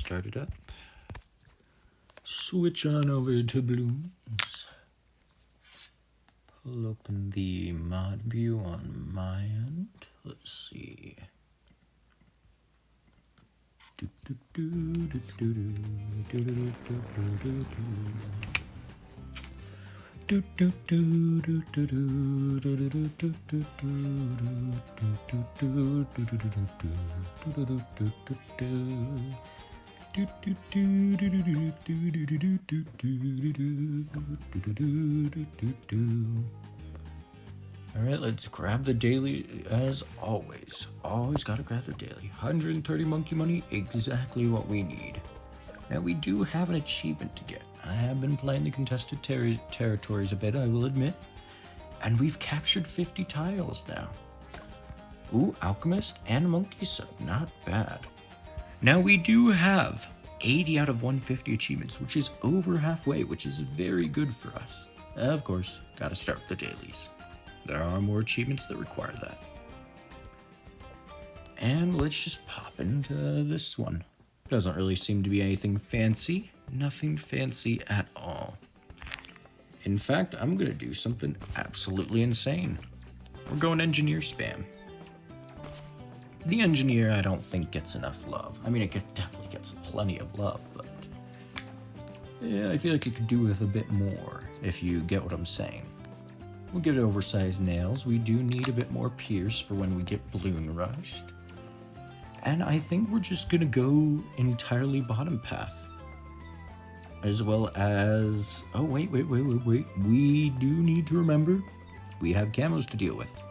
start it up. Switch on over to balloons. Pull open the mod view on my end. Let's see. Alright, let's grab the daily as always. Always gotta grab the daily. 130 monkey money, exactly what we need. Now we do have an achievement to get. I have been playing the contested territories a bit, I will admit. And we've captured 50 tiles now. Ooh, Alchemist and Monkey Sub, not bad. Now we do have 80 out of 150 achievements, which is over halfway, which is very good for us. Of course, gotta start with the dailies. There are more achievements that require that. And let's just pop into this one. Doesn't really seem to be anything fancy. Nothing fancy at all. In fact, I'm gonna do something absolutely insane. We're going engineer spam. The engineer I don't think gets enough love. I mean, it definitely gets plenty of love, but yeah, I feel like it could do with a bit more, if you get what I'm saying. We'll get oversized nails. We do need a bit more pierce for when we get balloon rushed. And I think we're just gonna go entirely bottom path. As well as... oh, wait. We do need to remember, we have camos to deal with.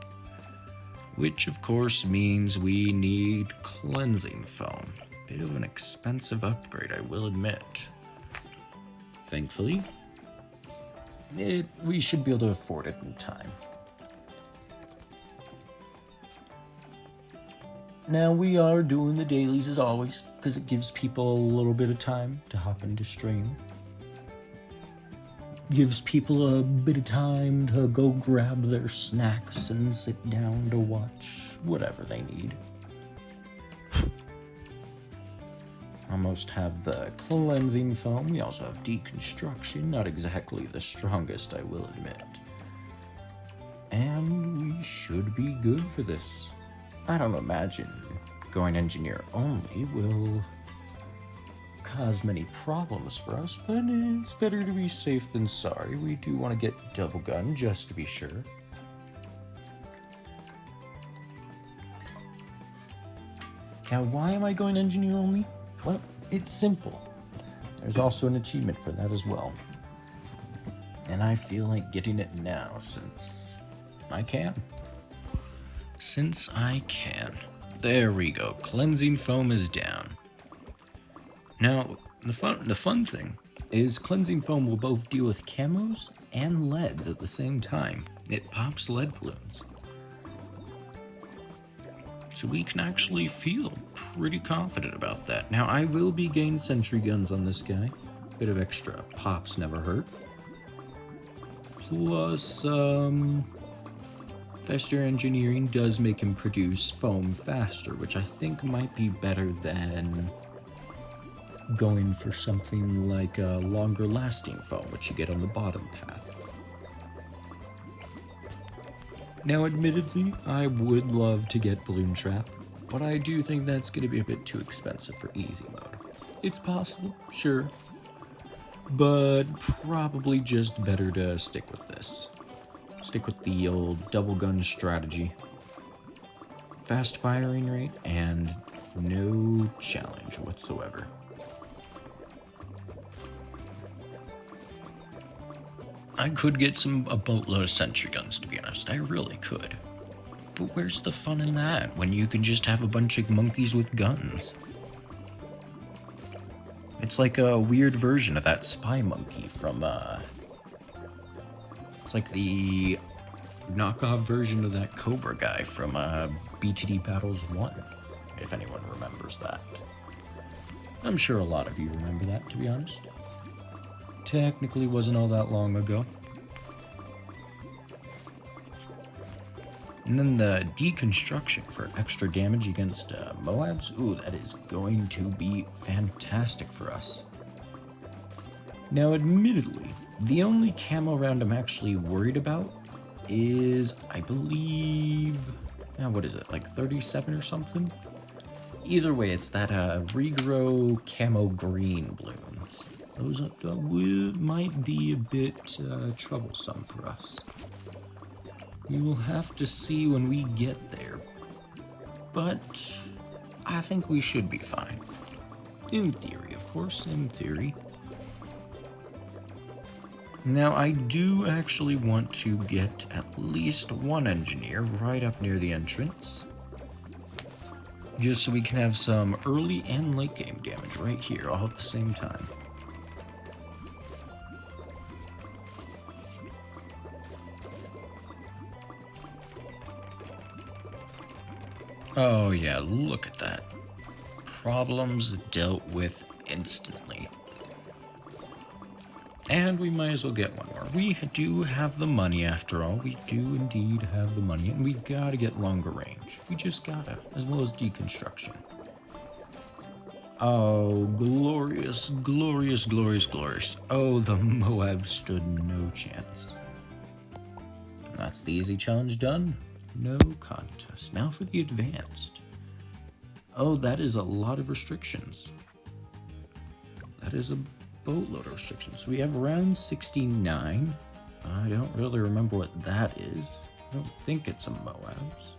Which, of course, means we need cleansing foam. Bit of an expensive upgrade, I will admit. Thankfully, we should be able to afford it in time. Now, we are doing the dailies as always, because it gives people a little bit of time to hop into stream. Gives people a bit of time to go grab their snacks and sit down to watch whatever they need. Almost have the cleansing foam. We also have deconstruction, not exactly the strongest, I will admit. And we should be good for this. I don't imagine going engineer only will cause many problems for us, but it's better to be safe than sorry. We do want to get double gun just to be sure. Now, why am I going engineer only? Well, it's simple. There's also an achievement for that as well. And I feel like getting it now since I can. There we go. Cleansing foam is down. Now, the fun thing is cleansing foam will both deal with camos and leads at the same time. It pops lead balloons. So we can actually feel pretty confident about that. Now, I will be getting sentry guns on this guy. Bit of extra pops never hurt. Plus, faster engineering does make him produce foam faster, which I think might be better than going for something like a longer lasting foam, which you get on the bottom path. Now, admittedly, I would love to get Balloon Trap, but I do think that's going to be a bit too expensive for easy mode. It's possible, sure, but probably just better to stick with this. Stick with the old double gun strategy. Fast firing rate and no challenge whatsoever. I could get a boatload of sentry guns, to be honest. I really could. But where's the fun in that, when you can just have a bunch of monkeys with guns? It's like a weird version of that spy monkey from, it's like the knockoff version of that Cobra guy from, BTD Battles 1, if anyone remembers that. I'm sure a lot of you remember that, to be honest. Technically wasn't all that long ago. And then the deconstruction for extra damage against Moabs. Ooh, that is going to be fantastic for us. Now, admittedly, the only camo round I'm actually worried about is, I believe, what is it, like 37 or something? Either way, it's that regrow camo green balloons. Those might be a bit troublesome for us. We will have to see when we get there. But I think we should be fine. In theory, of course, in theory. Now, I do actually want to get at least one engineer right up near the entrance. Just so we can have some early and late game damage right here all at the same time. Oh yeah, look at that. Problems dealt with instantly. And we might as well get one more. We do have the money after all. We do indeed have the money. And we gotta get longer range. We just gotta. As well as deconstruction. Oh, glorious, glorious, glorious, glorious. Oh, the Moab stood no chance. And that's the easy challenge done. No contest. Now for the advanced. Oh, that is a lot of restrictions. That is a boatload of restrictions. We have round 69. I don't really remember what that is. I don't think it's a Moabs.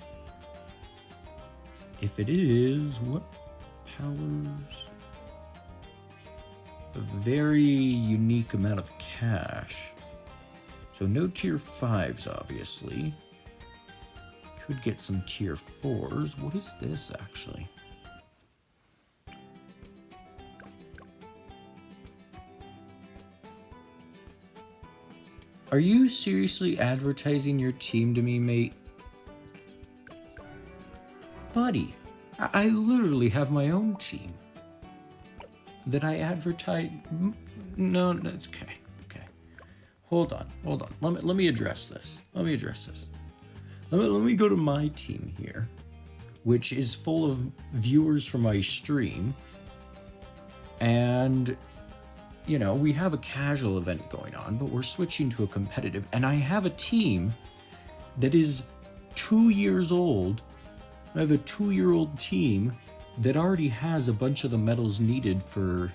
If it is, what powers? A very unique amount of cash. So no tier 5s, obviously. Could get some tier 4s. What is this, actually? Are you seriously advertising your team to me, mate? Buddy, I literally have my own team. That I advertise... No, that's okay. Okay. Hold on. Let me address this. Let me go to my team here, which is full of viewers from my stream. And... you know, we have a casual event going on, but we're switching to a competitive, and I have a team that is 2 years old. I have a 2-year-old team that already has a bunch of the medals needed for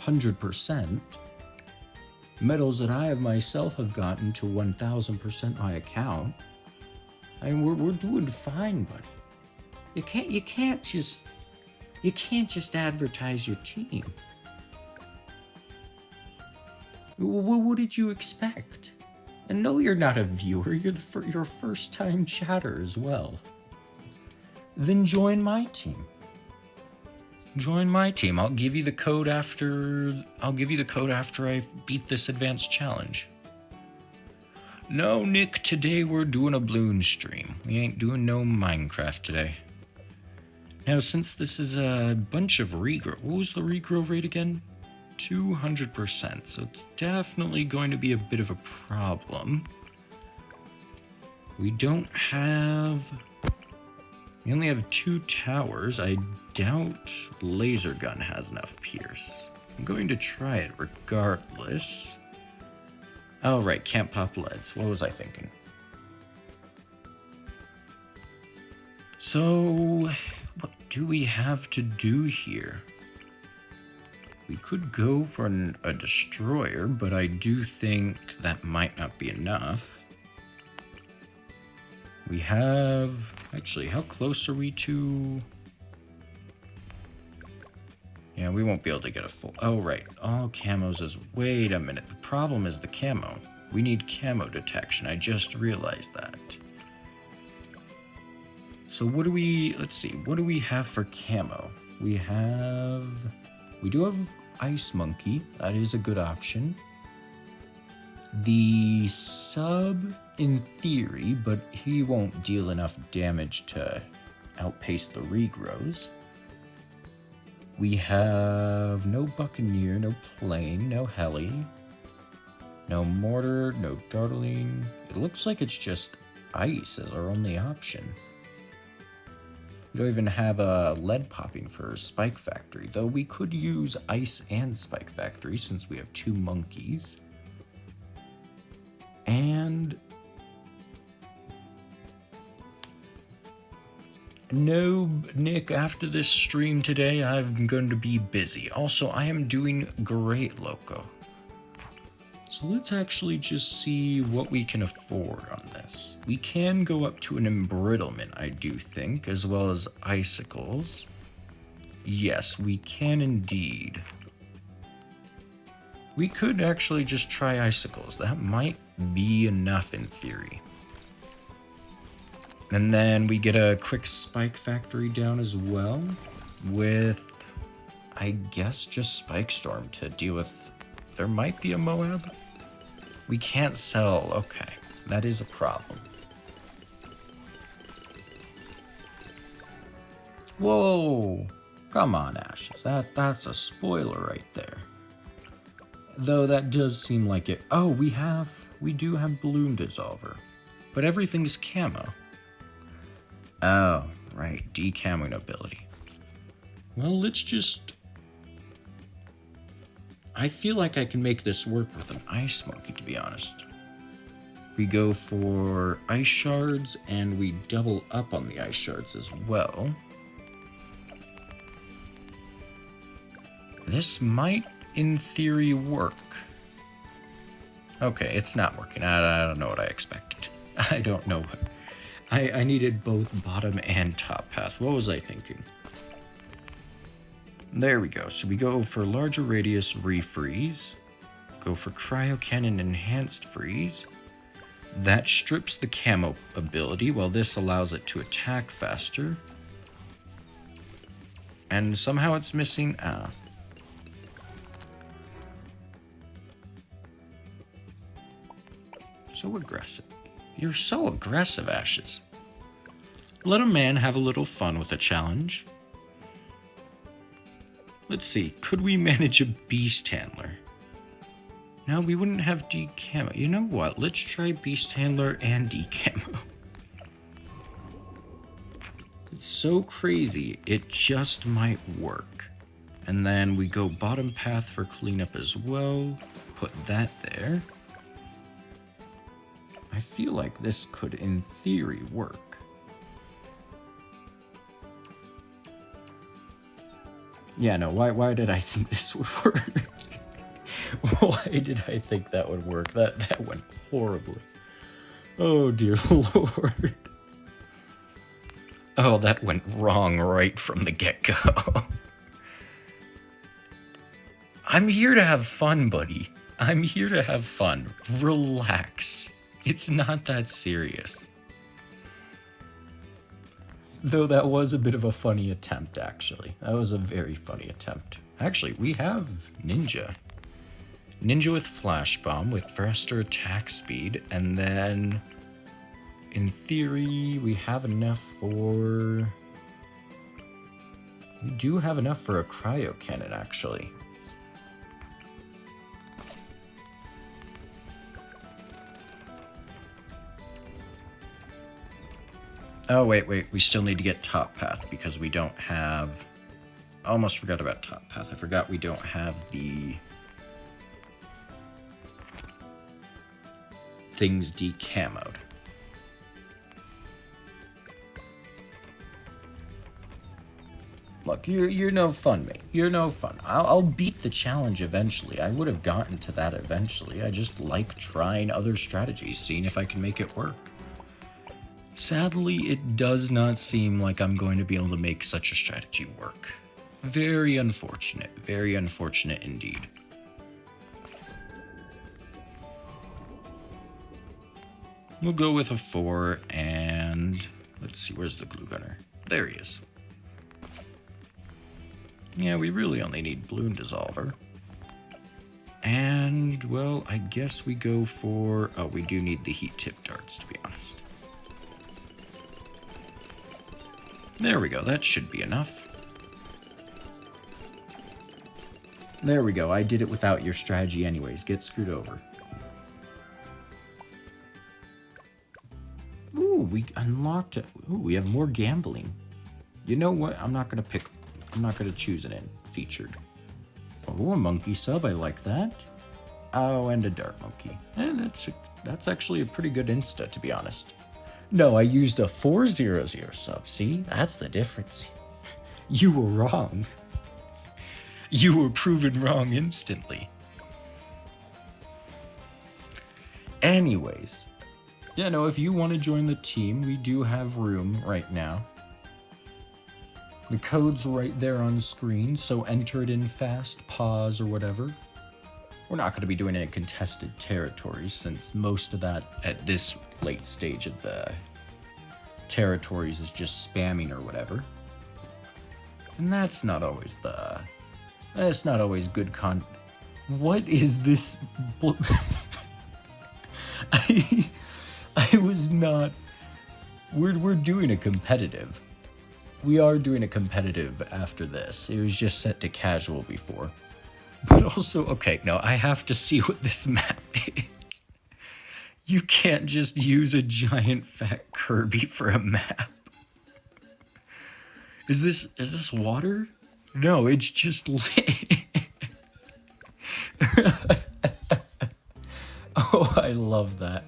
100%. Medals that I myself have gotten to 1000% my account. I mean, we're doing fine, buddy. You can't just advertise your team. What did you expect? And no, you're not a viewer. You're a first-time chatter as well. Then join my team. Join my team. I'll give you the code after I beat this advanced challenge. No, Nick. Today we're doing a balloon stream. We ain't doing no Minecraft today. Now, since this is a bunch of regrow, what was the regrow rate again? 200%, so it's definitely going to be a bit of a problem. We only have 2 towers. I doubt laser gun has enough pierce. I'm going to try it regardless. Oh right, can't pop leads. What was I thinking? So, what do we have to do here? We could go for a destroyer, but I do think that might not be enough. We have... Actually, how close are we to... Yeah, we won't be able to get a full... Oh, right. All camos is... Wait a minute. The problem is the camo. We need camo detection. I just realized that. So what do we... Let's see. What do we have for camo? We do have Ice Monkey. That is a good option. The sub, in theory, but he won't deal enough damage to outpace the regrows. We have no Buccaneer, no Plane, no Heli, no Mortar, no Dartling. It looks like it's just ice as our only option. We don't even have a lead popping for Spike Factory, though we could use ice and Spike Factory since we have 2 monkeys. And no, Nick, after this stream today, I'm going to be busy. Also, I am doing great, Loco. So let's actually just see what we can afford on this. We can go up to an embrittlement, I do think, as well as icicles. Yes, we can indeed. We could actually just try icicles. That might be enough in theory. And then we get a quick Spike Factory down as well with, I guess, just Spike Storm to deal with. There might be a Moab. We can't sell. Okay, that is a problem. Whoa! Come on, Ashes. That's a spoiler right there. Though that does seem like it. Oh, we do have Balloon Dissolver. But everything's camo. Oh, right. Decamming ability. Well, let's just... I feel like I can make this work with an Ice Monkey, to be honest. We go for Ice Shards, and we double up on the Ice Shards as well. This might, in theory, work. Okay, it's not working. I don't know what I expected. I don't know what... I needed both bottom and top path. What was I thinking? There we go. So we go for larger radius refreeze. Go for cryo cannon enhanced freeze. That strips the camo ability, while this allows it to attack faster. And somehow it's missing... So aggressive. You're so aggressive, Ashes. Let a man have a little fun with a challenge. Let's see, could we manage a Beast Handler? No, we wouldn't have decamo. You know what? Let's try Beast Handler and decamo. It's so crazy, it just might work. And then we go bottom path for cleanup as well. Put that there. I feel like this could, in theory, work. Yeah, no, why did I think this would work? Why did I think that would work? That went horribly. Oh, dear Lord. Oh, that went wrong right from the get-go. I'm here to have fun, buddy. I'm here to have fun. Relax. It's not that serious. Though that was a bit of a funny attempt, actually. That was a very funny attempt. Actually, we have Ninja. Ninja with Flash Bomb, with faster attack speed, and then, in theory, we have enough for... We do have enough for a cryo cannon, actually. Oh, wait, we still need to get top path because we don't have... I almost forgot about top path. I forgot we don't have the... things decamoed. Look, you're no fun, mate. You're no fun. I'll beat the challenge eventually. I would have gotten to that eventually. I just like trying other strategies, seeing if I can make it work. Sadly, it does not seem like I'm going to be able to make such a strategy work. Very unfortunate indeed. We'll go with a 4, and let's see, where's the glue gunner? There he is. Yeah, we really only need Balloon Dissolver. And, well, I guess we go for... Oh, we do need the heat tip darts, to be honest. There we go, that should be enough. There we go, I did it without your strategy anyways. Get screwed over. Ooh. we unlocked it. Ooh, we have more gambling. You know what? I'm not gonna choose it in featured. Oh, a monkey sub, I like that. Oh, and a dart monkey. And that's actually a pretty good insta, to be honest. No, I used a 400 sub. See, that's the difference. You were wrong. You were proven wrong instantly. Anyways, yeah, no, if you want to join the team, we do have room right now. The code's right there on screen, so enter it in fast, pause, or whatever. We're not going to be doing any contested territories, since most of that at this late stage of the territories is just spamming or whatever. And that's not always good What is this? I was not. We're doing a competitive. We are doing a competitive after this. It was just set to casual before. But also, okay, no, I have to see what this map is. You can't just use a giant fat Kirby for a map. Is this water? No, it's just Oh, I love that.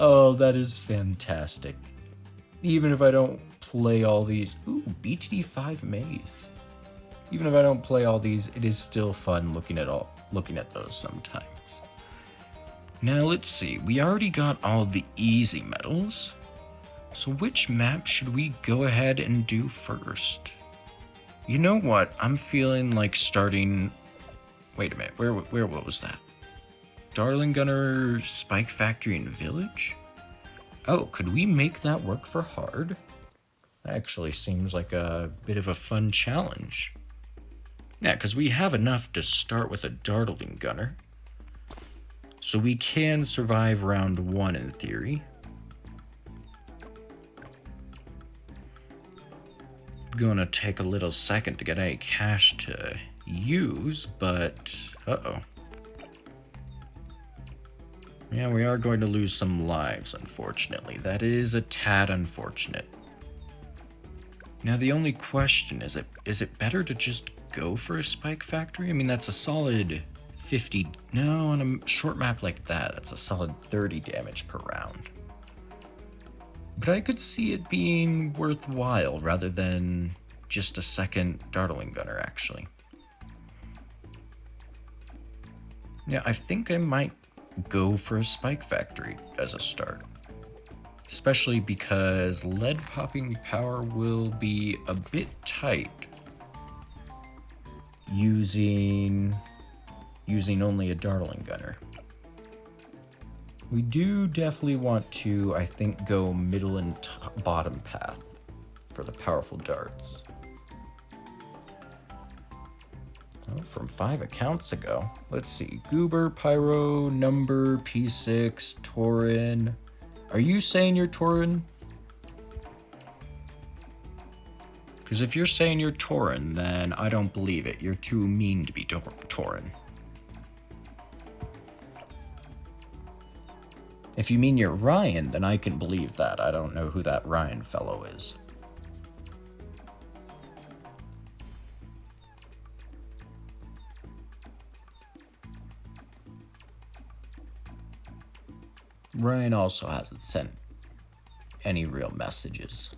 Oh, that is fantastic. Even if I don't play all these... Ooh, BTD5 maze. Even if I don't play all these, it is still fun looking at those sometimes. Now let's see, we already got all the easy medals. So which map should we go ahead and do first? You know what? I'm feeling like starting... Wait a minute, what was that? Darling Gunner, Spike Factory, and Village? Oh, could we make that work for hard? That actually seems like a bit of a fun challenge. Yeah, because we have enough to start with a Dartling Gunner. So we can survive round 1 in theory. Gonna take a little second to get any cash to use, but... Uh-oh. Yeah, we are going to lose some lives, unfortunately. That is a tad unfortunate. Now, the only question is it better to just go for a Spike Factory? I mean, that's a solid 50... No, on a short map like that, that's a solid 30 damage per round. But I could see it being worthwhile rather than just a second Dartling Gunner, actually. Yeah, I think I might go for a Spike Factory as a start. Especially because lead popping power will be a bit tight using only a Dartling Gunner. We do definitely want to, I think, go middle and bottom path for the powerful darts. Oh, from 5 accounts ago. Let's see. Goober, Pyro, Number, P6, Tauren. Are you saying you're Tauren? Because if you're saying you're Tauren, then I don't believe it. You're too mean to be Tauren. If you mean you're Ryan, then I can believe that. I don't know who that Ryan fellow is. Ryan also hasn't sent any real messages.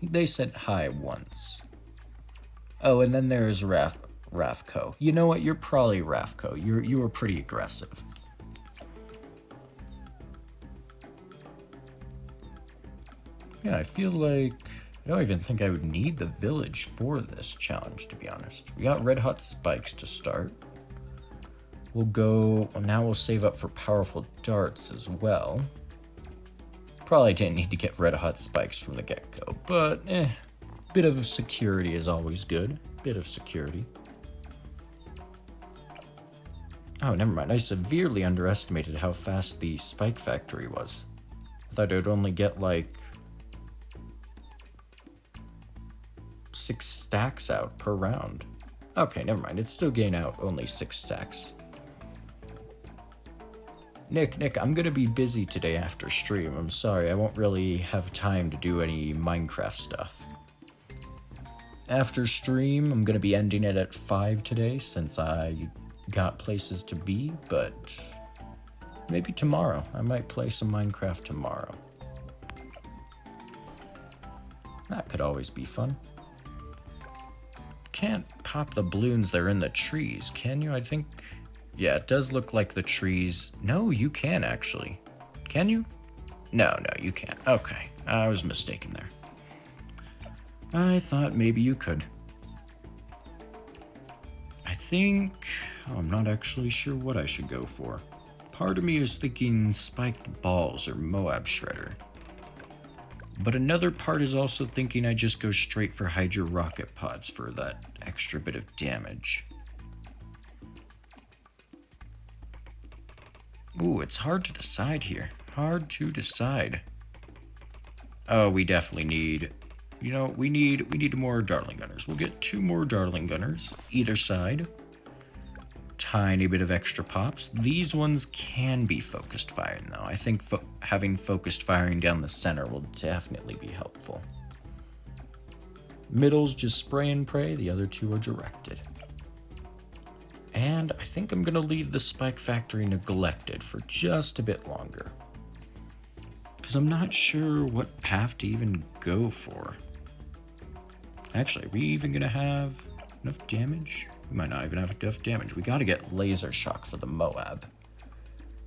They sent hi once. Oh, and then there's Rafco. You know what? You're probably Rafco. You were pretty aggressive. Yeah, I feel like I don't even think I would need the village for this challenge, to be honest. We got red hot spikes to start. We'll go, well, now we'll save up for powerful darts as well. Probably didn't need to get red hot spikes from the get-go, but bit of security is always good. Bit of security. Oh, never mind. I severely underestimated how fast the Spike Factory was. I thought it would only get like 6 stacks out per round. Okay, never mind. It'd still gain out only 6 stacks. Nick, I'm gonna be busy today after stream. I'm sorry, I won't really have time to do any Minecraft stuff. After stream, I'm gonna be ending it at 5 today since I got places to be, but maybe tomorrow. I might play some Minecraft tomorrow. That could always be fun. Can't pop the balloons that are in the trees, can you? I think... Yeah, it does look like the trees... No, you can actually. Can you? No, you can't. Okay, I was mistaken there. I thought maybe you could. I think... Oh, I'm not actually sure what I should go for. Part of me is thinking spiked balls or Moab Shredder. But another part is also thinking I just go straight for Hydro Rocket Pods for that extra bit of damage. Ooh, it's hard to decide here. Hard to decide. Oh, we definitely need... You know, we need more Darling Gunners. We'll get 2 more Darling Gunners, either side. Tiny bit of extra pops. These ones can be focused firing, though. I think having focused firing down the center will definitely be helpful. Middle's just spray and pray. The other 2 are directed. And I think I'm going to leave the Spike Factory neglected for just a bit longer. Because I'm not sure what path to even go for. Actually, are we even going to have enough damage? We might not even have enough damage. We got to get Laser Shock for the Moab.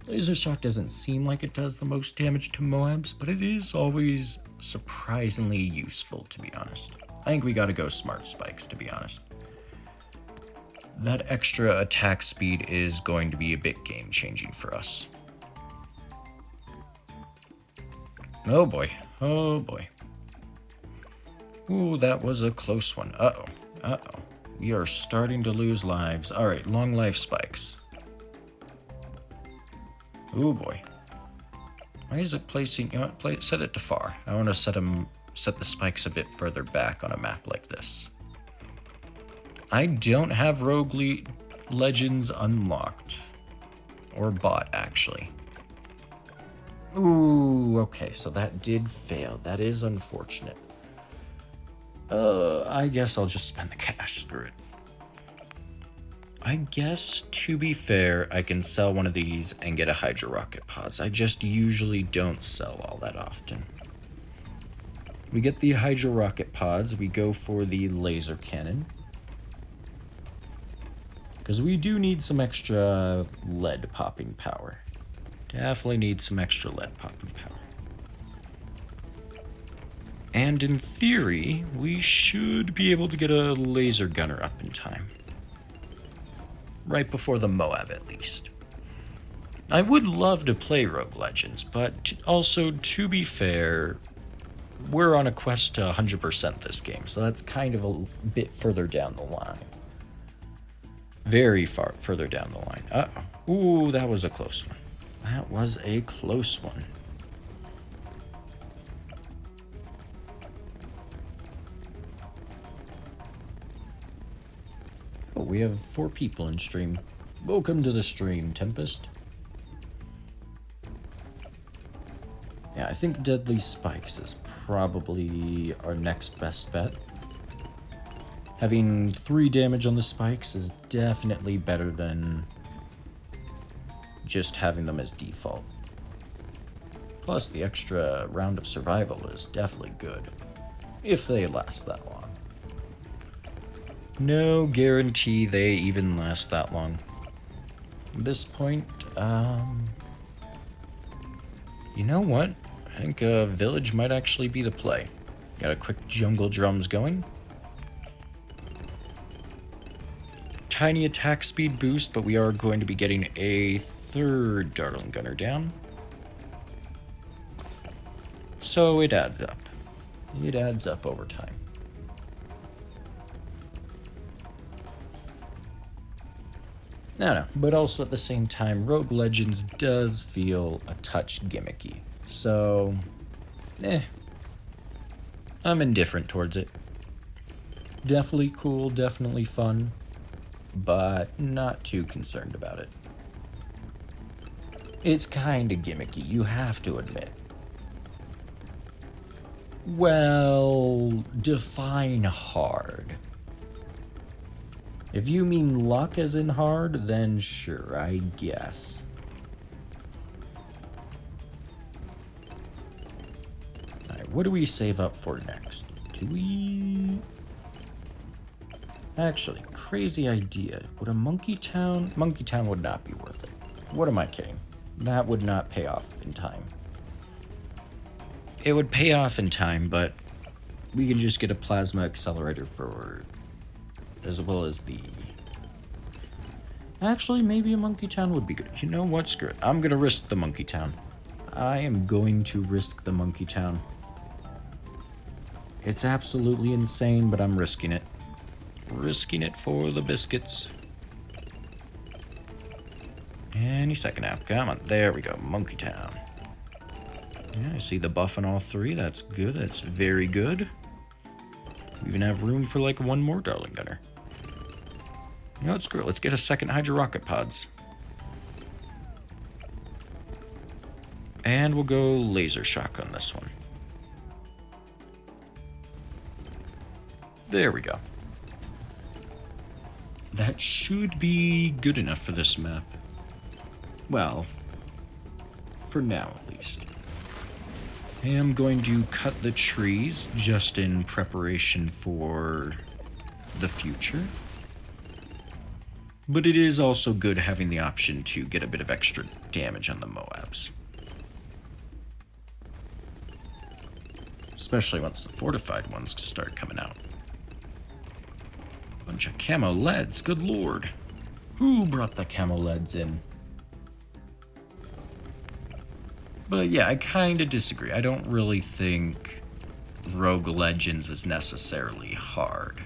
Laser Shock doesn't seem like it does the most damage to Moabs, but it is always surprisingly useful, to be honest. I think we got to go Smart Spikes, to be honest. That extra attack speed is going to be a bit game-changing for us. Oh boy. Oh boy. Ooh, that was a close one. Uh-oh. We are starting to lose lives. Alright, long life spikes. Ooh boy. Why is it placing... You know what, set it to far. I want to set the spikes a bit further back on a map like this. I don't have Rogue Legends unlocked. Or bought, actually. Ooh, okay, so that did fail. That is unfortunate. I guess I'll just spend the cash. Screw it. I guess, to be fair, I can sell one of these and get a Hydro Rocket Pods. I just usually don't sell all that often. We get the Hydro Rocket Pods. We go for the Laser Cannon. Because we do need some extra lead popping power. Definitely need some extra lead popping power. And in theory, we should be able to get a laser gunner up in time. Right before the Moab, at least. I would love to play Rogue Legends, but also, to be fair, we're on a quest to 100% this game, so that's kind of a bit further down the line. Very far further down the line. Uh-oh. Ooh, that was a close one. That was a close one. Oh, we have 4 people in stream. Welcome to the stream, Tempest. Yeah, I think Deadly Spikes is probably our next best bet. Having 3 damage on the spikes is definitely better than just having them as default. Plus, the extra round of survival is definitely good, if they last that long. No guarantee they even last that long. At this point, you know what? I think Village might actually be the play. Got a quick jungle drums going. Tiny attack speed boost, but we are going to be getting a 3rd Dartling Gunner down. So it adds up. It adds up over time. No, but also at the same time, Rogue Legends does feel a touch gimmicky. So, I'm indifferent towards it. Definitely cool, definitely fun, but not too concerned about it. It's kinda gimmicky, you have to admit. Well, define hard. If you mean luck as in hard, then sure, I guess. Alright, what do we save up for next? Do we... Actually, crazy idea. Would a Monkey Town... Monkey Town would not be worth it. What am I kidding? That would not pay off in time. It would pay off in time, but we can just get a plasma accelerator for... as well as the... Actually, maybe a Monkey Town would be good. You know what? Screw it. I'm gonna risk the Monkey Town. I am going to risk the Monkey Town. It's absolutely insane, but I'm risking it. Risking it for the biscuits. Any second now. Come on. There we go. Monkey Town. Yeah, I see the buff on all three. That's good. That's very good. We even have room for like one more Darling Gunner. You know what? Screw it. Let's get a second Hydra Rocket Pods. And we'll go Laser Shock on this one. There we go. That should be good enough for this map. Well, for now at least. I am going to cut the trees just in preparation for the future. But it is also good having the option to get a bit of extra damage on the Moabs. Especially once the fortified ones start coming out. Bunch of camo leads, good lord. Who brought the camo leads in? But yeah, I kinda disagree. I don't really think Rogue Legends is necessarily hard.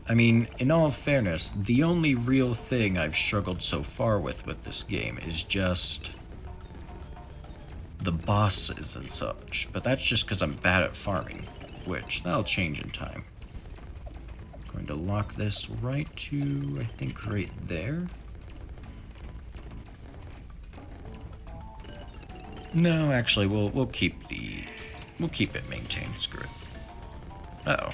I mean, in all fairness, the only real thing I've struggled so far with this game is just the bosses and such, but that's just because I'm bad at farming, which that'll change in time. Going to lock this right to, I think, right there. No, actually, we'll keep it maintained. Screw it. Uh-oh.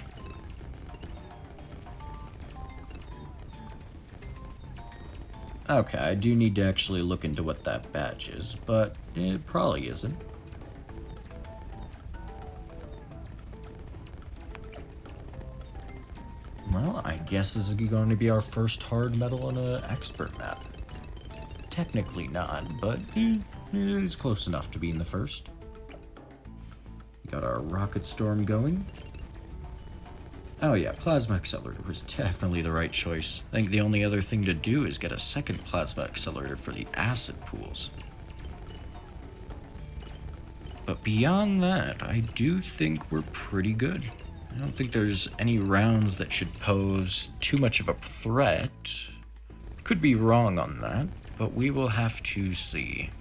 Okay, I do need to actually look into what that badge is, but it probably isn't. Well, I guess this is going to be our first hard metal on an expert map. Technically not, but it's close enough to being the first. We got our rocket storm going. Oh yeah, Plasma Accelerator was definitely the right choice. I think the only other thing to do is get a second Plasma Accelerator for the acid pools. But beyond that, I do think we're pretty good. I don't think there's any rounds that should pose too much of a threat. Could be wrong on that, but we will have to see.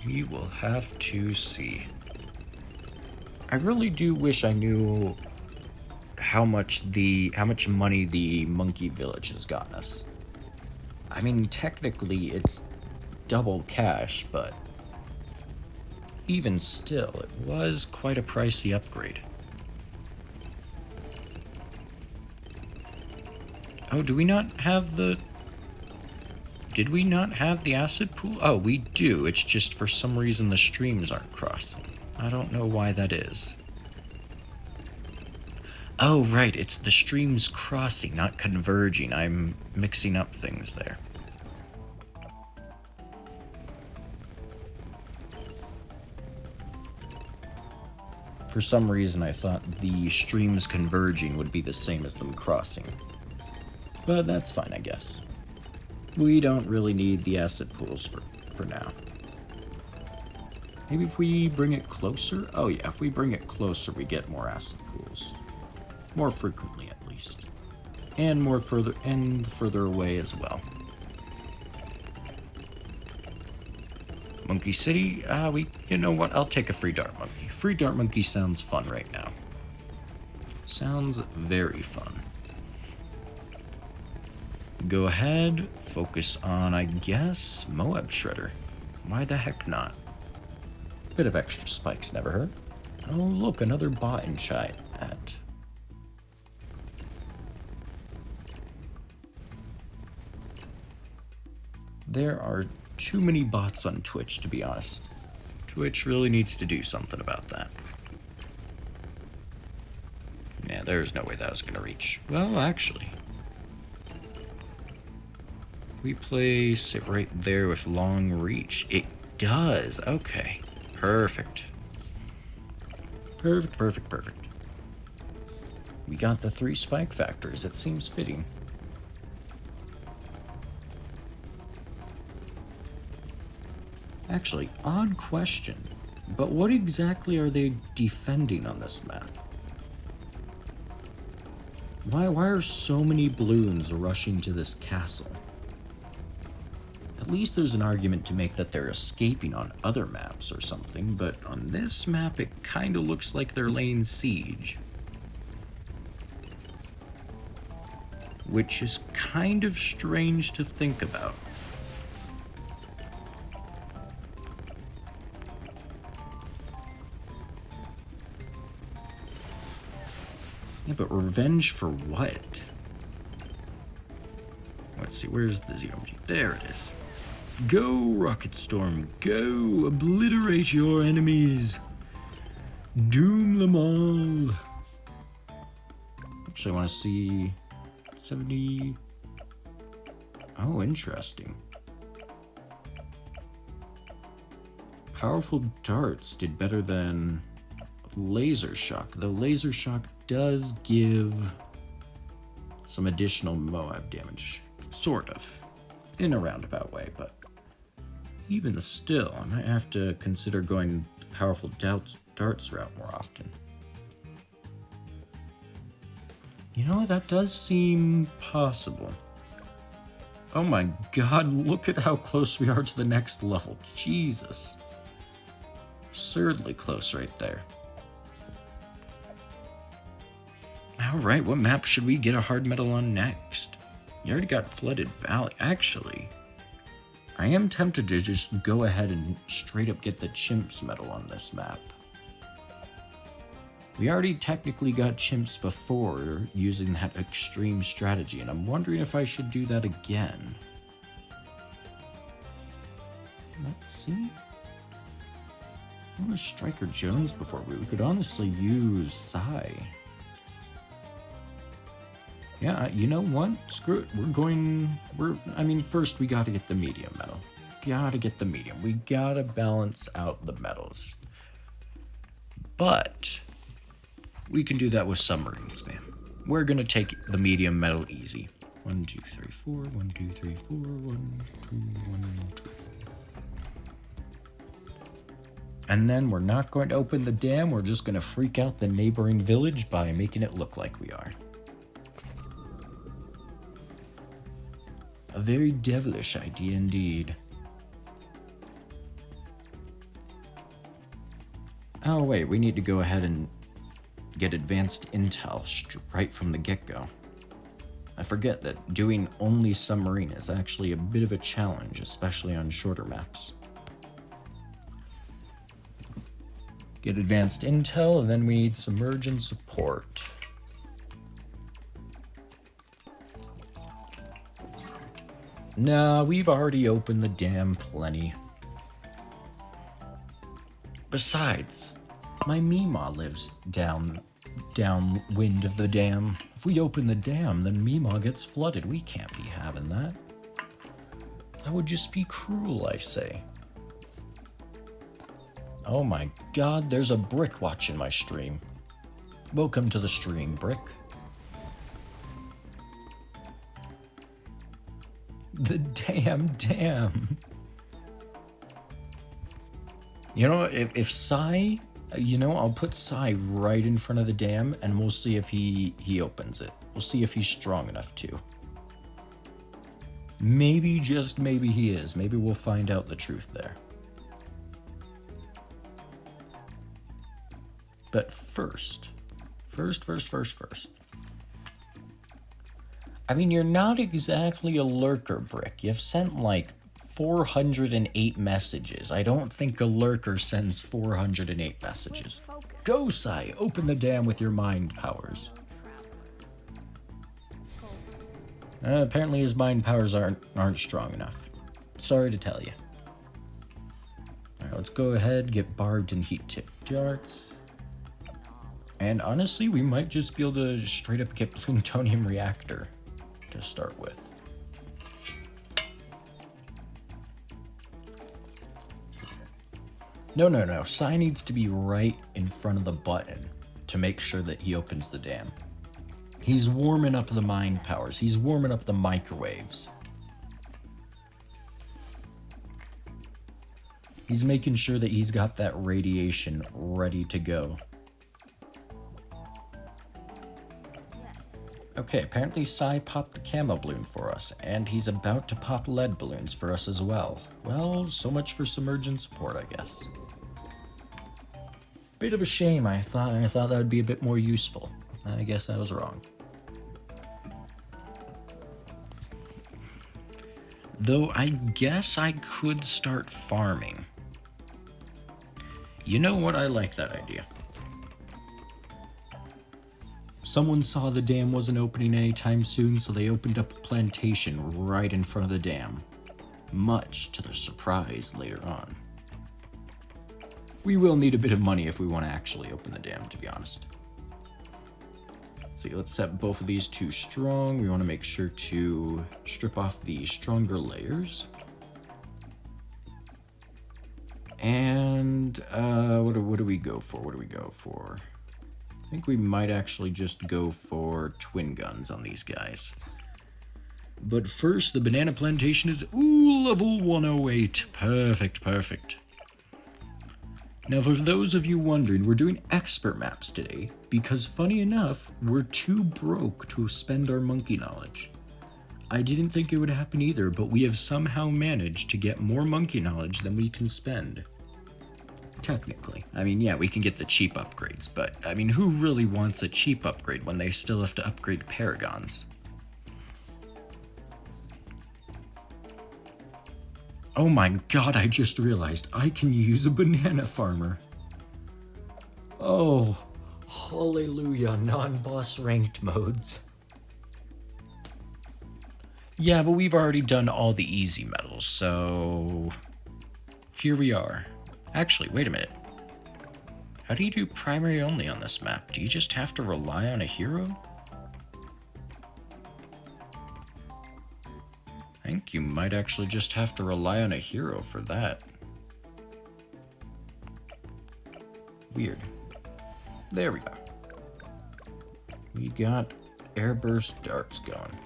We will have to see. I really do wish I knew how much money the monkey village has gotten us. I mean, technically it's double cash, but even still, it was quite a pricey upgrade. Oh, do we not have the... Did we not have the acid pool? Oh, we do. It's just for some reason the streams aren't crossing. I don't know why that is. Oh, right. It's the streams crossing, not converging. I'm mixing up things there. For some reason, I thought the streams converging would be the same as them crossing. But that's fine, I guess. We don't really need the acid pools for now. Maybe if we bring it closer? Oh yeah, if we bring it closer, we get more acid pools. More frequently, at least. And further away as well. Monkey City, you know what, I'll take a free dart monkey. Free dart monkey sounds fun right now. Sounds very fun. Go ahead, focus on, I guess, Moab Shredder. Why the heck not? Bit of extra spikes never hurt. Oh look, another bot in chat. There are too many bots on Twitch, to be honest. Twitch really needs to do something about that. Yeah, there's no way that was gonna reach. Well, actually. We place it right there with long reach. It does. Okay. Perfect. Perfect. We got the 3 spike factors. It seems fitting. Actually, odd question, but what exactly are they defending on this map? Why are so many balloons rushing to this castle? At least there's an argument to make that they're escaping on other maps or something, but on this map it kinda looks like they're laying siege. Which is kind of strange to think about. Yeah, but revenge for what? Let's see, where's the ZOMG? There it is. Go, Rocket Storm, go! Obliterate your enemies! Doom them all! Actually, I want to see... 70... Oh, interesting. Powerful darts did better than laser shock, though laser shock does give some additional Moab damage. Sort of. In a roundabout way, but even still, I might have to consider going the powerful darts route more often. You know, that does seem possible. Oh my god, look at how close we are to the next level. Jesus. Absurdly close right there. Alright, what map should we get a hard metal on next? You already got Flooded Valley. Actually, I am tempted to just go ahead and straight up get the Chimps medal on this map. We already technically got Chimps before using that extreme strategy, and I'm wondering if I should do that again. Let's see. What was Striker Jones before? We could honestly use Psy. Yeah, you know what? Screw it. I mean, first we gotta get the medium medal. Gotta get the medium. We gotta balance out the medals. But we can do that with submarines, man. We're gonna take the medium medal easy. 1, 2, 3, 4. 1, 2, 3, 4. 1, 2, 1, 2. And then we're not going to open the dam. We're just gonna freak out the neighboring village by making it look like we are. A very devilish idea indeed. Oh wait, we need to go ahead and get advanced intel right from the get-go. I forget that doing only submarine is actually a bit of a challenge, especially on shorter maps. Get advanced intel, and then we need submerge and support. Nah, we've already opened the dam plenty. Besides, my Meemaw lives downwind of the dam. If we open the dam, then Meemaw gets flooded. We can't be having that. That would just be cruel, I say. Oh my god, there's a brick watching my stream. Welcome to the stream, Brick. The damn dam. You know, if Psy You know, I'll put Sai right in front of the dam, and we'll see if he opens it. We'll see if he's strong enough to. Maybe, just maybe he is. Maybe we'll find out the truth there. But first. I mean, you're not exactly a lurker, Brick. You've sent like 408 messages. I don't think a lurker sends 408 messages. Go, Sai, open the dam with your mind powers. Apparently his mind powers aren't strong enough. Sorry to tell you. Alright, let's go ahead, get barbed and heat tip darts. And honestly, we might just be able to straight up get plutonium reactor to start with. No. Sai needs to be right in front of the button to make sure that he opens the dam. He's warming up the mind powers. He's warming up the microwaves. He's making sure that he's got that radiation ready to go. Okay, apparently Sai popped a camo balloon for us, and he's about to pop lead balloons for us as well. Well, so much for submergent support, I guess. Bit of a shame. I thought that would be a bit more useful. I guess I was wrong. Though I guess I could start farming. You know what? I like that idea. Someone saw the dam wasn't opening anytime soon, so they opened up a plantation right in front of the dam. Much to their surprise later on. We will need a bit of money if we want to actually open the dam, to be honest. Let's see, let's set both of these to strong. We want to make sure to strip off the stronger layers. And what do we go for? I think we might actually just go for twin guns on these guys. But first, the banana plantation is, level 108. Perfect. Now, for those of you wondering, we're doing expert maps today, because funny enough, we're too broke to spend our monkey knowledge. I didn't think it would happen either, but we have somehow managed to get more monkey knowledge than we can spend. Technically. I mean, yeah, we can get the cheap upgrades, but, I mean, who really wants a cheap upgrade when they still have to upgrade paragons? Oh my god, I just realized I can use a banana farmer. Oh, hallelujah, non-boss ranked modes. Yeah, but we've already done all the easy medals, so here we are. Actually, wait a minute. How do you do primary only on this map? Do you just have to rely on a hero? I think you might actually just have to rely on a hero for that. Weird. There we go. We got airburst darts going.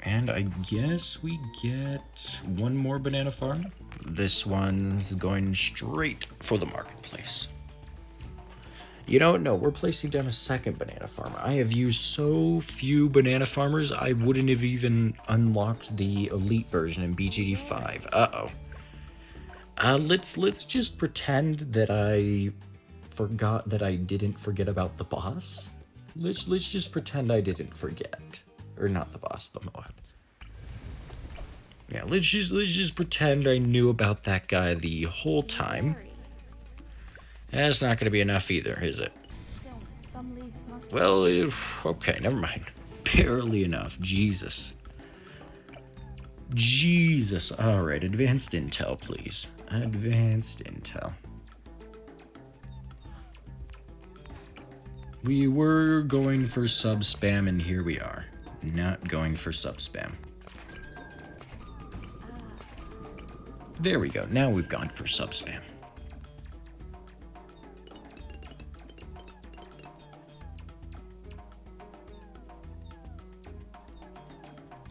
And I guess we get one more banana farm. This one's going straight for the marketplace. You know, no, we're placing down a second banana farmer. I have used so few banana farmers, I wouldn't have even unlocked the elite version in BTD5. Uh-oh. Let's just pretend that I forgot that I didn't forget about the boss. Let's just pretend I didn't forget. Or not the boss, the Moab. Yeah, let's just pretend I knew about that guy the whole time. That's not going to be enough either, is it? Well, okay, never mind. Barely enough. Jesus. Alright, advanced intel, please. Advanced intel. We were going for sub-spam, and here we are. Not going for sub-spam. There we go. Now we've gone for sub-spam.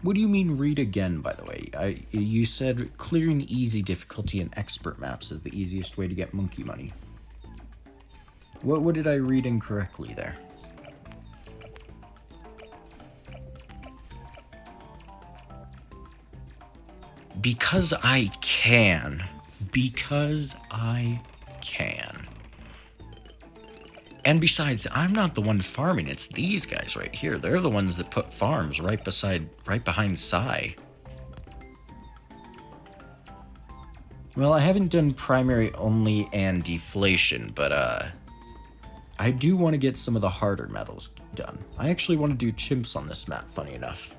What do you mean read again, by the way? You said clearing easy difficulty in expert maps is the easiest way to get monkey money. What did I read incorrectly there? Because I can. Because I can. And besides, I'm not the one farming, it's these guys right here. They're the ones that put farms right behind Psy. Well, I haven't done primary only and deflation, but I do want to get some of the harder metals done. I actually want to do chimps on this map, funny enough.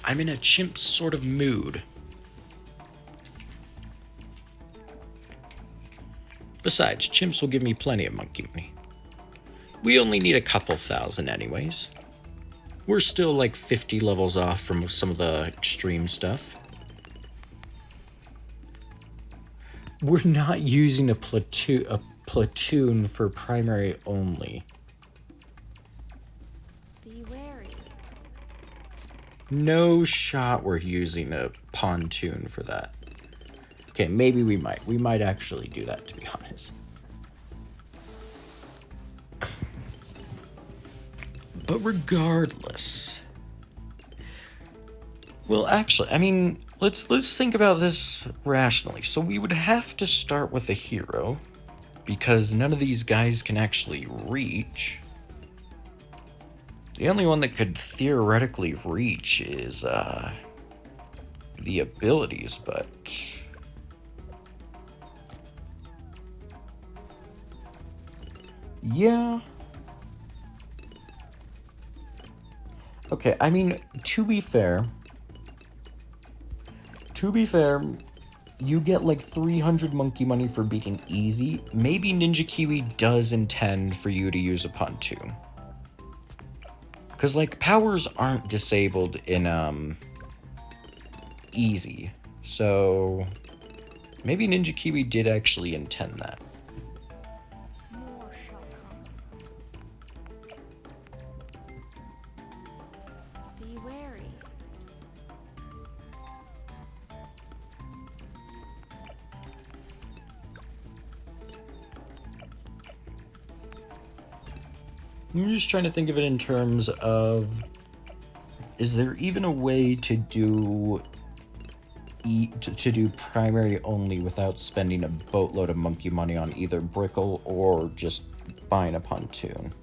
I'm in a chimp sort of mood. Besides, chimps will give me plenty of monkey money. We only need a couple thousand anyways. We're still like 50 levels off from some of the extreme stuff. We're not using a platoon for primary only. Be wary. No shot we're using a pontoon for that. Okay, maybe we might. We might actually do that, to be honest. But regardless... Well, actually, I mean, let's think about this rationally. So we would have to start with a hero, because none of these guys can actually reach. The only one that could theoretically reach is, the abilities, but... Yeah. Okay, I mean, to be fair, you get like 300 monkey money for beating easy. Maybe Ninja Kiwi does intend for you to use a pontoon. Because, like, powers aren't disabled in, easy. So, maybe Ninja Kiwi did actually intend that. More shall come. Be wary. I'm just trying to think of it in terms of, is there even a way to do primary only without spending a boatload of monkey money on either Brickle or just buying a pontoon?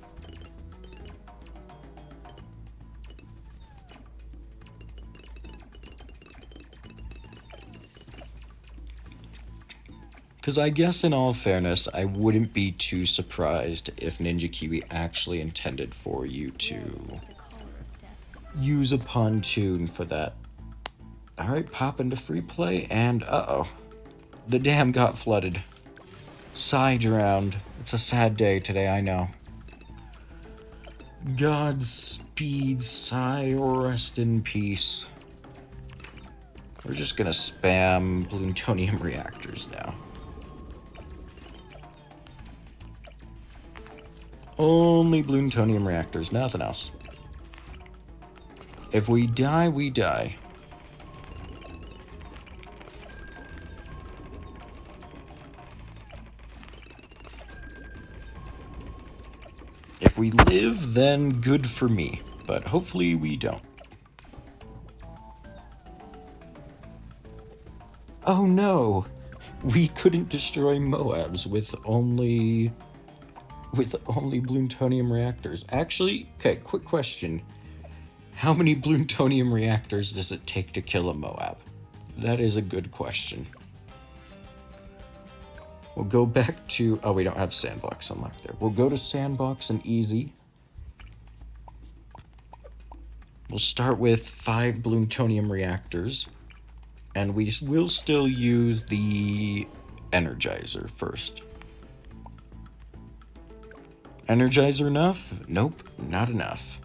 Because I guess in all fairness, I wouldn't be too surprised if Ninja Kiwi actually intended for you to use a pontoon for that. Alright, pop into free play, and uh-oh. The dam got flooded. Psy drowned. It's a sad day today, I know. Godspeed, Psy, rest in peace. We're just gonna spam plutonium reactors now. Only plutonium reactors, nothing else. If we die, we die. If we live, then good for me. But hopefully we don't. Oh no! We couldn't destroy Moabs with only plutonium reactors. Actually, okay, quick question. How many plutonium reactors does it take to kill a Moab? That is a good question. We'll go back to... Oh, we don't have Sandbox unlocked there. We'll go to Sandbox and Easy. We'll start with 5 plutonium reactors. And we will still use the Energizer first. Energizer enough? Nope, not enough.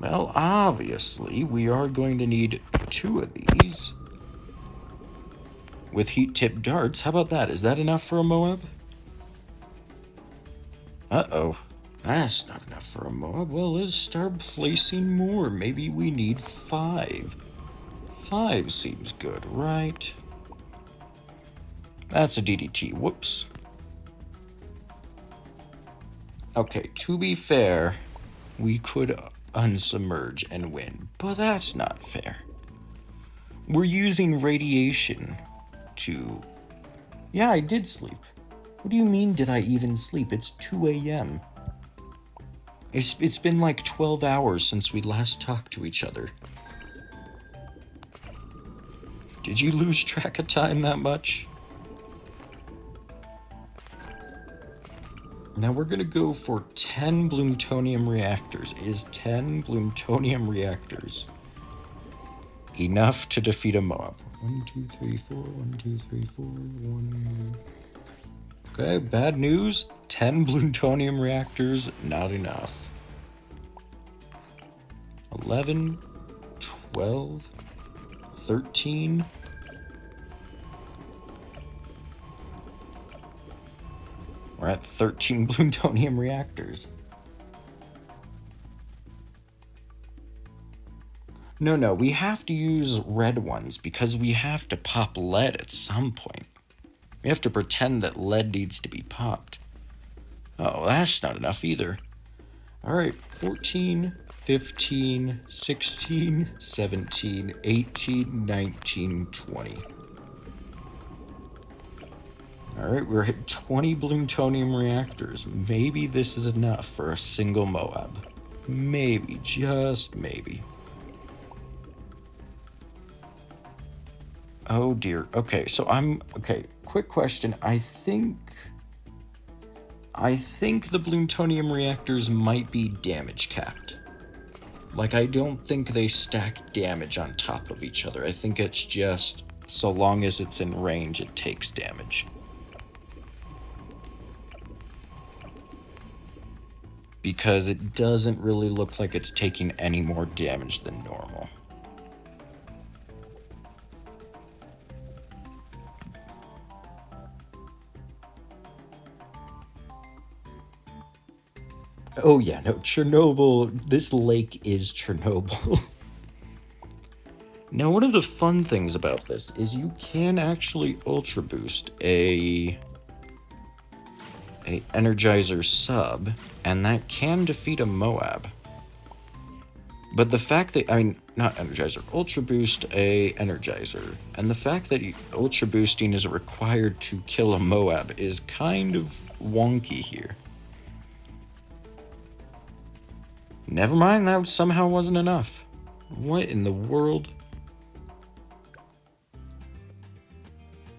Well, obviously, we are going to need 2 of these. With heat-tip darts, how about that? Is that enough for a Moab? Uh-oh. That's not enough for a mob. Well, let's start placing more. Maybe we need 5. 5 seems good, right? That's a DDT. Whoops. Okay, to be fair, we could unsubmerge and win, but that's not fair. We're using radiation to... Yeah, I did sleep. What do you mean, did I even sleep? It's 2 a.m. It's been like 12 hours since we last talked to each other. Did you lose track of time that much? Now we're gonna go for 10 plutonium reactors. Is 10 plutonium reactors enough to defeat a mob? 1, 2, 3, 4, 1, 2, 3, 4, 1... Okay, bad news. 10 plutonium reactors, not enough. 11, 12, 13... We're at 13 plutonium reactors. No, we have to use red ones because we have to pop lead at some point. We have to pretend that lead needs to be popped. Oh, that's not enough either. Alright, 14, 15, 16, 17, 18, 19, 20. Alright, we're at 20 plutonium reactors. Maybe this is enough for a single Moab. Maybe, just maybe. Oh dear. Okay, so okay, quick question. I think the plutonium reactors might be damage capped. Like, I don't think they stack damage on top of each other. I think it's just, so long as it's in range, it takes damage. Because it doesn't really look like it's taking any more damage than normal. Oh yeah, no, Chernobyl, this lake is Chernobyl. Now, one of the fun things about this is you can actually ultra boost a Energizer sub, and that can defeat a Moab. But the fact that, not Energizer, Ultra Boost a Energizer, and the fact that Ultra Boosting is required to kill a Moab is kind of wonky here. Never mind, that somehow wasn't enough. What in the world?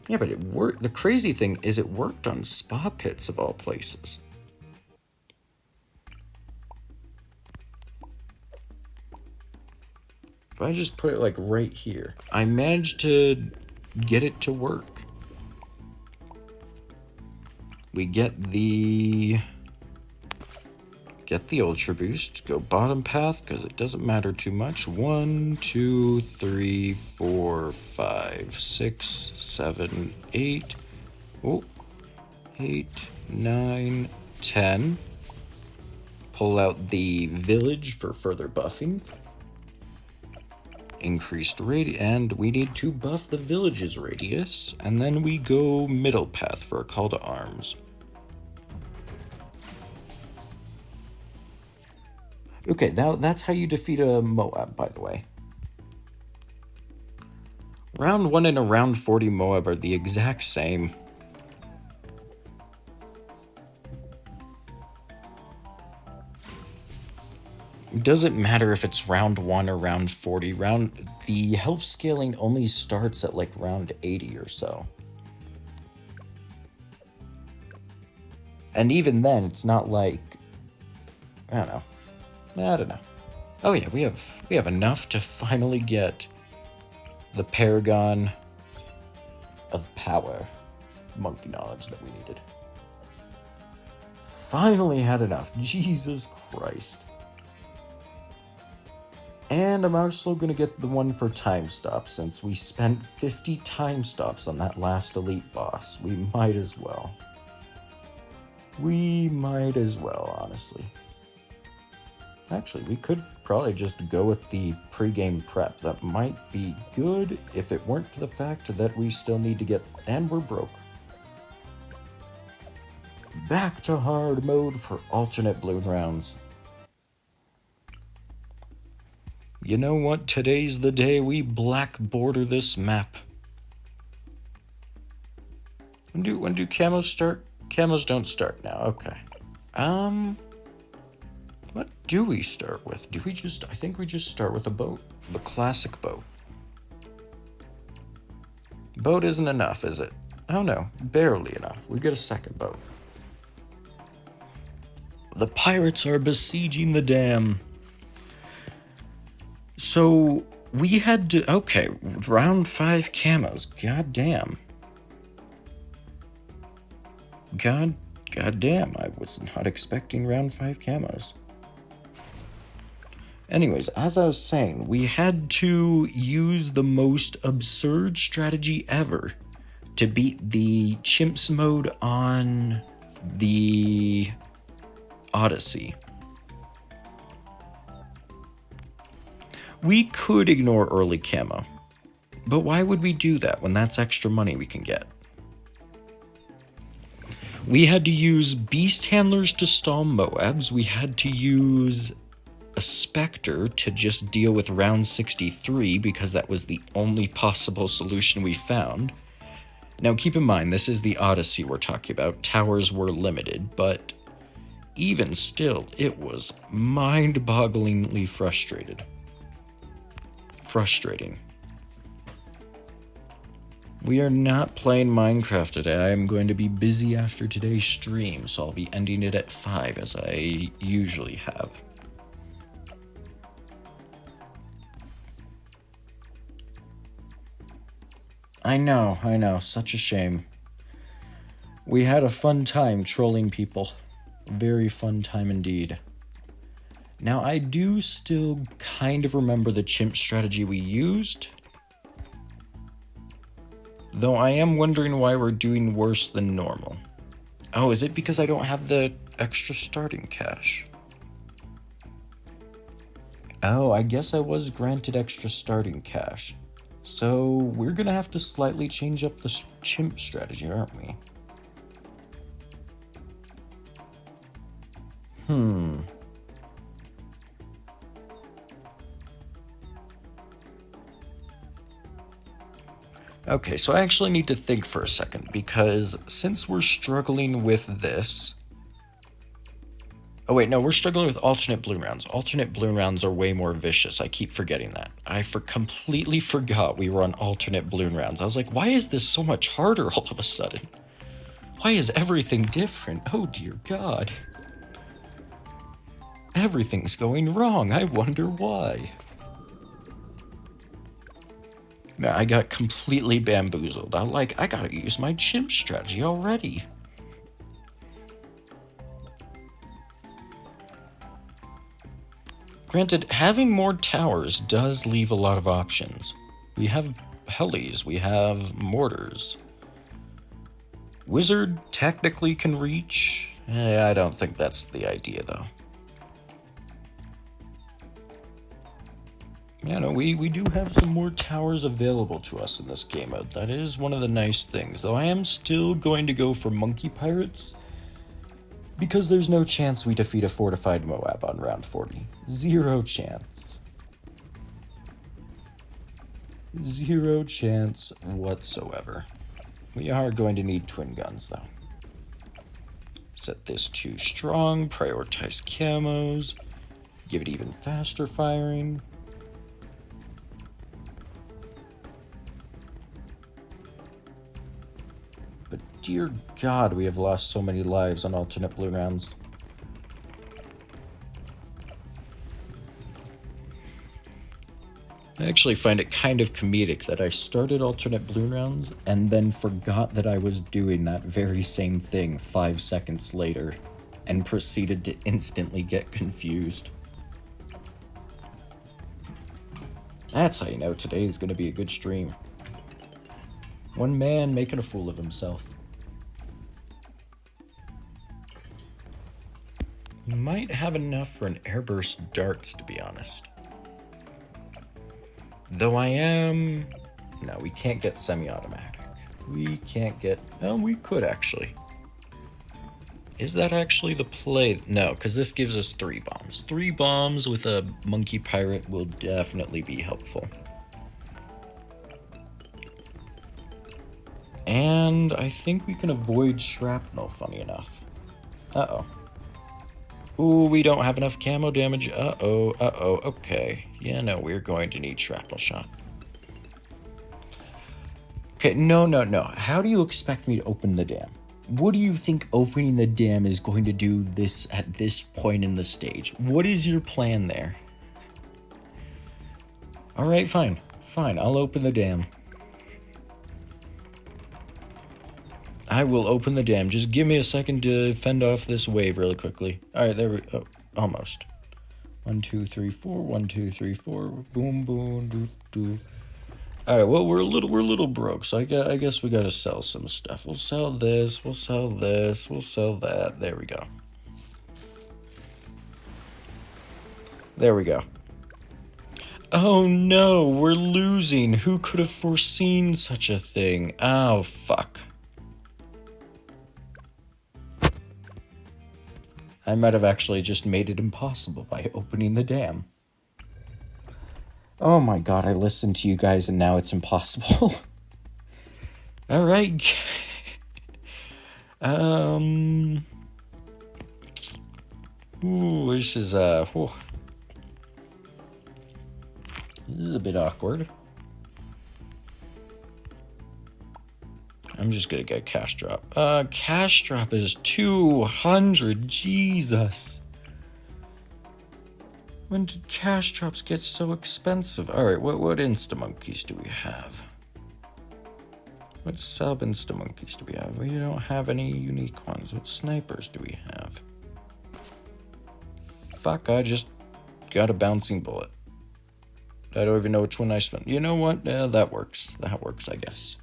Yeah, but it worked. The crazy thing is it worked on spa pits of all places. If I just put it like right here, I managed to get it to work. We get the Ultra Boost, go bottom path because it doesn't matter too much. 1, 2, 3, 4, 5, 6, 7, 8. Oh, 8, 9, 10. Pull out the village for further buffing. Increased radius, and we need to buff the village's radius, and then we go middle path for a call to arms. Okay, now that's how you defeat a Moab, by the way. Round 1 and a round 40 Moab are the exact same. It doesn't matter if it's round 1 or round 40. The health scaling only starts at like round 80 or so. And even then, it's not like, I don't know. Oh yeah, we have enough to finally get the paragon of power, monkey knowledge that we needed. Finally had enough. Jesus Christ. And I'm also gonna get the one for time stop, since we spent 50 time stops on that last elite boss. We might as well. We might as well, honestly. Actually, we could probably just go with the pre-game prep. That might be good if it weren't for the fact that we still need to get... And we're broke. Back to hard mode for alternate balloon rounds. You know what? Today's the day we black border this map. When do camos start? Camos don't start now. Okay. What do we start with? I think we just start with a boat. The classic boat. Boat isn't enough, is it? Oh no, barely enough. We get a second boat. The pirates are besieging the dam. So, we had to... Okay, round 5 camos. God damn. God damn, I was not expecting round 5 camos. Anyways, as I was saying, we had to use the most absurd strategy ever to beat the chimps mode on the Odyssey. We could ignore early camo, but why would we do that when that's extra money we can get? We had to use beast handlers to stall Moabs. We had to use a Spectre to just deal with round 63 because that was the only possible solution we found. Now keep in mind, this is the Odyssey we're talking about. Towers were limited, but even still, it was mind-bogglingly frustrating. We are not playing Minecraft today. I am going to be busy after today's stream, so I'll be ending it at 5 as I usually have. I know, such a shame. We had a fun time trolling people. Very fun time indeed. Now, I do still kind of remember the chimp strategy we used, though I am wondering why we're doing worse than normal. Oh, is it because I don't have the extra starting cash? Oh, I guess I was granted extra starting cash. So, we're gonna have to slightly change up the chimp strategy, aren't we? Okay, so I actually need to think for a second, because since we're struggling with this... Oh wait, no, we're struggling with alternate balloon rounds. Alternate balloon rounds are way more vicious. I keep forgetting that. I completely forgot we were on alternate balloon rounds. I was like, why is this so much harder all of a sudden? Why is everything different? Oh dear God. Everything's going wrong. I wonder why. I got completely bamboozled. I gotta use my chimp strategy already. Granted, having more towers does leave a lot of options. We have helis, we have mortars. Wizard technically can reach. I don't think that's the idea, though. Yeah, no, we do have some more towers available to us in this game mode. That is one of the nice things, though I am still going to go for monkey pirates, because there's no chance we defeat a fortified Moab on round 40. Zero chance. Zero chance whatsoever. We are going to need twin guns, though. Set this to strong, prioritize camos, give it even faster firing. But dear God, we have lost so many lives on alternate balloon rounds. I actually find it kind of comedic that I started alternate balloon rounds and then forgot that I was doing that very same thing 5 seconds later and proceeded to instantly get confused. That's how you know today's gonna be a good stream. One man making a fool of himself. You might have enough for an airburst darts, to be honest. Though I am... No, we can't get semi-automatic. We can't get... No, we could actually. Is that actually the play? No, because this gives us 3 bombs. 3 bombs with a monkey pirate will definitely be helpful. And I think we can avoid shrapnel, funny enough. Uh-oh. Ooh, we don't have enough camo damage. Uh-oh, okay. Yeah, no, we're going to need shrapnel shot. Okay, no. How do you expect me to open the dam? What do you think opening the dam is going to do this at this point in the stage? What is your plan there? Alright, fine. I'll open the dam. I will open the dam. Just give me a second to fend off this wave really quickly. Alright, there we go. Oh, almost. 1, 2, 3, 4. 1, 2, 3, 4. Boom, boom, doo, doo. Alright, well, we're a little broke, so I guess we gotta sell some stuff. We'll sell this, we'll sell this, we'll sell that. There we go. There we go. Oh no, we're losing. Who could have foreseen such a thing? Oh, fuck. I might have actually just made it impossible by opening the dam. Oh my god, I listened to you guys and now it's impossible. Alright. Ooh, this is this is a bit awkward. I'm just gonna get cash drop. Cash drop is 200. Jesus. When did cash drops get so expensive? Alright, what insta-monkeys do we have? What sub-insta-monkeys do we have? We don't have any unique ones. What snipers do we have? Fuck, I just got a bouncing bullet. I don't even know which one I spent. You know what? That works. That works, I guess.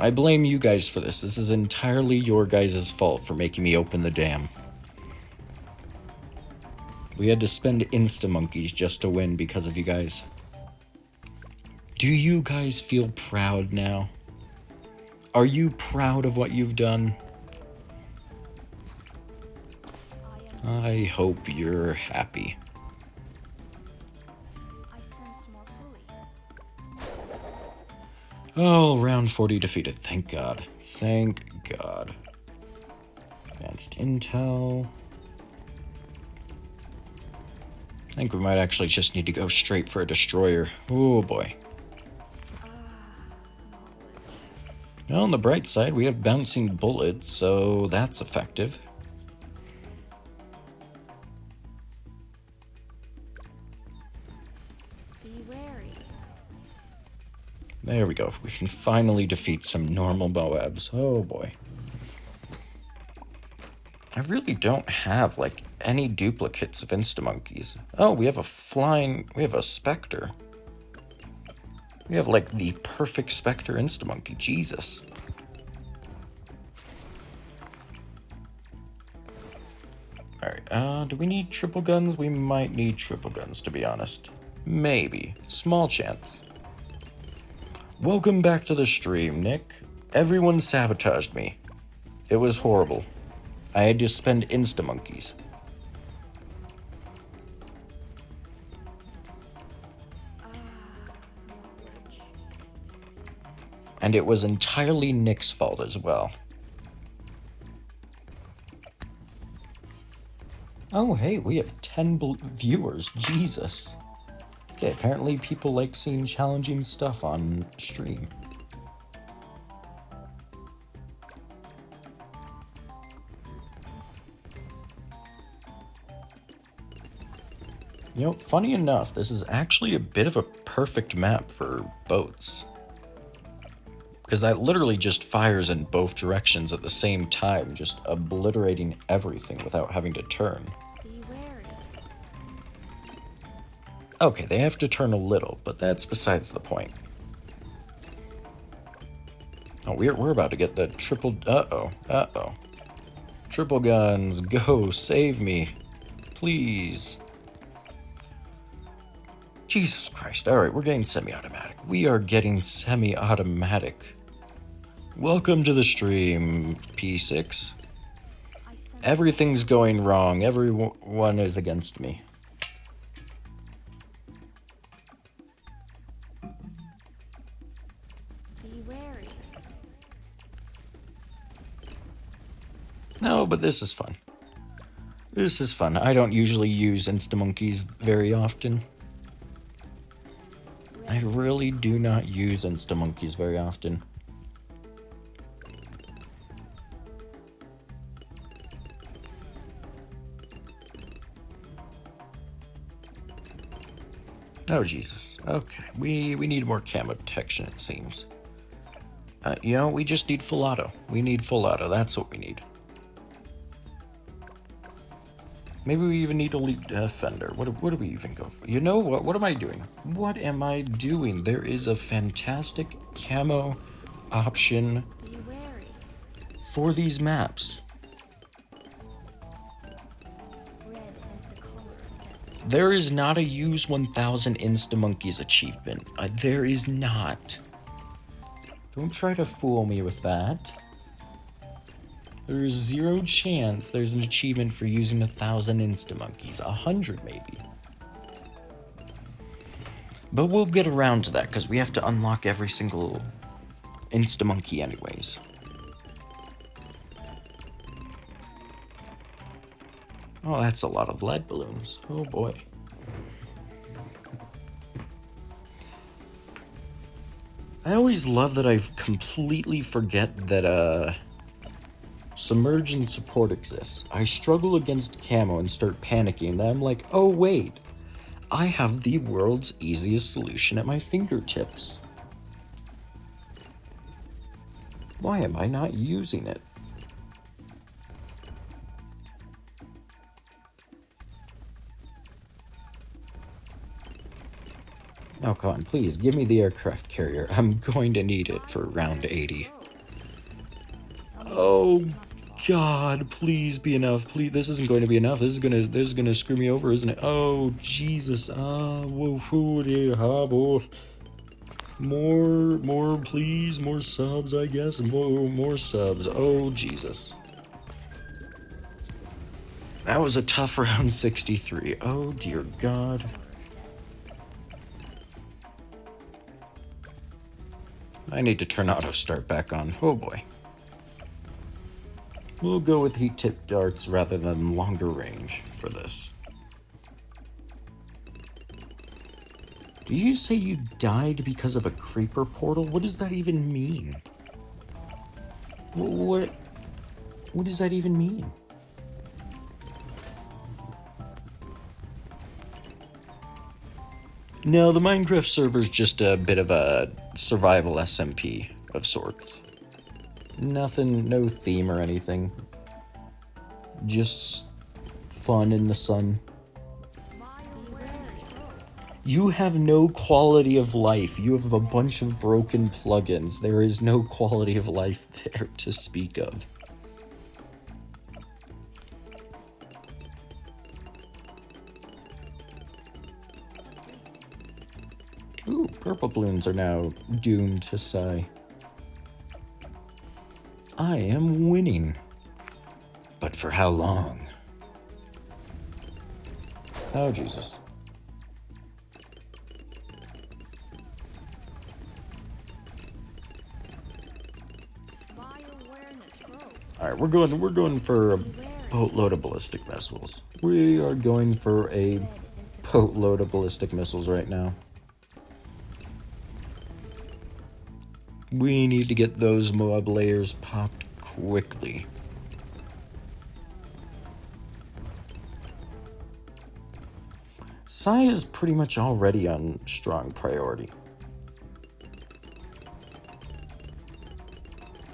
I blame you guys for this. This is entirely your guys' fault for making me open the dam. We had to spend insta-monkeys just to win because of you guys. Do you guys feel proud now? Are you proud of what you've done? I hope you're happy. I sense more fluid. Oh, round 40 defeated. Thank God. Thank God. Advanced intel. I think we might actually just need to go straight for a destroyer. Oh boy. Well, on the bright side, we have bouncing bullets, so that's effective. Be wary. There we go. We can finally defeat some normal Moabs. Oh boy. I really don't have, like, any duplicates of insta-monkeys. Oh, we have a Spectre. We have, like, the perfect Spectre insta-monkey. Jesus. Alright, do we need triple guns? We might need triple guns, to be honest. Maybe. Small chance. Welcome back to the stream, Nick. Everyone sabotaged me. It was horrible. I had to spend insta-monkeys. And it was entirely Nick's fault as well. Oh, hey, we have 10 viewers. Jesus. Okay, apparently people like seeing challenging stuff on stream. You know, funny enough, this is actually a bit of a perfect map for boats. Because that literally just fires in both directions at the same time, just obliterating everything without having to turn. Be wary. Okay, they have to turn a little, but that's besides the point. Oh, we're about to get the triple... Uh-oh. Triple guns, go, save me. Please. Jesus Christ. Alright, we're getting semi-automatic. We are getting semi-automatic. Welcome to the stream, P6. Everything's going wrong. Everyone is against me. Be wary. No, but this is fun. This is fun. I don't usually use Instamonkeys very often. I really do not use Instamonkeys very often. Oh, Jesus. Okay, we need more camo detection, it seems. You know, we just need full auto. We need full auto, that's what we need. Maybe we even need Elite Defender. What do we even go for? You know what? What am I doing? What am I doing? There is a fantastic camo option Be wary. for these maps. Red is the color of destiny. There is not a use 1000 Instamonkeys achievement. There is not. Don't try to fool me with that. There is zero chance there's an achievement for using 1000 Instamonkeys. 100 maybe. But we'll get around to that because we have to unlock every single Instamonkey anyways. Oh, that's a lot of lead balloons. Oh boy. I always love that I completely forget that Submerge and support exists. I struggle against camo and start panicking. Then I'm like, oh wait, I have the world's easiest solution at my fingertips. Why am I not using it? Oh, come on, please, give me the aircraft carrier. I'm going to need it for round 80. Oh, God, please be enough. Please, this isn't going to be enough. This is gonna screw me over, isn't it? Oh, Jesus. More, please. More subs, I guess. More subs. Oh, Jesus. That was a tough round 63. Oh, dear God. I need to turn auto start back on. Oh, boy. We'll go with heat tip darts rather than longer range for this. Did you say you died because of a creeper portal? What does that even mean? What does that even mean? No, the Minecraft server's just a bit of a survival SMP of sorts. Nothing, no theme or anything. Just fun in the sun. You have no quality of life. You have a bunch of broken plugins. There is no quality of life there to speak of. Ooh, purple balloons are now doomed to sigh. I am winning. But for how long? Oh, Jesus. Alright, we're going for a boatload of ballistic missiles. We are going for a boatload of ballistic missiles right now. We need to get those mob layers popped quickly. Sai is pretty much already on strong priority.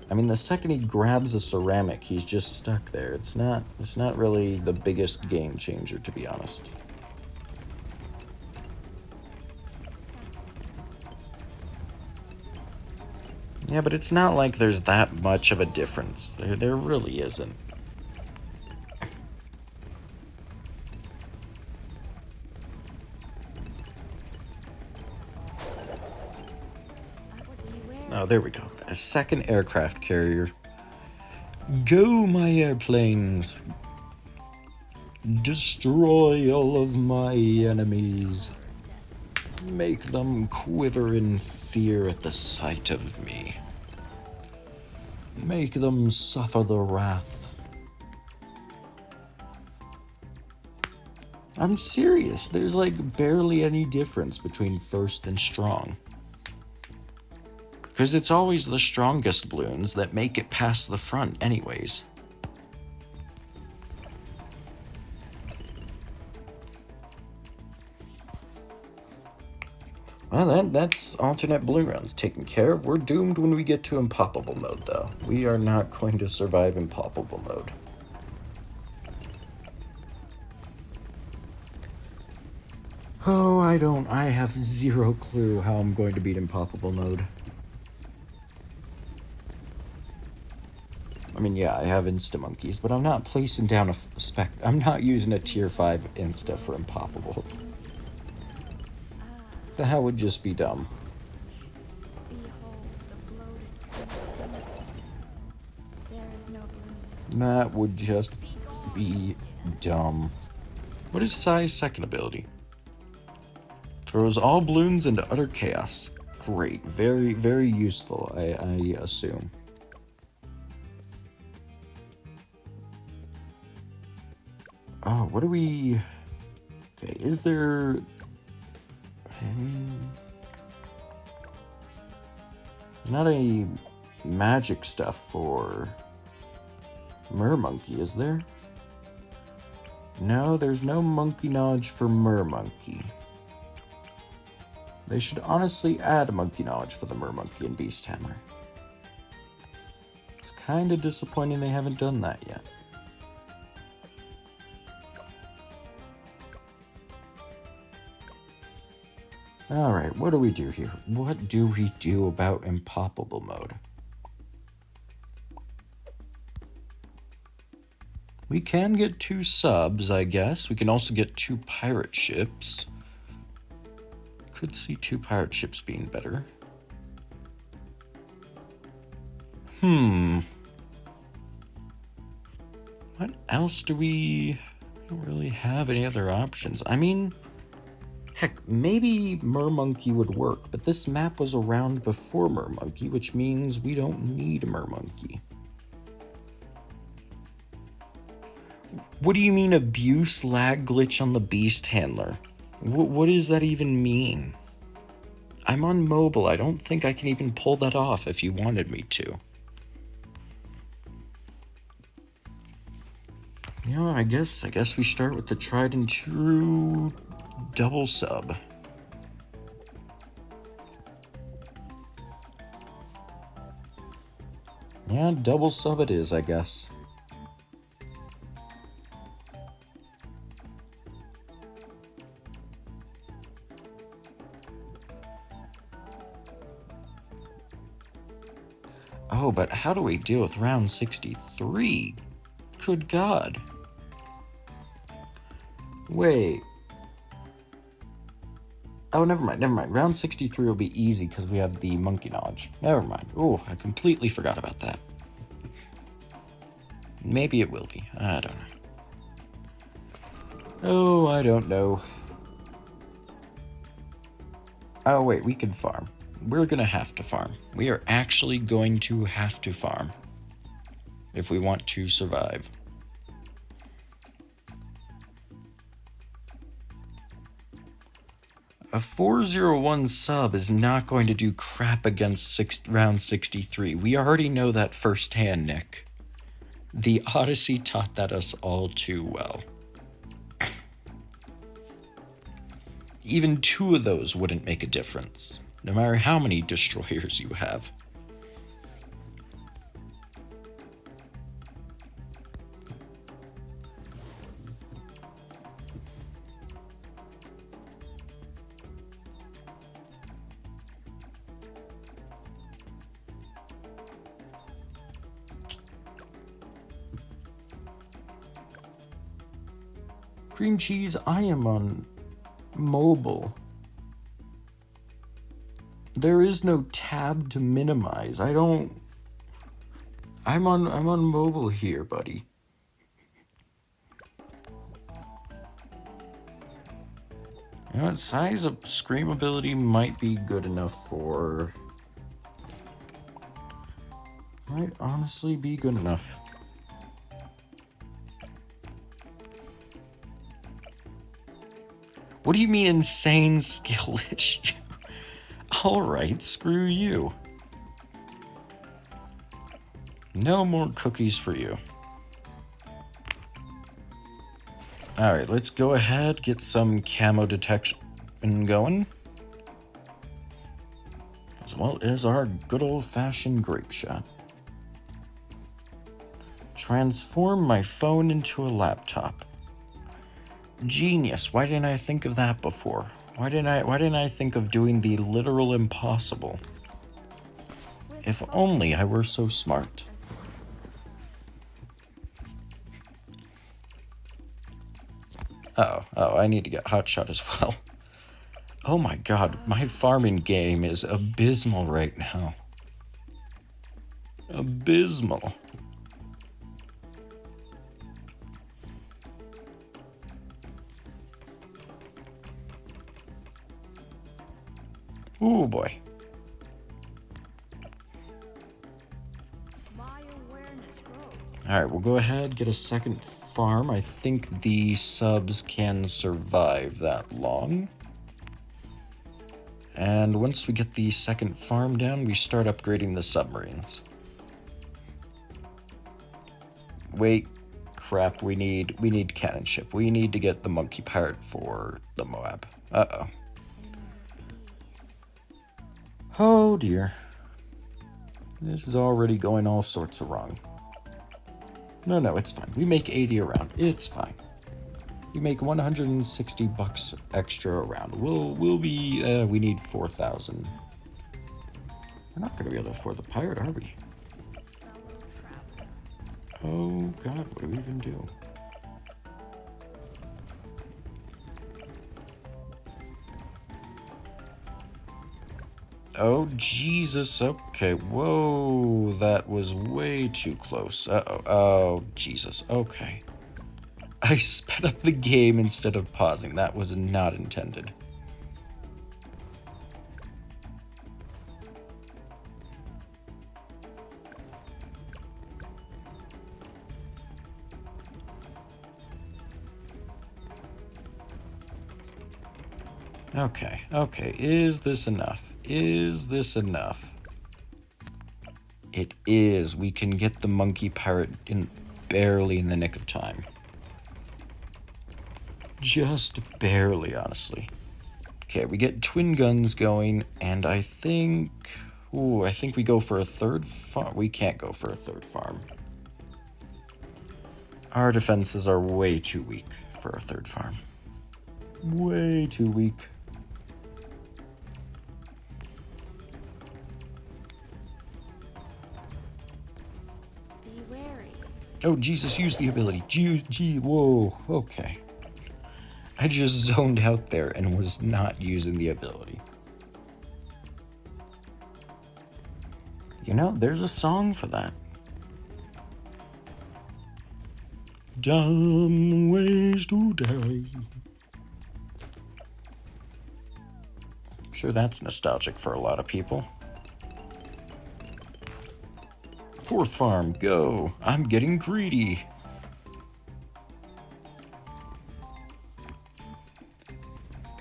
I mean, the second he grabs a ceramic, he's just stuck there. It's not really the biggest game changer, to be honest. Yeah, but it's not like there's that much of a difference. There really isn't. Oh, there we go. A second aircraft carrier. Go, my airplanes! Destroy all of my enemies. Make them quiver in fear at the sight of me. Make them suffer the wrath. I'm serious. There's like barely any difference between first and strong. Because it's always the strongest balloons that make it past the front anyways. Well, that's alternate balloon rounds taken care of. We're doomed when we get to impoppable mode, though. We are not going to survive impoppable mode. Oh, I have zero clue how I'm going to beat impoppable mode. I mean, yeah, I have insta-monkeys, but I'm not placing down a spec. I'm not using a tier 5 insta for impoppable. The hell would just be dumb. Behold the bloated. There is no bloom. That would just be dumb. What is Sai's second ability? Throws all balloons into utter chaos. Great. Very, very useful, I assume. Oh, what do we... Okay, is there... There's not any magic stuff for Mermonkey, is there? No, there's no monkey knowledge for Mermonkey. They should honestly add monkey knowledge for the Mermonkey and Beast Hammer. It's kind of disappointing they haven't done that yet. Alright, what do we do here? What do we do about impoppable mode? We can get 2 subs, I guess. We can also get 2 pirate ships. Could see 2 pirate ships being better. What else do we... I don't really have any other options. I mean... Heck, maybe Mermonkey would work, but this map was around before Mermonkey, which means we don't need Mermonkey. What do you mean abuse lag glitch on the Beast Handler? What does that even mean? I'm on mobile. I don't think I can even pull that off if you wanted me to. You know, I guess we start with the tried and true double sub. Yeah, double sub it is, I guess. Oh, but how do we deal with round 63? Good God. Wait. Oh, never mind. Round 63 will be easy because we have the monkey knowledge. Never mind. Oh, I completely forgot about that. Maybe it will be. I don't know. Oh, I don't know. Oh, wait, we can farm. We're gonna have to farm. We are actually going to have to farm if we want to survive. A 401 sub is not going to do crap against round 63. We already know that firsthand, Nick. The Odyssey taught that us all too well. Even 2 of those wouldn't make a difference, no matter how many destroyers you have. Cream cheese, I am on mobile. There is no tab to minimize. I'm on mobile here, buddy. You know what, size of screamability might be good enough for... Might honestly be good enough. What do you mean insane skill issue? Alright, screw you. No more cookies for you. Alright, let's go ahead, get some camo detection going. As well as our good old-fashioned grape shot. Transform my phone into a laptop. Genius, why didn't I think of that before? Why didn't I think of doing the literal impossible? If only I were so smart. Oh, I need to get hotshot as well. Oh my god, my farming game is abysmal right now. Abysmal. Ooh boy. Alright, we'll go ahead, get a second farm. I think the subs can survive that long. And once we get the second farm down, we start upgrading the submarines. Wait, crap, we need cannon ship. We need to get the monkey pirate for the Moab. Uh-oh. Oh dear. This is already going all sorts of wrong. No, it's fine. We make 80 a round. It's fine. We make 160 bucks extra a round. We'll be, we need 4,000. We're not gonna be able to afford the pirate, are we? Oh god, what do we even do? Oh, Jesus, okay, whoa, that was way too close. Uh-oh, oh, Jesus, okay. I sped up the game instead of pausing. That was not intended. Okay, is this enough? Is this enough? It is. We can get the monkey pirate in barely in the nick of time. Just barely, honestly. Okay, we get twin guns going, and I think... Ooh, I think we go for a third farm. We can't go for a third farm. Our defenses are way too weak for a third farm. Way too weak. Be wary. Oh, Jesus, use the ability. Gee, whoa, okay. I just zoned out there and was not using the ability. You know, there's a song for that. Dumb ways to die. I'm sure that's nostalgic for a lot of people. Fourth farm, go. I'm getting greedy.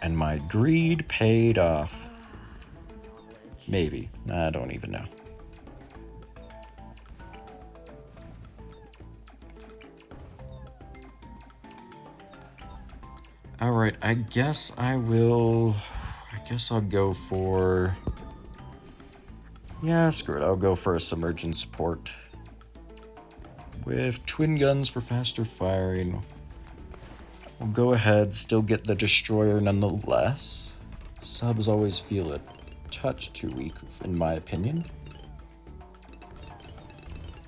And my greed paid off. Maybe. I don't even know. Alright, I guess I'll go for... Yeah, screw it. I'll go for a submergent support. With twin guns for faster firing. We'll go ahead, still get the destroyer nonetheless. Subs always feel a touch too weak, in my opinion.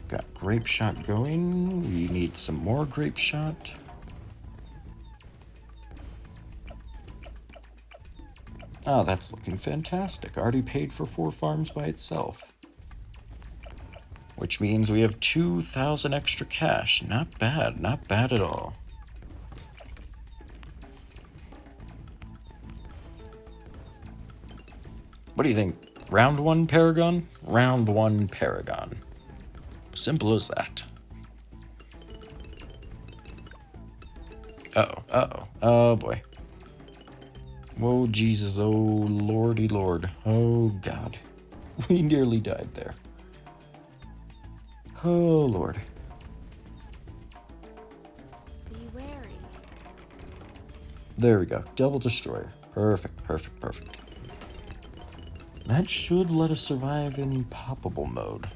Got grape shot going. We need some more grape shot. Oh, that's looking fantastic. Already paid for 4 farms by itself. Which means we have 2,000 extra cash. Not bad, not bad at all. What do you think? Round 1 Paragon? Round 1 Paragon. Simple as that. Uh-oh, uh-oh. Oh, boy. Whoa, Jesus. Oh, lordy lord. Oh, God. We nearly died there. Oh, Lord. Be wary. There we go. Double destroyer. Perfect, perfect, perfect. That should let us survive in poppable mode.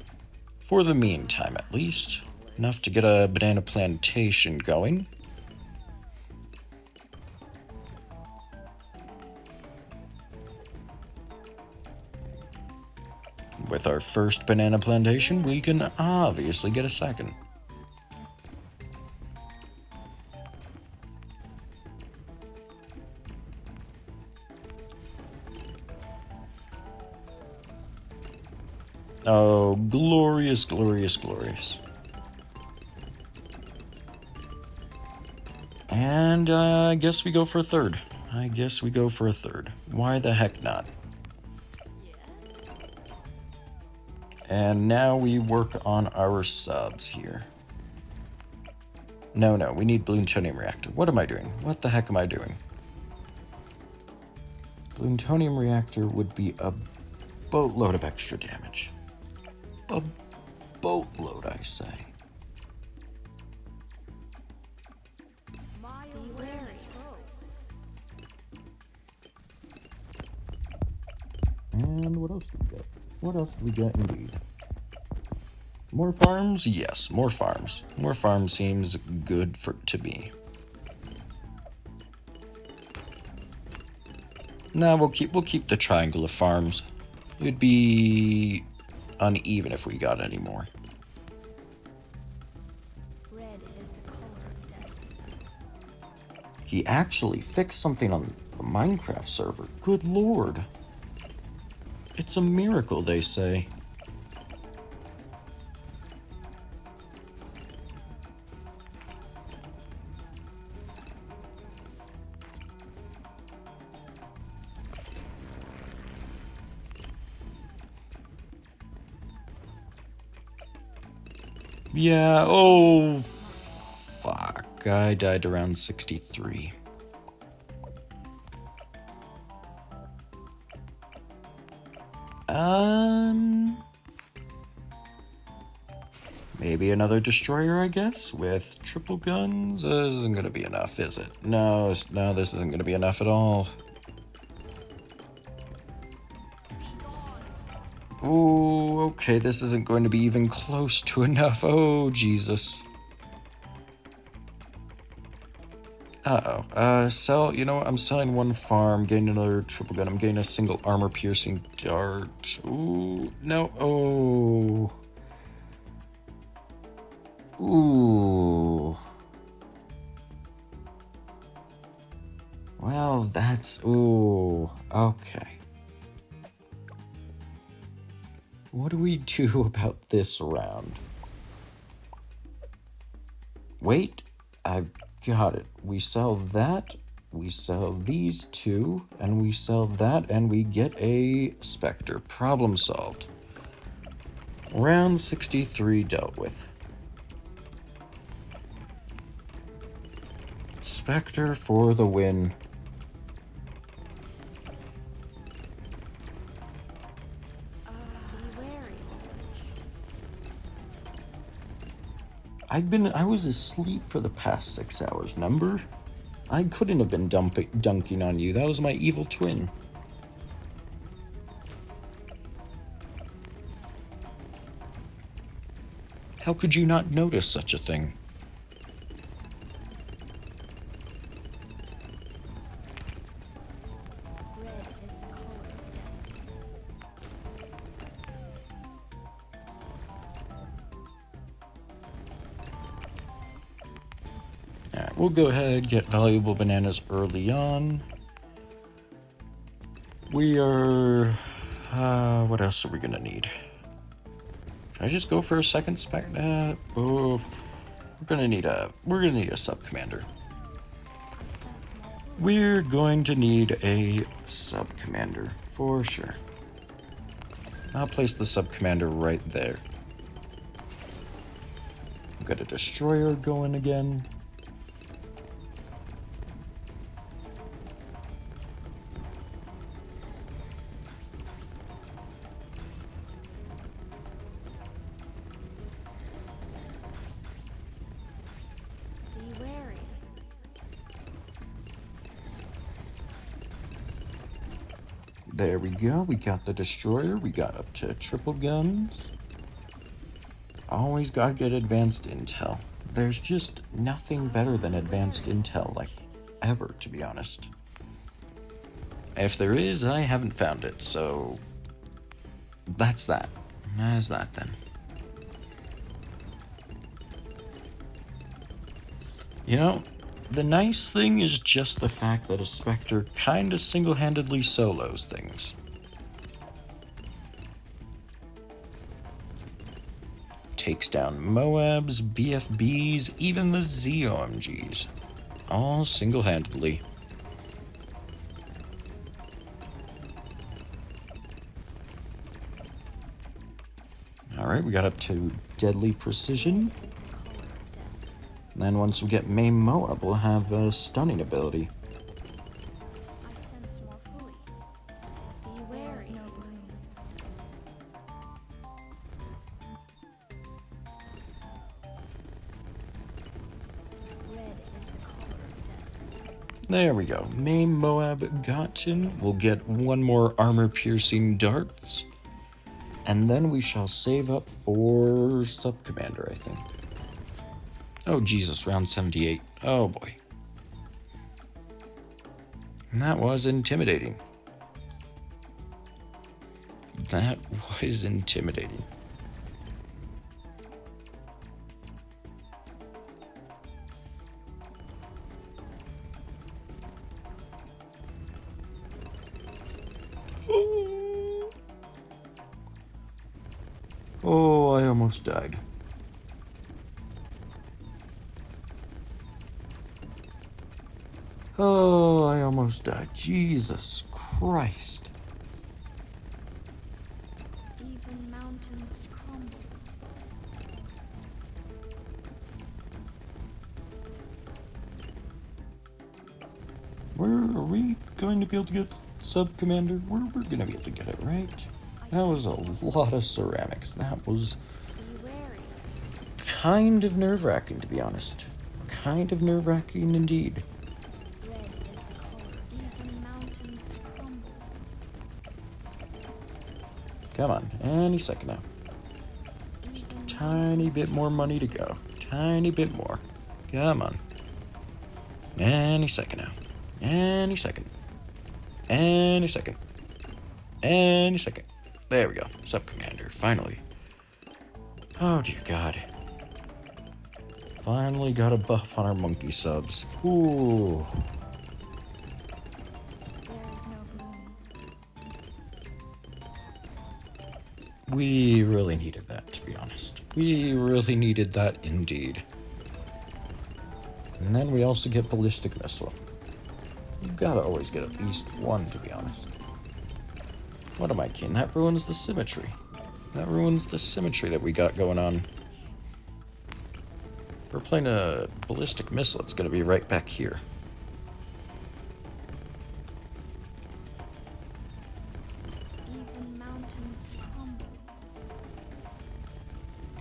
For the meantime, at least. Enough to get a banana plantation going. With our first banana plantation, we can obviously get a second. Oh, glorious, glorious, glorious. And I guess we go for a third. I guess we go for a third. Why the heck not? And now we work on our subs here. No, we need plutonium reactor. What am I doing? What the heck am I doing? Plutonium reactor would be a boatload of extra damage. A boatload, I say. Be wary. And what else do we get? What else do we get indeed? More farms? Yes, more farms. More farms seems good to me. Nah, we'll keep the triangle of farms. It'd be uneven if we got any more. Red is the color of destiny. He actually fixed something on the Minecraft server. Good lord. It's a miracle, they say. Yeah, oh, fuck. I died around 63. Maybe another destroyer, I guess, with triple guns? This isn't gonna be enough, is it? No, this isn't gonna be enough at all. Oh, okay, this isn't going to be even close to enough. Oh, Jesus. Uh-oh. You know what? I'm selling 1 farm, getting another triple gun. I'm getting a single armor-piercing dart. Ooh, no. Oh. Ooh. Well, that's... Ooh. Okay. What do we do about this round? Wait, I've got it. We sell that, we sell these 2, and we sell that, and we get a Spectre. Problem solved. Round 63 dealt with. Spectre for the win. Be wary. I was asleep for the past 6 hours, number? I couldn't have been dunking on you. That was my evil twin. How could you not notice such a thing? Red is the color of destiny. Alright, we'll go ahead, get valuable bananas early on. we are... what else are we gonna need? Should I just go for a second spec? We're gonna need a sub-commander. We're going to need a sub-commander, for sure. I'll place the sub-commander right there. We've got a destroyer going again. Be wary. There we go. We got the destroyer. We got up to triple guns. Always gotta get advanced intel. There's just nothing better than advanced intel, like, ever, to be honest. If there is, I haven't found it, so... that's that. That's that, then. You know, the nice thing is just the fact that a Spectre kinda single-handedly solos things. Takes down Moabs, BFBs, even the ZOMGs. All single-handedly. Alright, we got up to deadly precision. And then once we get main Moab, we'll have a stunning ability. I sense more fully. Be wary. No bloom. Red is the color of destiny. There we go. Main Moab gotten. We'll get one more armor-piercing darts. And then we shall save up for Sub-Commander, I think. Oh, Jesus, round 78. Oh, boy. That was intimidating. That was intimidating. Oh, I almost died. Oh, I almost died. Jesus Christ. Even mountains crumble. Are we going to be able to get Sub-Commander? We're going to be able to get it, right? That was a lot of ceramics. That was Be wary. kind of nerve-wracking, to be honest. Kind of nerve-wracking indeed. Red is the color. Even mountains crumble. Come on, any second now. Just a tiny bit more money to go. Tiny bit more. Come on. Any second now. Any second. Any second. Any second. There we go. Sub-Commander, finally. Oh, dear God. Finally got a buff on our monkey subs. Ooh. There is no bloom. We really needed that, to be honest. We really needed that indeed. And then we also get ballistic missile. You've got to always get at least one, to be honest. What am I kidding? That ruins the symmetry. That ruins the symmetry that we got going on. If we're playing a ballistic missile, it's going to be right back here. Even mountains crumble.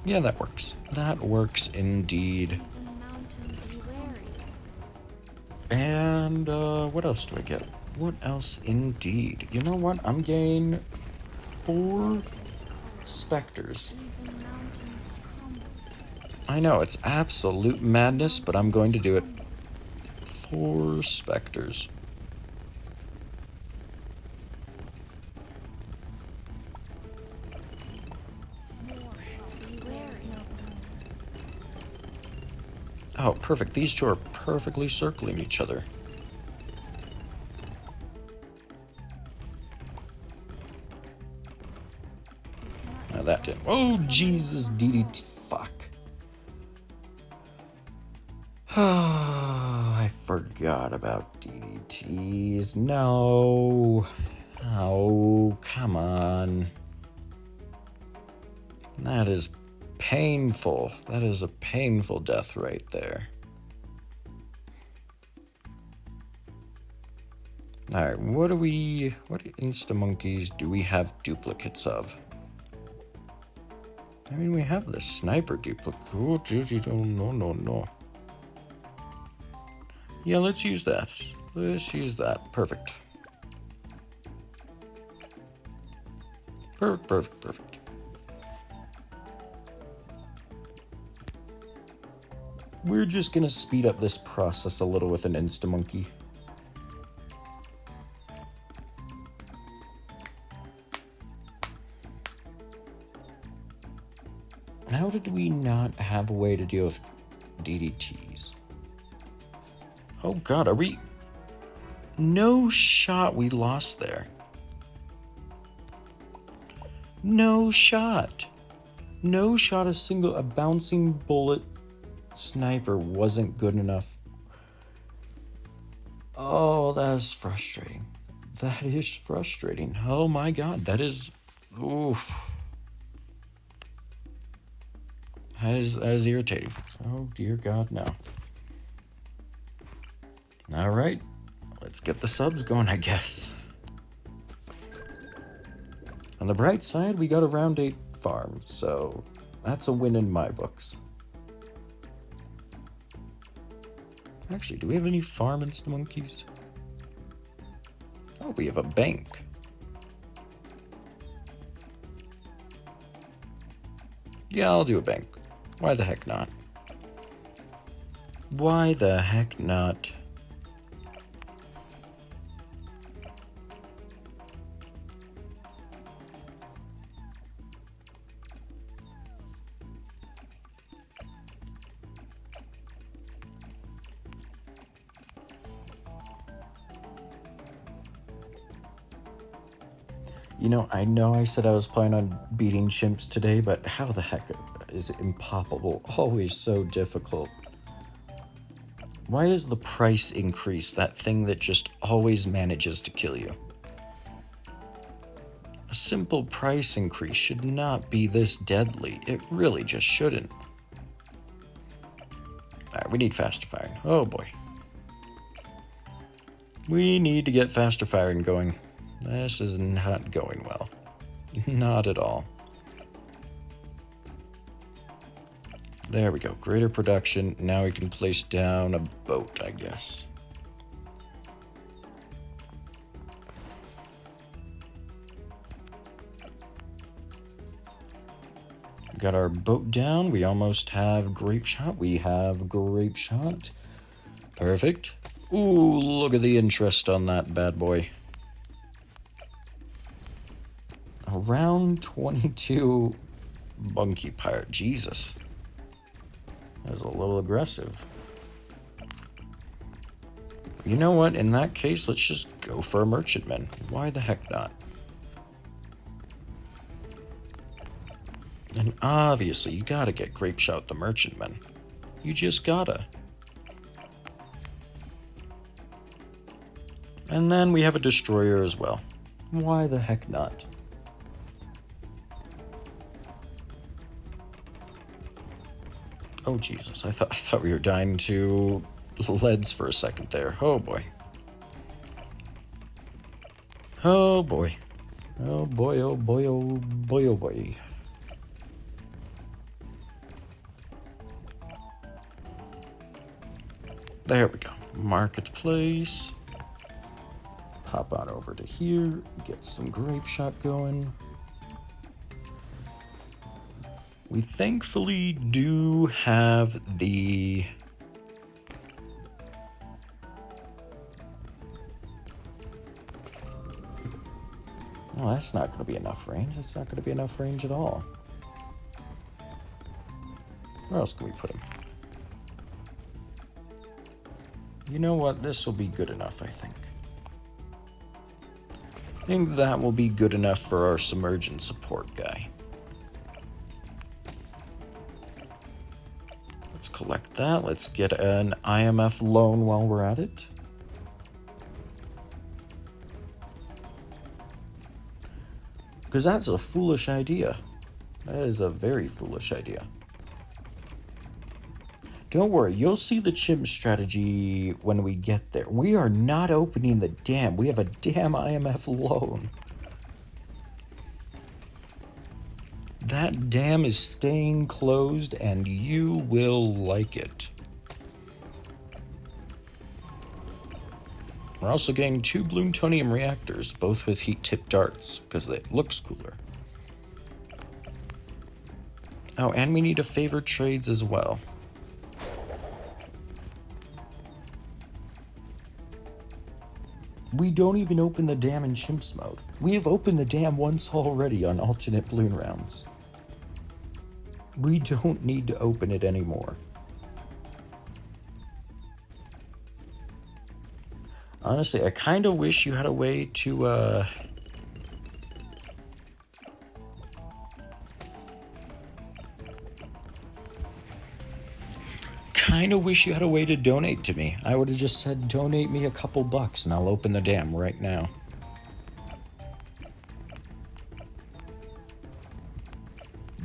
Yeah, that works. That works indeed. Even mountains be wary. And, what else do I get? What else indeed? You know what? I'm getting 4 Spectres. Even mountains crumble. I know, it's absolute madness, but I'm going to do it. 4 Spectres. More shall be wary. No bloom. Oh, perfect. These two are perfectly circling each other. that didn't. Oh, Jesus, DDT. Fuck. I forgot about DDTs. No. Oh, come on. That is painful. That is a painful death right there. Alright, what insta-monkeys do we have duplicates of? I mean, we have the sniper duplicate. Oh, geez, no. Yeah, let's use that. Let's use that. Perfect. Perfect. We're just gonna speed up this process a little with an insta-monkey. How did we not have a way to deal with DDTs? Oh god, are we... No shot we lost there. No shot. No shot a bouncing bullet sniper wasn't good enough. Oh, that is frustrating. That is frustrating. Oh my god, that is... Oof. That is irritating. Oh dear god, no. Alright, let's get the subs going, I guess. On the bright side, we got a round 8 farm, so that's a win in my books. Actually, do we have any farm insta-monkeys? Oh, we have a bank. Yeah, I'll do a bank. Why the heck not? Why the heck not? You know I said I was planning on beating chimps today, but how the heck is impossible always so difficult? Why is the price increase that thing that just always manages to kill you? A simple price increase should not be this deadly. It really just shouldn't. Alright, we need faster firing. Oh boy. We need to get faster firing going. This is not going well. Not at all. There we go. Greater production. Now we can place down a boat, I guess. Got our boat down. We almost have grape shot. We have grape shot. Perfect. Ooh, look at the interest on that bad boy. Around 22 monkey pirate. Jesus. That was a little aggressive. You know what? In that case, let's just go for a merchantman. Why the heck not? And obviously, you gotta get grape shot the merchantman. You just gotta. And then we have a destroyer as well. Why the heck not? Oh Jesus! I thought we were dying to leads for a second there. Oh boy. Oh boy. Oh boy. Oh boy. Oh boy. Oh boy. There we go. Marketplace. Pop on over to here. Get some grape shot going. We thankfully do have the... Oh, that's not going to be enough range. That's not going to be enough range at all. Where else can we put him? You know what? This will be good enough, I think. I think that will be good enough for our submergent support guy. collect that. Let's get an IMF loan while we're at it. Because that's a foolish idea. That is a very foolish idea. Don't worry, you'll see the chimp strategy when we get there. We are not opening the dam. We have a damn IMF loan. That dam is staying closed, and you will like it. We're also getting 2 plutonium reactors, both with heat-tipped darts, because it looks cooler. Oh, and we need to favor trades as well. We don't even open the dam in chimps mode. We have opened the dam once already on alternate balloon rounds. We don't need to open it anymore. Honestly, I kind of wish you had a way to, kind of wish you had a way to donate to me. I would have just said, donate me a couple bucks and I'll open the dam right now.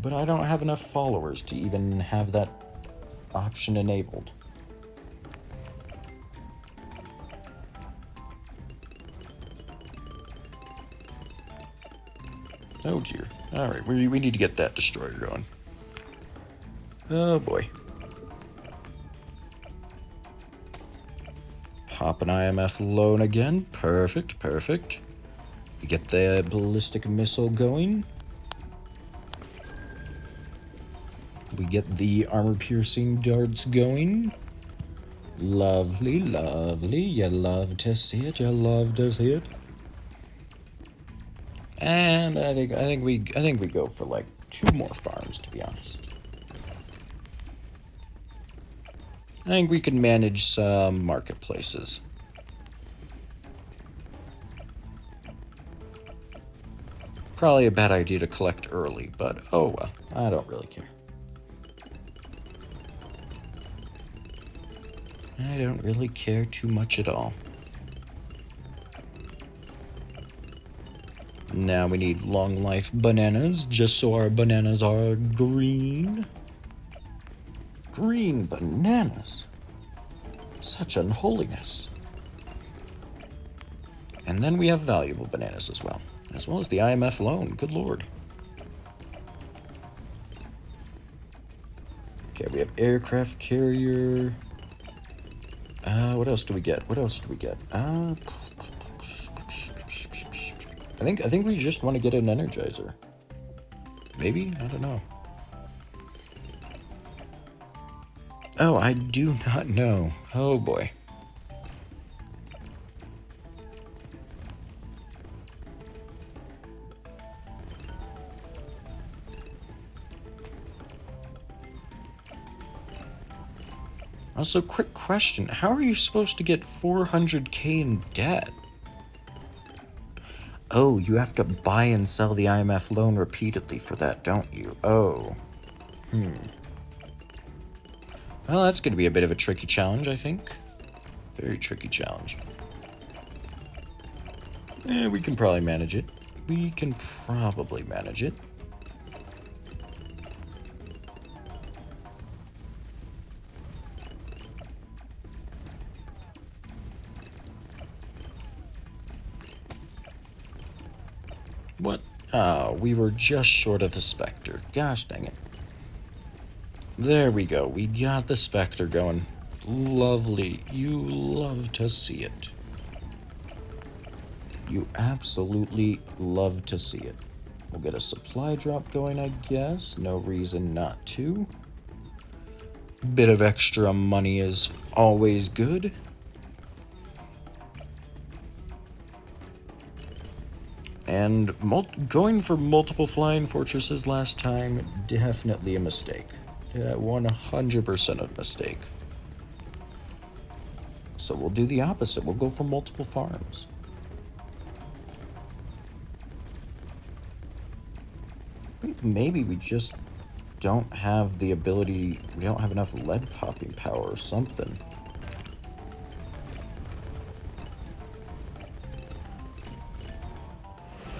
But I don't have enough followers to even have that option enabled. Oh dear. Alright, we need to get that destroyer going. Oh boy. Pop an IMF loan again. Perfect, perfect. We get the ballistic missile going. We get the armor-piercing darts going. Lovely, lovely. You love to see it. You love to see it. And I think we go for like 2 more farms, to be honest. I think we can manage some marketplaces. Probably a bad idea to collect early, but oh well, I don't really care. I don't really care too much at all. Now we need long life bananas, just so our bananas are green. Green bananas. Such unholiness. And then we have valuable bananas as well as the IMF loan. Good lord. Okay, we have aircraft carrier. What else do we get? What else do we get? I think we just want to get an energizer. Maybe? I don't know. Oh, I do not know. Oh boy. Also, quick question. How are you supposed to get 400k in debt? Oh, you have to buy and sell the IMF loan repeatedly for that, don't you? Oh. Well, that's going to be a bit of a tricky challenge, I think. Very tricky challenge. We can probably manage it. We can probably manage it. What? Oh, we were just short of the Spectre. Gosh dang it. There we go. We got the Spectre going. Lovely. You love to see it. You absolutely love to see it. We'll get a supply drop going, I guess. No reason not to. Bit of extra money is always good. And going for multiple flying fortresses last time, definitely a mistake. 100% a mistake. So we'll do the opposite. We'll go for multiple farms. I think maybe we just don't have the ability, we don't have enough lead popping power or something.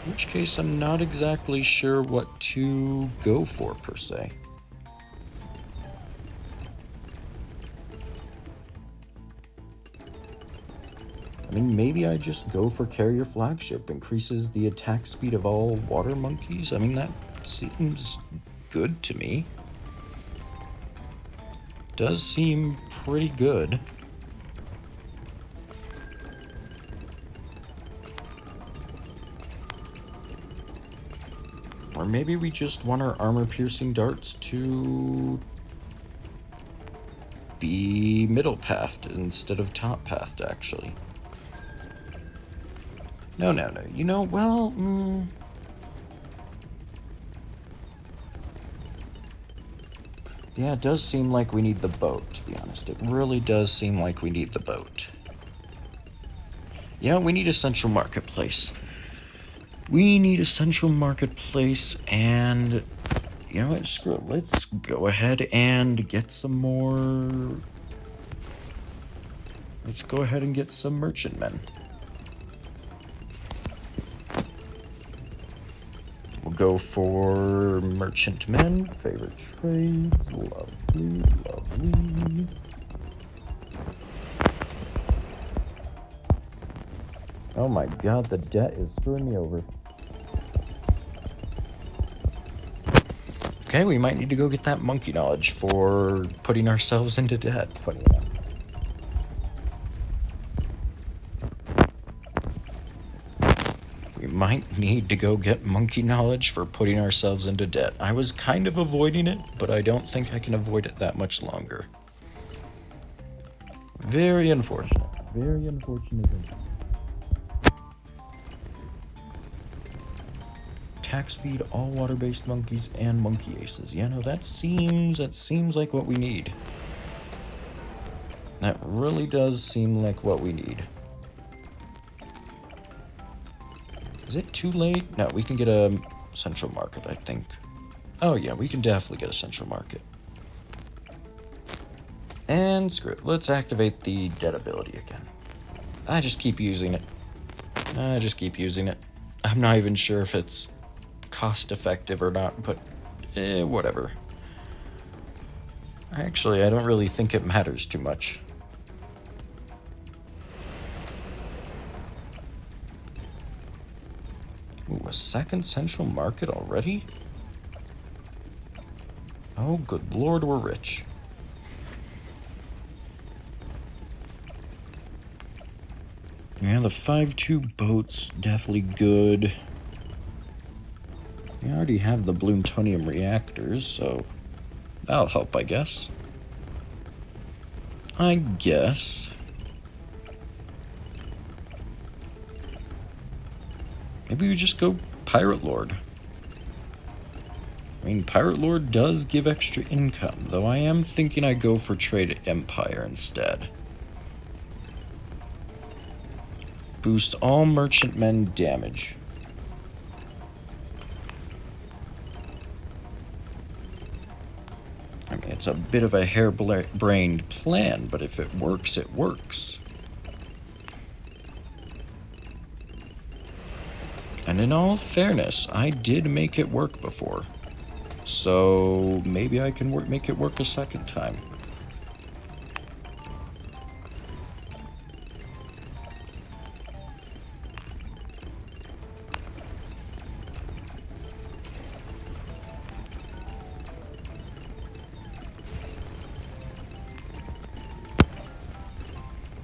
In which case, I'm not exactly sure what to go for, per se. I mean, maybe I just go for carrier flagship. Increases the attack speed of all water monkeys. I mean, that seems good to me. Does seem pretty good. Or maybe we just want our armor-piercing darts to be middle-pathed instead of top-pathed, actually. No. You know, well, yeah, it does seem like we need the boat, to be honest. It really does seem like we need the boat. Yeah, we need a central marketplace. We need a central marketplace, and you know what, screw it. Let's go ahead and get some more. Let's go ahead and get some merchantmen. We'll go for merchantmen. Favorite trades. Lovely. Oh my god, the debt is screwing me over. Okay, we might need to go get that monkey knowledge for putting ourselves into debt. Funny enough. We might need to go get monkey knowledge for putting ourselves into debt. I was kind of avoiding it, but I don't think I can avoid it that much longer. Very unfortunate. Very unfortunate. Attack speed, all water-based monkeys, and monkey aces. Yeah, no, that seems like what we need. That really does seem like what we need. Is it too late? No, we can get a central market, I think. Oh yeah, we can definitely get a central market. And screw it, let's activate the debt ability again. I just keep using it. I'm not even sure if it's cost effective or not, but whatever. Actually, I don't really think it matters too much. Ooh, a second central market already? Oh, good lord, we're rich. Yeah, the 5-2 boat's definitely good. We already have the plutonium reactors, so that'll help, I guess. Maybe we just go Pirate Lord. I mean, Pirate Lord does give extra income, though I am thinking I go for Trade Empire instead. Boost all merchantmen damage. I mean, it's a bit of a harebrained plan, but if it works, it works. And in all fairness, I did make it work before. So maybe I can make it work a second time.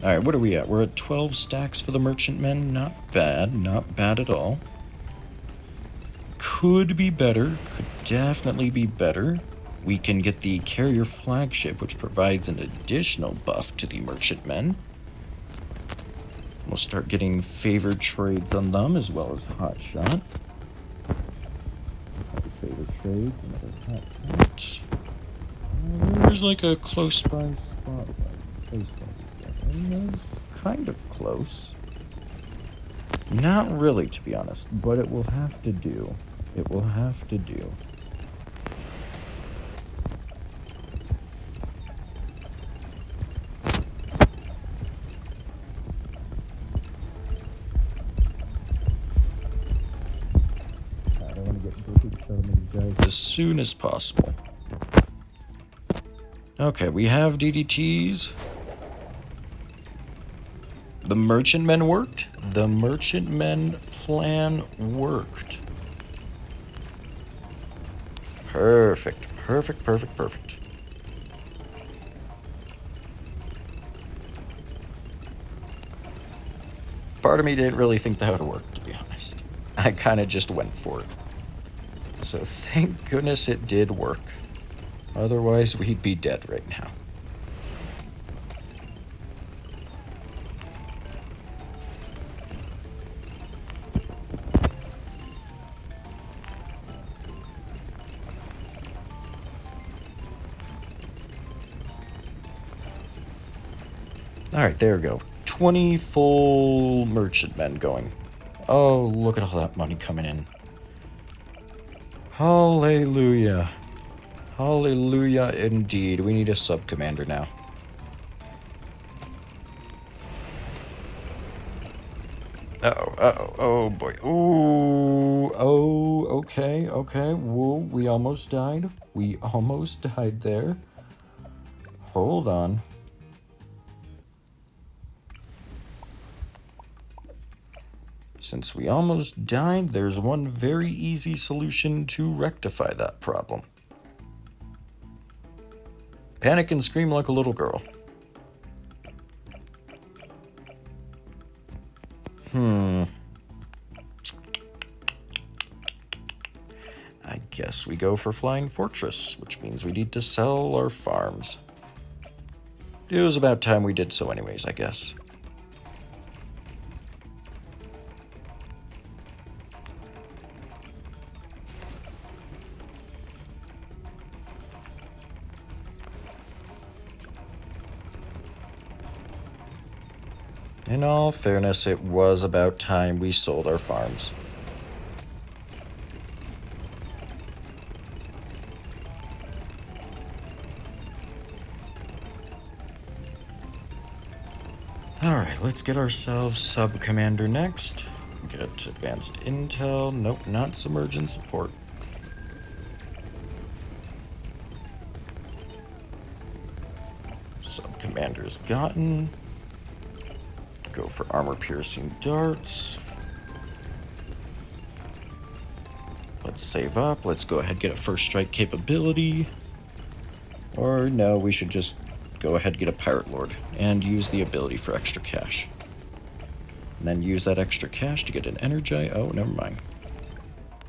Alright, what are we at? We're at 12 stacks for the merchantmen. Not bad at all. Could be better, could definitely be better. We can get the carrier flagship, which provides an additional buff to the merchantmen. We'll start getting favored trades on them, as well as hotshot. Favored trades, another hotshot. There's like a close by spot. It's kind of close. Not really, to be honest, but it will have to do. It will have to do. soon as possible. Okay, we have DDTs. The merchantmen worked. The merchantmen plan worked. Perfect, perfect, perfect, perfect. Part of me didn't really think that would work, to be honest. I kind of just went for it. So thank goodness it did work. Otherwise, we'd be dead right now. Alright, there we go. 20 full merchantmen going. Oh, look at all that money coming in. Hallelujah. Hallelujah indeed. We need a sub-commander now. Uh-oh, oh boy. Ooh, oh, okay, okay. Whoa, we almost died. We almost died there. Hold on. Since we almost died, there's one very easy solution to rectify that problem. Panic and scream like a little girl. I guess we go for Flying Fortress, which means we need to sell our farms. It was about time we did so anyways, I guess. In all fairness, it was about time we sold our farms. Alright, let's get ourselves sub-commander next. Get advanced intel. Nope, not submergent support. Sub-commander's gotten. Go for armor-piercing darts. Let's save up. Let's go ahead and get a first strike capability. Or no, we should just go ahead and get a Pirate Lord and use the ability for extra cash. And then use that extra cash to get an Energize. Oh, never mind.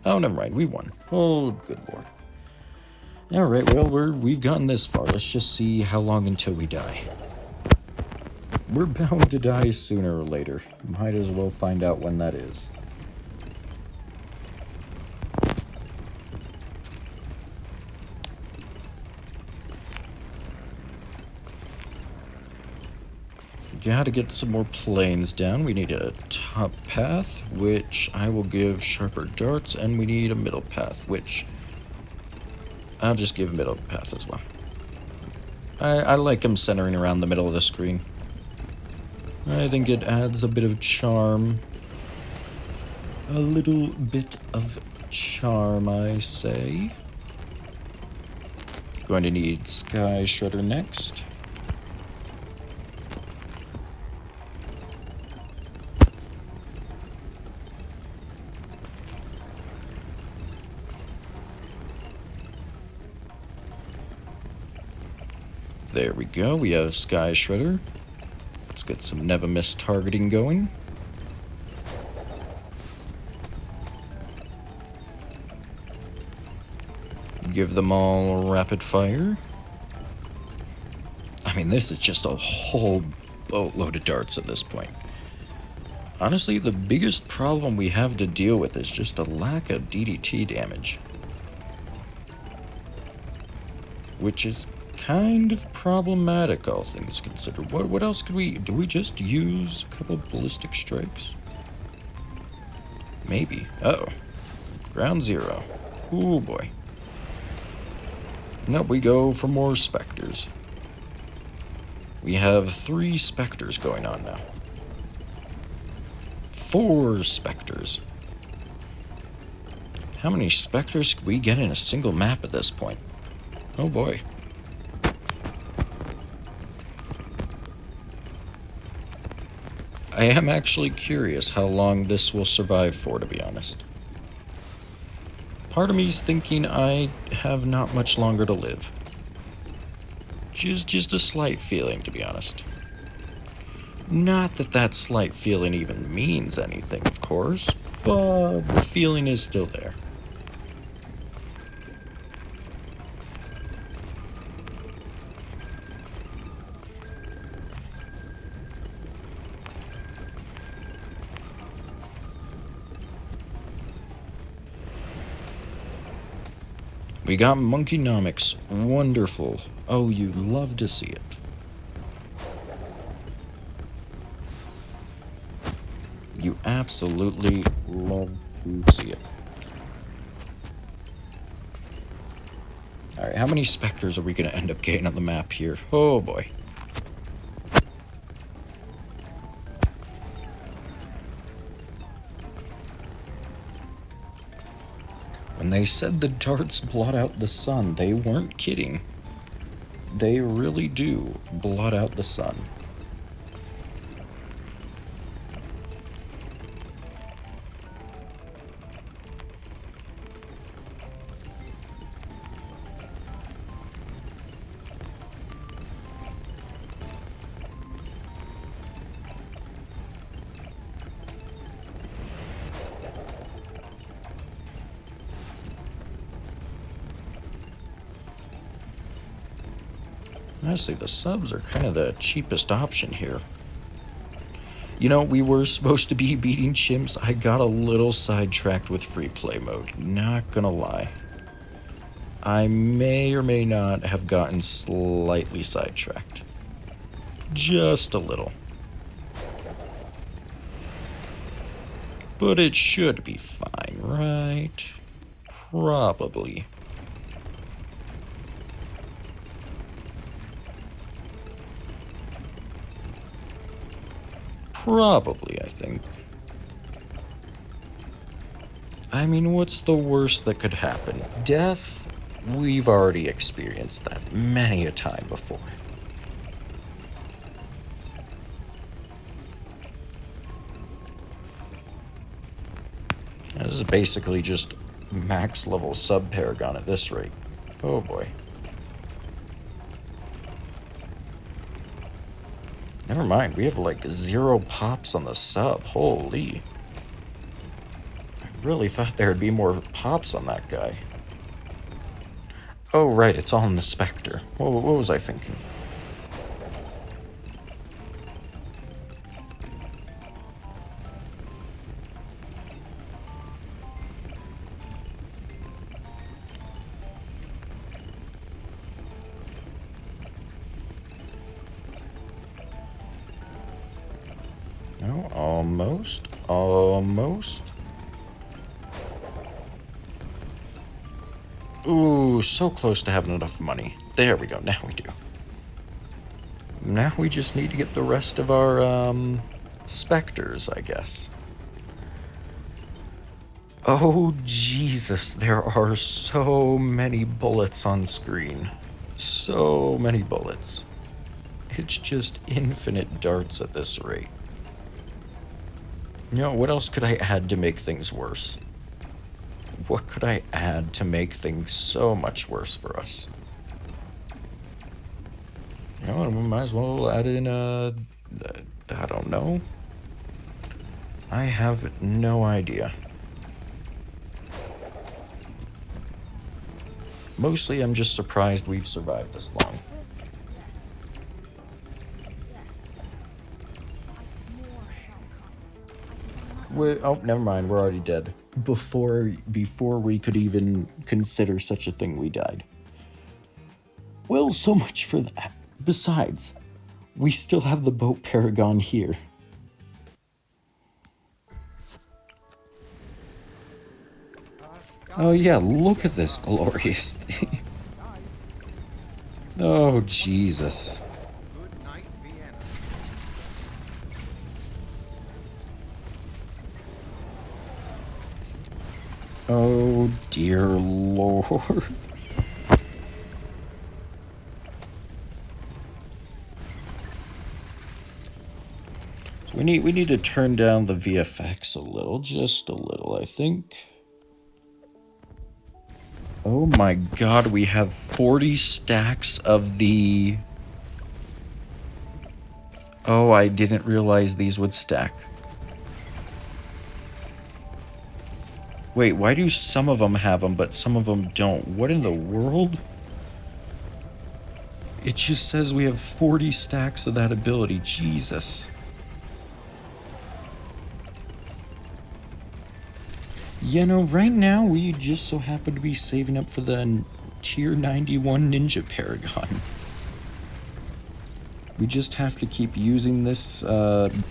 Oh, never mind. We won. Oh, good lord. Alright, well, we've gotten this far. Let's just see how long until we die. We're bound to die sooner or later. Might as well find out when that is. Gotta get some more planes down. We need a top path, which I will give sharper darts, and we need a middle path, which I'll just give middle path as well. I like them centering around the middle of the screen. I think it adds a bit of charm. A little bit of charm, I say. Going to need Sky Shredder next. There we go, we have Sky Shredder. Let's get some never miss targeting going. Give them all rapid fire. I mean, this is just a whole boatload of darts at this point. Honestly, the biggest problem we have to deal with is just a lack of DDT damage. Which is kind of problematic, all things considered. What else could we... Do we just use a couple ballistic strikes? Maybe. Uh-oh. Ground zero. Ooh, boy. Nope, we go for more Spectres. We have 3 Spectres going on now. 4 Spectres. How many specters could we get in a single map at this point? Oh boy. I am actually curious how long this will survive for, to be honest. Part of me's thinking I have not much longer to live. Just a slight feeling, to be honest. Not that that slight feeling even means anything, of course, but the feeling is still there. We got Monkeynomics. Wonderful. Oh, you love to see it. You absolutely love to see it. Alright, how many specters are we going to end up getting on the map here? Oh boy. When they said the darts blot out the sun, they weren't kidding. They really do blot out the sun. Honestly, the subs are kind of the cheapest option here. You know, we were supposed to be beating chimps. I got a little sidetracked with free play mode, not gonna lie. I may or may not have gotten slightly sidetracked. Just a little. But it should be fine, right? Probably. Probably, I think. I mean, what's the worst that could happen? Death? We've already experienced that many a time before. This is basically just max level sub-paragon at this rate. Oh boy. Never mind, we have like 0 pops on the sub. Holy. I really thought there would be more pops on that guy. Oh right, it's all in the Spectre. What was I thinking? No, almost. Ooh, so close to having enough money. There we go, now we do. Now we just need to get the rest of our, specters, I guess. Oh, Jesus, there are so many bullets on screen. So many bullets. It's just infinite darts at this rate. You know, what else could I add to make things worse? What could I add to make things so much worse for us? You know, we might as well add in I don't know. I have no idea. Mostly, I'm just surprised we've survived this long. Oh, never mind. We're already dead. Before we could even consider such a thing, we died. Well, so much for that. Besides, we still have the boat Paragon here. Oh yeah, look at this glorious thing. Oh, Jesus. Oh dear lord. So we need to turn down the VFX a little, just a little, I think. Oh my god, we have 40 stacks of the... Oh, I didn't realize these would stack. Wait, why do some of them have them, but some of them don't? What in the world? It just says we have 40 stacks of that ability. Jesus. You know, right now we just so happen to be saving up for the tier 91 Ninja Paragon. We just have to keep using this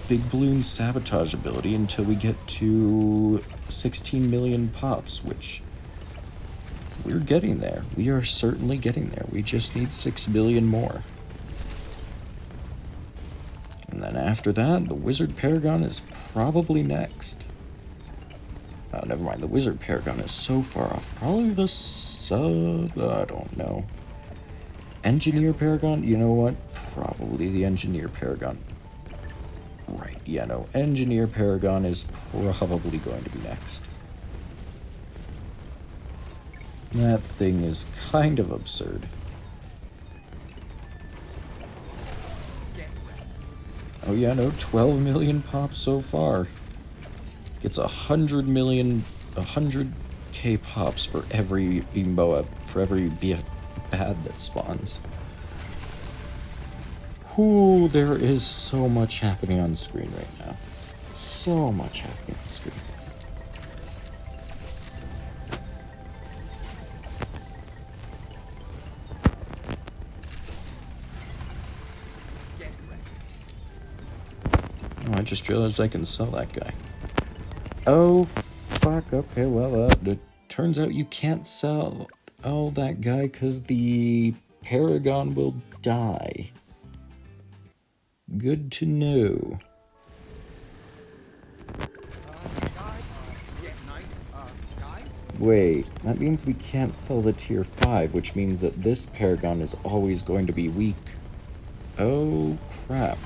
Big Balloon Sabotage ability until we get to 16 million pops, which we're getting there. We are certainly getting there. We just need 6 billion more. And then after that, the Wizard Paragon is probably next. Oh, never mind. The Wizard Paragon is so far off. Probably the sub... I don't know. Engineer Paragon? You know what? Probably the Engineer Paragon. Right, yeah, no. Engineer Paragon is probably going to be next. That thing is kind of absurd. Oh yeah, no, 12 million pops so far. Gets 100 million, 100k pops for every Bimboa, for every bad that spawns. Whoo, there is so much happening on screen right now. So much happening on screen. Oh, I just realized I can sell that guy. Oh, fuck, okay, well, it turns out you can't sell that guy because the Paragon will die. Good to know. Wait, that means we can't sell the tier 5, which means that this Paragon is always going to be weak. Oh, crap.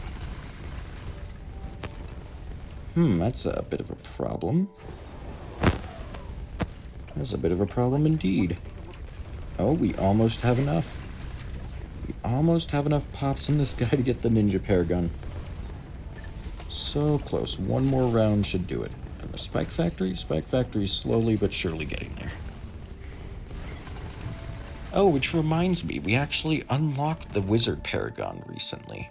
That's a bit of a problem. That's a bit of a problem indeed. Oh, we almost have enough. We almost have enough pops in this guy to get the Ninja Paragon. So close. One more round should do it. And the Spike Factory? Spike Factory's slowly but surely getting there. Oh, which reminds me, we actually unlocked the Wizard Paragon recently.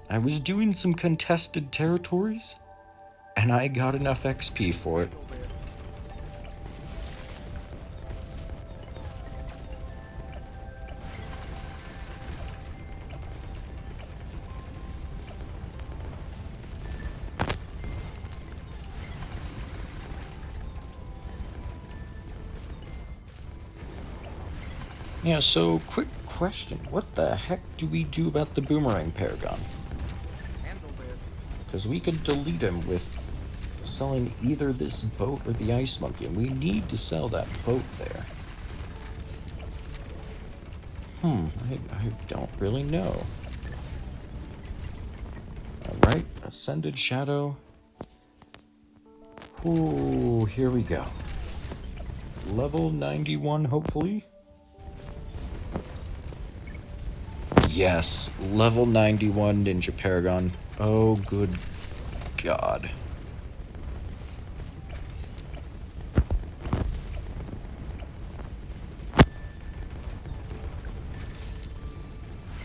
I was doing some contested territories, and I got enough XP for it. Yeah, so quick question. What the heck do we do about the Boomerang Paragon? Because we could delete him with selling either this boat or the Ice Monkey, and we need to sell that boat there. I don't really know. Alright, Ascended Shadow. Ooh, here we go. Level 91, hopefully. Yes, level 91 Ninja Paragon. Oh, good God.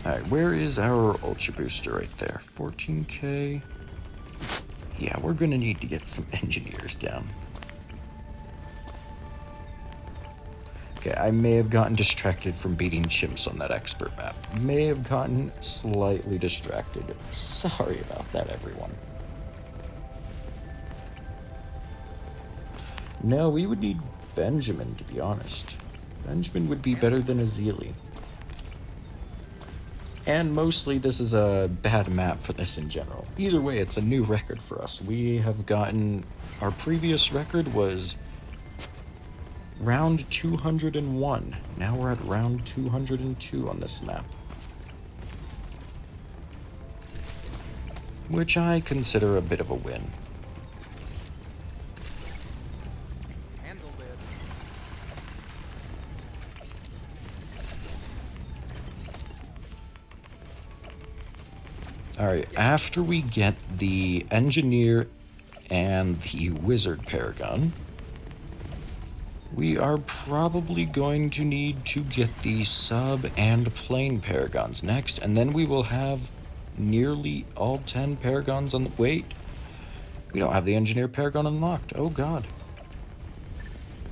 Alright, where is our Ultra Booster right there? 14k. Yeah, we're gonna need to get some engineers down. Okay, I may have gotten distracted from beating chimps on that expert map. May have gotten slightly distracted. Sorry about that, everyone. No, we would need Benjamin, to be honest. Benjamin would be better than Azili. And mostly this is a bad map for this in general. Either way, it's a new record for us. We have gotten... Our previous record was Round 201. Now we're at round 202 on this map. Which I consider a bit of a win. Handled it. Alright, after we get the engineer and the wizard paragon, we are probably going to need to get the sub and plane paragons next, and then we will have nearly all 10 paragons on the... Wait, we don't have the engineer paragon unlocked. Oh god.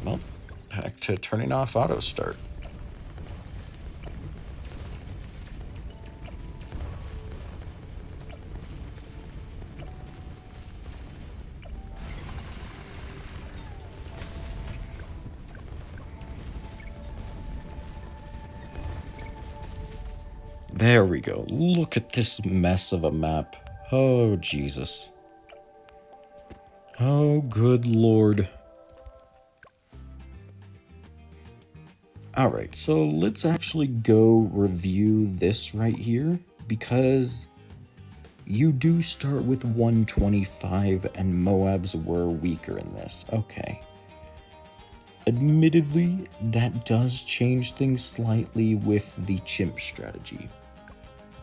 Well, back to turning off auto start. There we go. Look at this mess of a map. Oh, Jesus. Oh, good lord. Alright, so let's actually go review this right here, because you do start with 125 and Moabs were weaker in this. Okay. Admittedly, that does change things slightly with the chimp strategy,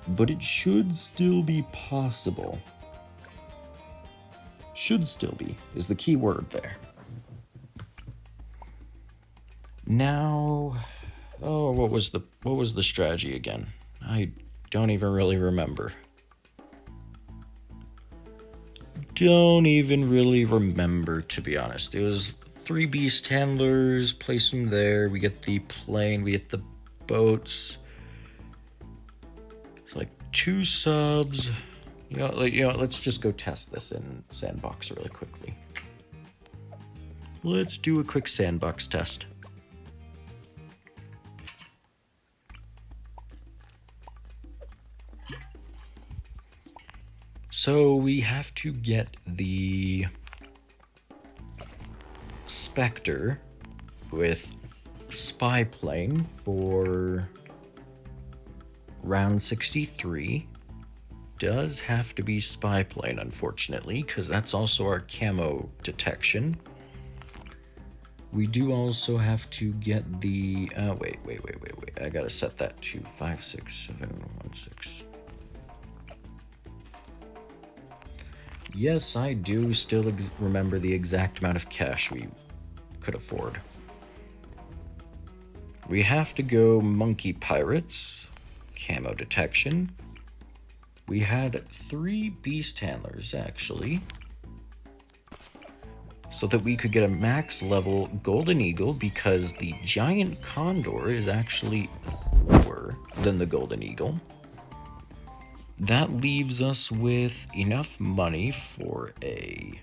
but it should still be possible. Should still be is the key word there. Now, oh, what was the strategy again? I don't even really remember. Don't even really remember, to be honest. It was 3 beast handlers, place them there. We get the plane, we get the boats. It's like 2 subs. Let's just go test this in Sandbox really quickly. Let's do a quick Sandbox test. So we have to get the Spectre with spy plane for round 63. Does have to be spy plane, unfortunately, because that's also our camo detection. We do also have to get the wait. I gotta set that to 56716. Yes, I do still remember the exact amount of cash we could afford. We have to go monkey pirates, camo detection. We had 3 beast handlers, actually, so that we could get a max level golden eagle, because the giant condor is actually lower than the golden eagle. That leaves us with enough money for a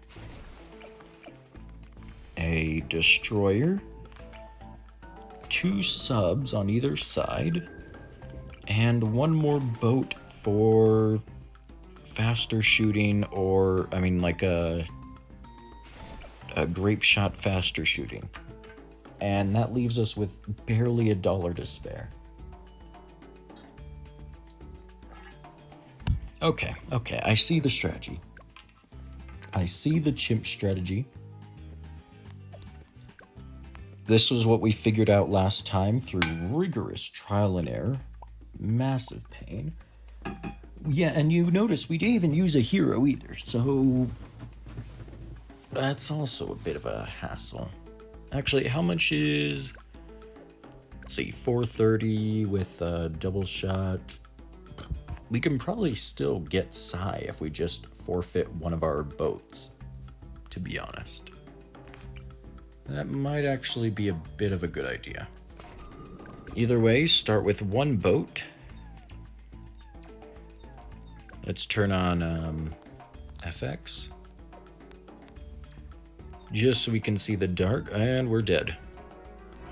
destroyer, 2 subs on either side, and 1 more boat for faster shooting, or I mean like a grape shot faster shooting. And that leaves us with barely $1 to spare. Okay, I see the strategy. I see the chimp strategy. This was what we figured out last time through rigorous trial and error. Massive pain. Yeah, and you notice we didn't even use a hero either, so that's also a bit of a hassle. Actually, how much is... Let's see, 430 with a double shot. We can probably still get Psy if we just forfeit one of our boats, to be honest. That might actually be a bit of a good idea. Either way, start with 1 boat. Let's turn on FX. Just so we can see the dart, and we're dead.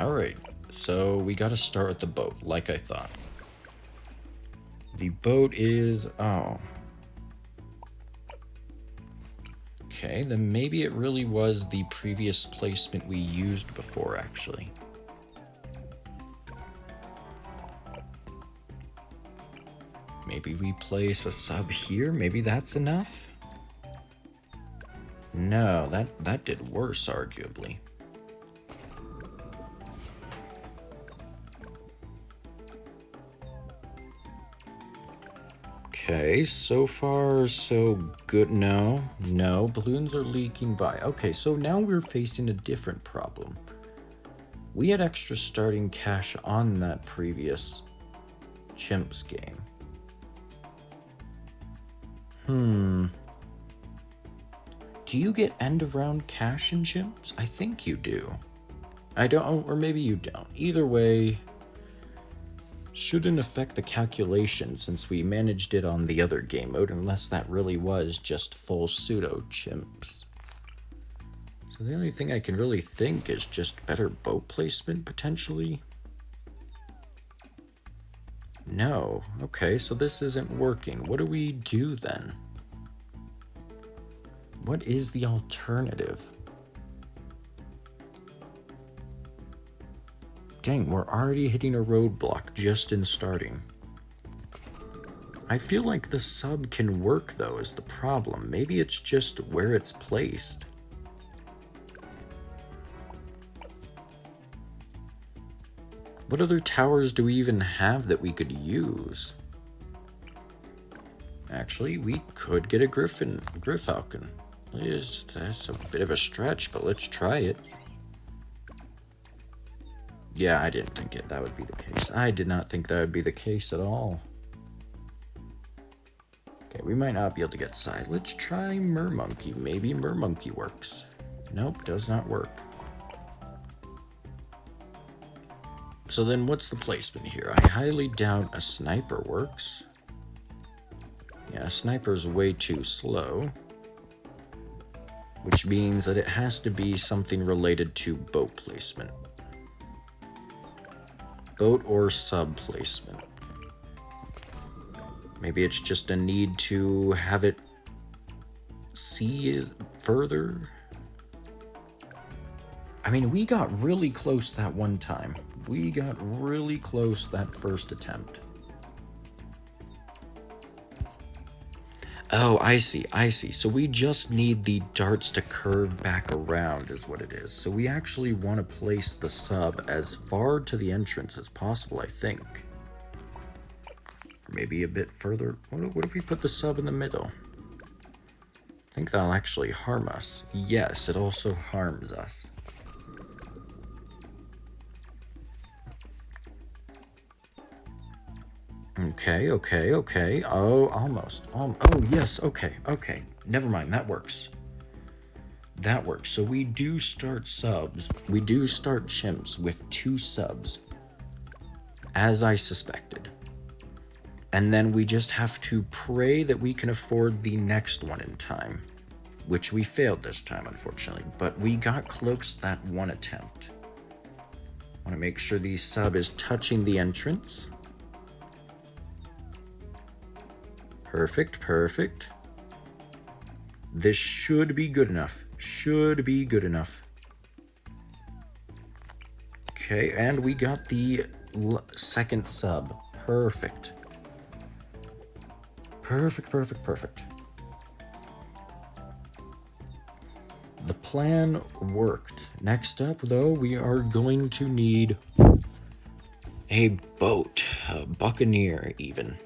Alright, so we gotta start with the boat, like I thought. The boat is... oh. Okay, then maybe it really was the previous placement we used before, actually. Maybe we place a sub here? Maybe that's enough? No, that did worse, arguably. Okay, so far so good. No, balloons are leaking by. Okay, so now we're facing a different problem. We had extra starting cash on that previous Chimps game. Do you get end of round cash in Chimps? I think you do. I don't, or maybe you don't. Either way, shouldn't affect the calculation since we managed it on the other game mode, unless that really was just full pseudo Chimps. So the only thing I can really think is just better boat placement, potentially. No. Okay, so this isn't working. What do we do then? What is the alternative? Dang, we're already hitting a roadblock just in starting. I feel like the sub can work though is the problem. Maybe it's just where it's placed. What other towers do we even have that we could use? Actually, we could get a Gryphfalcon. That's a bit of a stretch, but let's try it. Yeah, I didn't think that would be the case. I did not think that would be the case at all. Okay, we might not be able to get side. Let's try Mermonkey. Maybe Mermonkey works. Nope, does not work. So then what's the placement here? I highly doubt a sniper works. Yeah, a sniper's way too slow. Which means that it has to be something related to boat placement. Boat or sub placement. Maybe it's just a need to have it see further. I mean, we got really close that one time. We got really close that first attempt. Oh, I see. So we just need the darts to curve back around is what it is. So we actually want to place the sub as far to the entrance as possible, I think. Or maybe a bit further. What if we put the sub in the middle? I think that'll actually harm us. Yes, it also harms us. Okay. Oh, almost. Oh, yes, okay. Never mind, that works. So we do start subs. We do start Chimps with 2 subs. As I suspected. And then we just have to pray that we can afford the next one in time. Which we failed this time, unfortunately. But we got close that one attempt. Want to make sure the sub is touching the entrance. Perfect. This should be good enough. Okay, and we got the second sub. Perfect. The plan worked. Next up, though, we are going to need a boat. A buccaneer, even.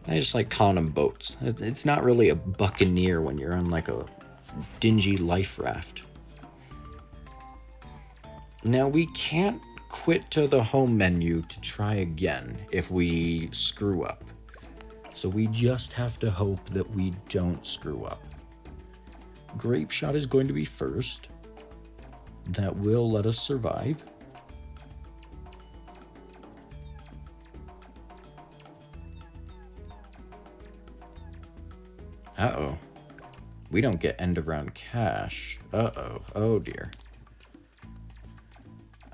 I just like calling them boats. It's not really a buccaneer when you're on like a dingy life raft. Now we can't quit to the home menu to try again if we screw up. So we just have to hope that we don't screw up. Grape shot is going to be first. That will let us survive. Uh-oh. We don't get end of round cash. Uh-oh. Oh dear.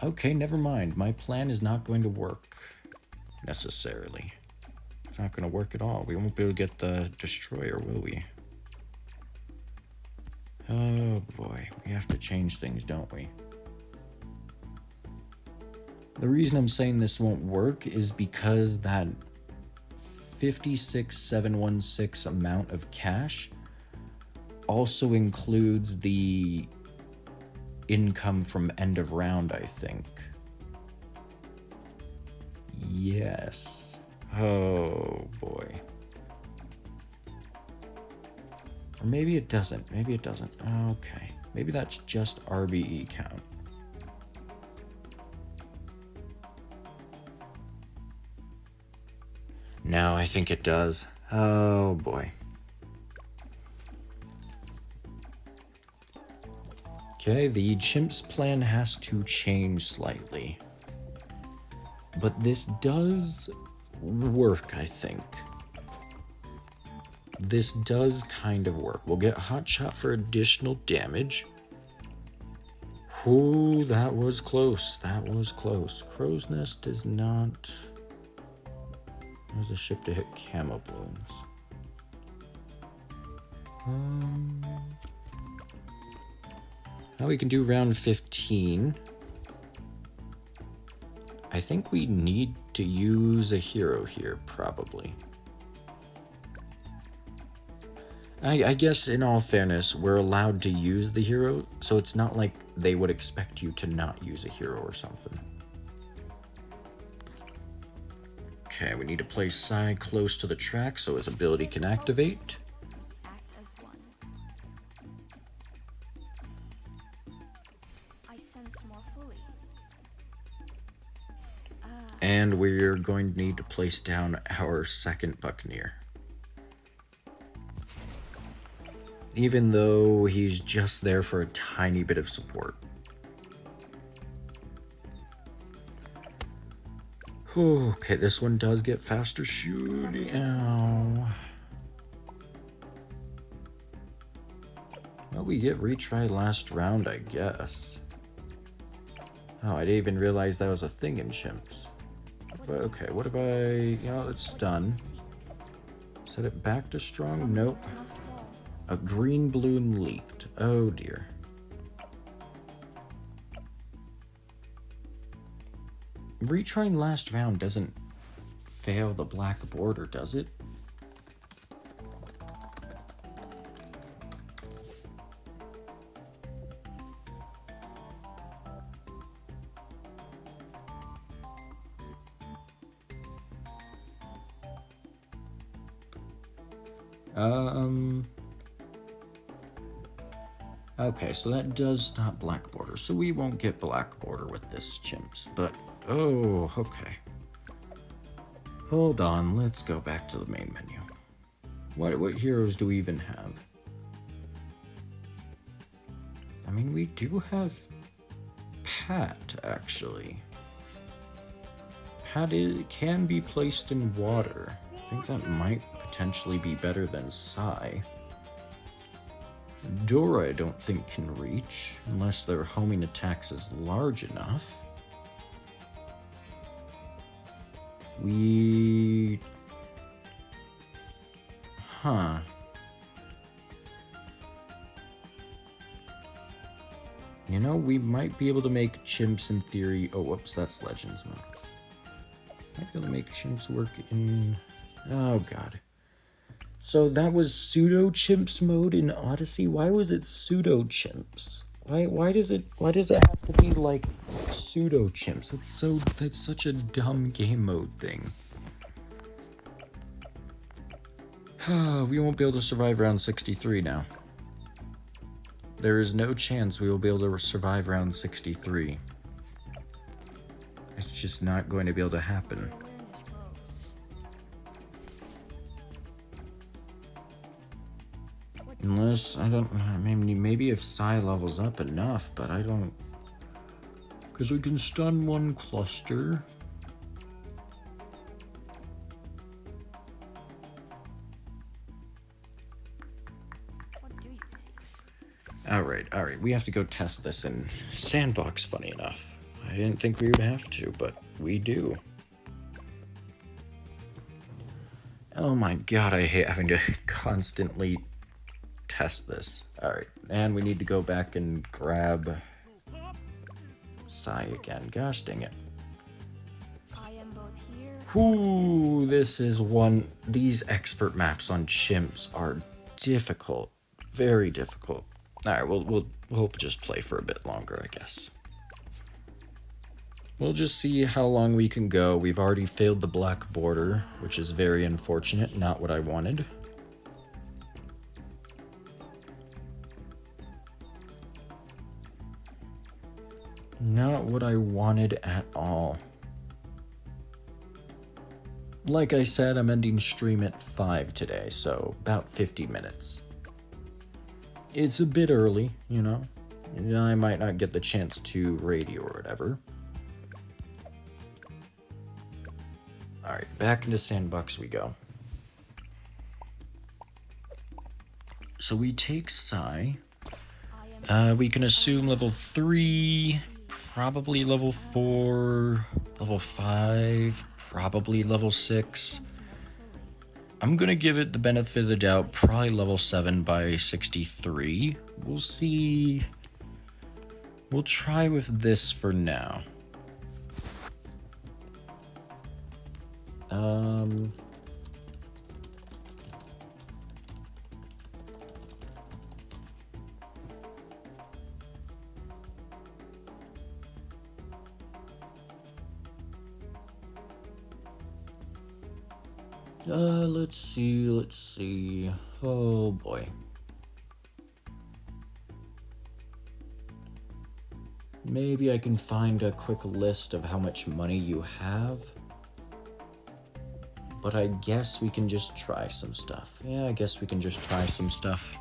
Okay, never mind. My plan is not going to work. Necessarily. It's not going to work at all. We won't be able to get the destroyer, will we? Oh boy, we have to change things, don't we? The reason I'm saying this won't work is because that 56,716 amount of cash also includes the income from end of round, I think. Yes. Oh boy. Or maybe it doesn't. Maybe it doesn't. Okay. Maybe that's just RBE count. No, I think it does. Oh boy. Okay, the chimps plan has to change slightly. But this does work, I think. This does kind of work. We'll get Hotshot for additional damage. Ooh, that was close. That was close. Crow's Nest does not... There's a ship to hit camo balloons. Now we can do round 15. I think we need to use a hero here, probably. I guess in all fairness, we're allowed to use the hero, so it's not like they would expect you to not use a hero or something. Okay, we need to place Psy close to the track so his ability can activate. Act as one. I sense more fully. And we're going to need to place down our second Buccaneer. Even though he's just there for a tiny bit of support. Okay, this one does get faster shooting. Ow. Well, we get retry last round, I guess. Oh, I didn't even realize that was a thing in chimps. Okay, what if I... it's stun. Set it back to strong? Nope. A green balloon leaked. Oh dear. Retrying last round doesn't fail the black border, does it? Okay, so that does stop black border, so we won't get black border with this chimps, but, oh, okay. Hold on, let's go back to the main menu. What heroes do we even have? I mean, we do have Pat, actually. Pat can be placed in water. I think that might potentially be better than Psy. Dora I don't think can reach, unless their homing attacks is large enough. Huh. You know, we might be able to make chimps in theory... Oh, whoops, that's Legends mode. Might be able to make chimps work in... Oh, God. So that was pseudo-chimps mode in Odyssey? Why was it pseudo-chimps? Why does it have to be like pseudo-chimps? That's such a dumb game mode thing. We won't be able to survive round 63 now. There is no chance we will be able to survive round 63. It's just not going to be able to happen. Unless, I don't know, maybe if Psy levels up enough, but I don't... Because we can stun one cluster. What do you see? Alright, we have to go test this in Sandbox, funny enough. I didn't think we would have to, but we do. Oh my god, I hate having to constantly test this. Alright, and we need to go back and grab Sai again. Gosh dang it. I am both here. Whoo, this is one. These expert maps on chimps are difficult. Very difficult. Alright, we'll just play for a bit longer, I guess. We'll just see how long we can go. We've already failed the black border, which is very unfortunate. Not what I wanted. Not what I wanted at all. Like I said, I'm ending stream at 5 today, so about 50 minutes. It's a bit early, you know. I might not get the chance to radio or whatever. Alright, back into Sandbox we go. So we take Sai. We can assume level 3, probably level 4, level 5, probably level 6. I'm gonna give it the benefit of the doubt, probably level 7 by 63. We'll see. We'll try with this for now. Let's see. Oh boy. Maybe I can find a quick list of how much money you have. But I guess we can just try some stuff. Yeah, I guess we can just try some stuff.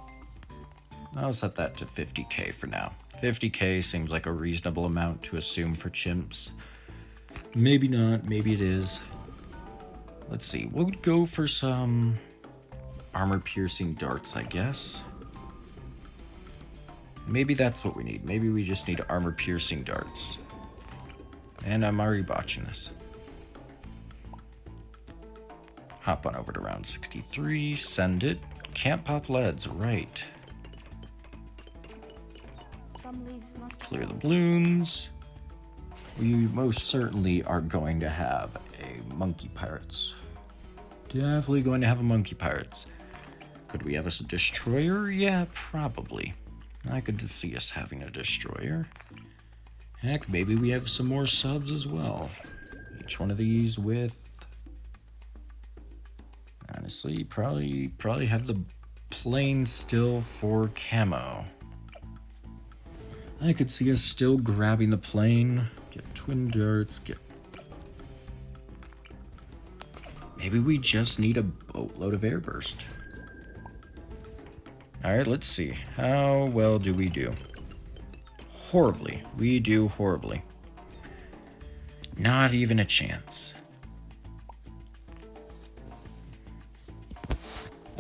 I'll set that to 50k for now. 50k seems like a reasonable amount to assume for chimps. Maybe not, maybe it is. Let's see, we'll go for some armor-piercing darts, I guess. Maybe that's what we need. Maybe we just need armor-piercing darts. And I'm already botching this. Hop on over to round 63, send it. Can't pop leads, right. Some leaves must Clear the balloons. We most certainly are going to have a monkey pirates. Definitely going to have a monkey pirates. Could we have a destroyer? Yeah, probably. I could see us having a destroyer. Heck, maybe we have some more subs as well. Each one of these with... Honestly, probably have the plane still for camo. I could see us still grabbing the plane. Get twin darts, get... Maybe we just need a boatload of airburst. Alright, let's see. How well do we do? Horribly. We do horribly. Not even a chance.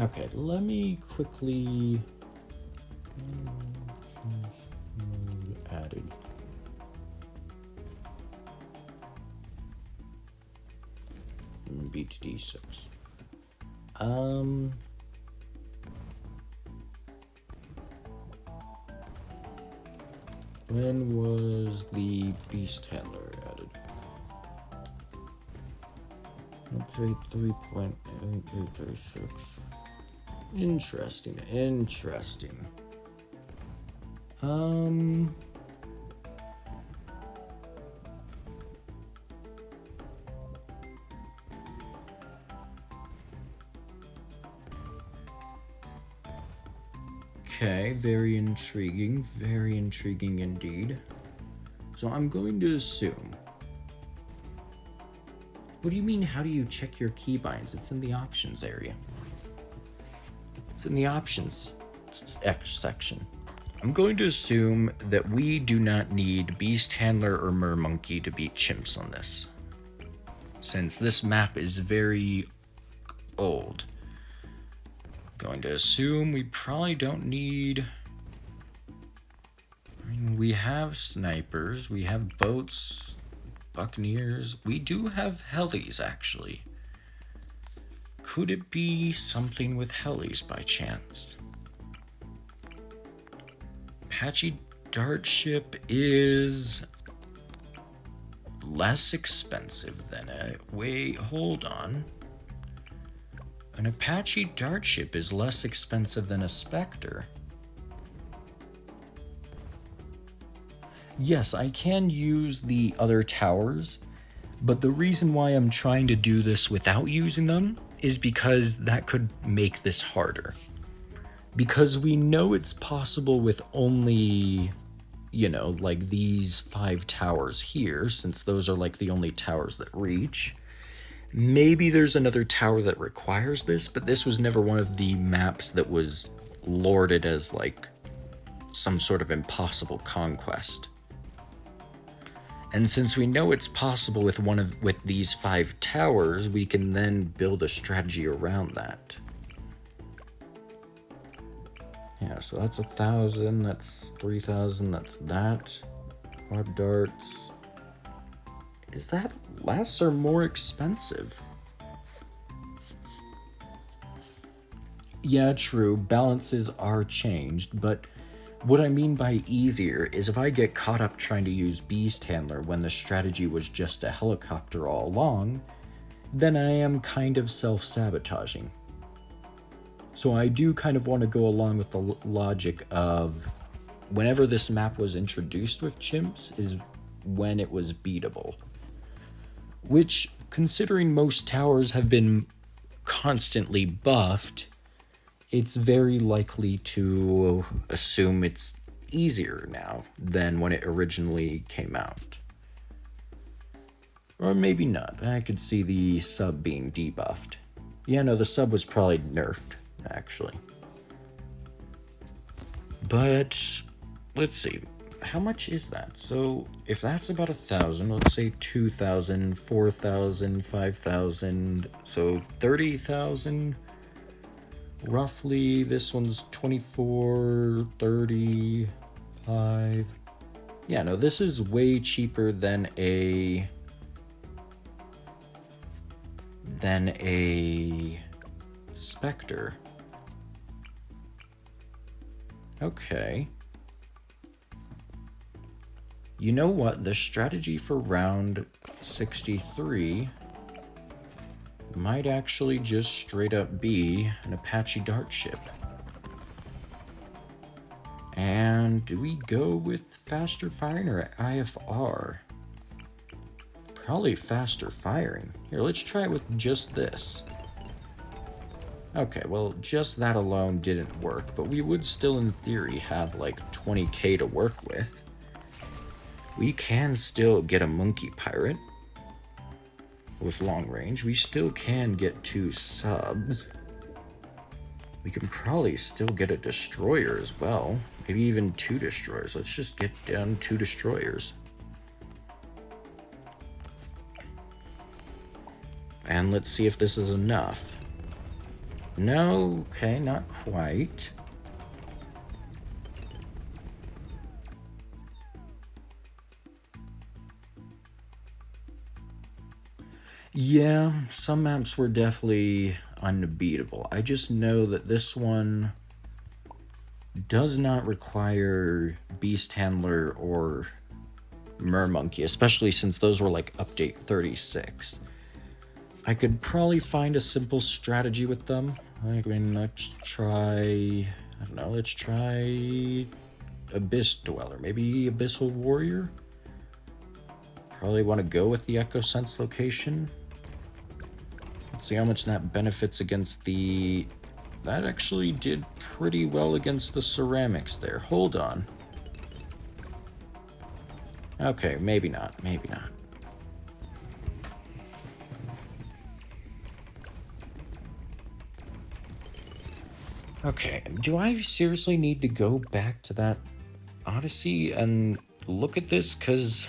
Okay, let me quickly... added. BTD6. When was the beast handler added? Update 3.836. Interesting. Okay, very intriguing indeed. So I'm going to assume... What do you mean, how do you check your keybinds? It's in the options area. It's in the options section. I'm going to assume that we do not need Beast Handler or Mermonkey to beat chimps on this. Since this map is very old. Going to assume we probably don't need... I mean, we have snipers, we have boats, buccaneers. We do have helis, actually. Could it be something with helis by chance? Apache Dart ship is less expensive than a... Wait, hold on. An Apache Dart ship is less expensive than a Spectre. Yes, I can use the other towers, but the reason why I'm trying to do this without using them is because that could make this harder. Because we know it's possible with only, you know, like these 5 towers here, since those are like the only towers that reach. Maybe there's another tower that requires this, but this was never one of the maps that was lauded as like some sort of impossible conquest. And since we know it's possible with with these 5 towers, we can then build a strategy around that. Yeah, so that's 1,000, that's 3,000, that's that. 5 darts. Is that less or more expensive? Yeah, true, balances are changed, but what I mean by easier is if I get caught up trying to use Beast Handler when the strategy was just a helicopter all along, then I am kind of self-sabotaging. So I do kind of want to go along with the logic of whenever this map was introduced with chimps is when it was beatable. Which, considering most towers have been constantly buffed, it's very likely to assume it's easier now than when it originally came out. Or maybe not. I could see the sub being debuffed. Yeah, no, the sub was probably nerfed, actually. But, let's see. How much is that? So, if that's about 1,000, let's say 2,000, 4,000, 5,000, so 30,000. Roughly, this one's 24, 35. Yeah, no, this is way cheaper than a Spectre. Okay. You know what? The strategy for round 63 might actually just straight up be an Apache Dart ship. And do we go with faster firing or IFR? Probably faster firing. Here, let's try it with just this. Okay, well, just that alone didn't work, but we would still, in theory, have like 20k to work with. We can still get a monkey pirate with long range. We still can get 2 subs. We can probably still get a destroyer as well. Maybe even 2 destroyers. Let's just get down 2 destroyers. And let's see if this is enough. No, okay, not quite. Yeah, some maps were definitely unbeatable. I just know that this one does not require Beast Handler or Mermonkey, especially since those were like update 36. I could probably find a simple strategy with them. I mean, let's try, I don't know, let's try Abyss Dweller, maybe Abyssal Warrior? Probably want to go with the Echo Sense location. Let's see how much that benefits against the... That actually did pretty well against the ceramics there. Hold on. Okay, maybe not, maybe not. Okay, do I seriously need to go back to that Odyssey and look at this? Because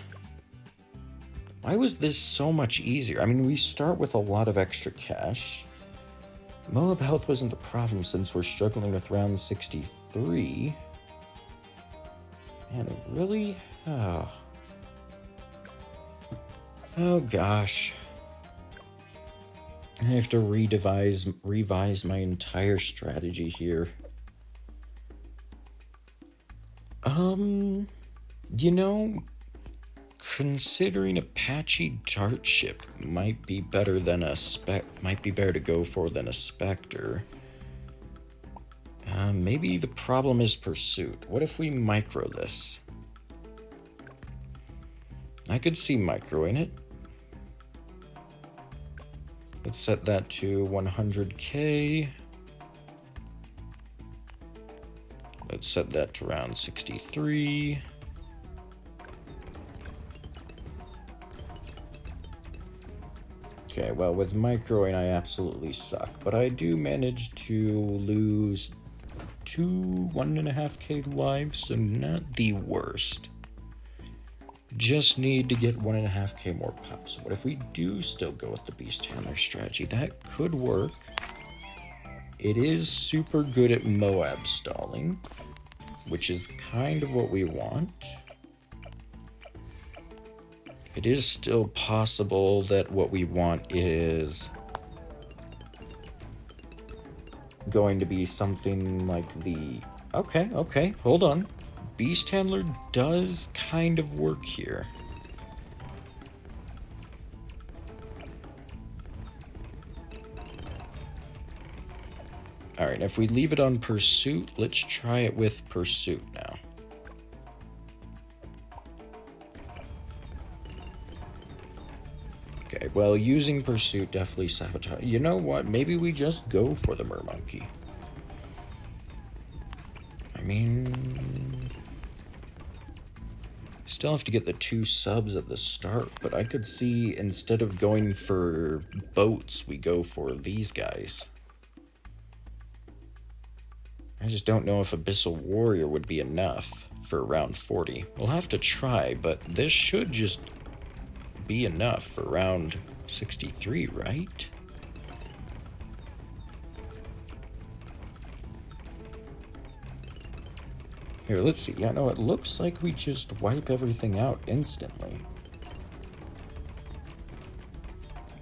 why was this so much easier? I mean, we start with a lot of extra cash. Moab health wasn't a problem since we're struggling with round 63. And really? Oh gosh. I have to revise my entire strategy here. You know, considering Apache dart ship might be better than might be better to go for than a Spectre. Maybe the problem is pursuit. What if we micro this? I could see microing it. Let's set that to 100k. Let's set that to around 63. Okay, well, with microing, I absolutely suck, but I do manage to lose 1.5k lives, so not the worst. Just need to get 1.5k more pops. What if we do still go with the Beast Handler strategy? That could work. It is super good at Moab stalling, which is kind of what we want. It is still possible that what we want is going to be something like the... Okay, hold on. Beast Handler does kind of work here. Alright, if we leave it on Pursuit, let's try it with Pursuit now. Okay, well, using Pursuit definitely sabotage. You know what? Maybe we just go for the Mermonkey. I mean... Still have to get the 2 subs at the start, but I could see instead of going for boats, we go for these guys. I just don't know if Abyssal Warrior would be enough for round 40. We'll have to try, but this should just be enough for round 63, right? Here, let's see. Yeah, no, it looks like we just wipe everything out instantly.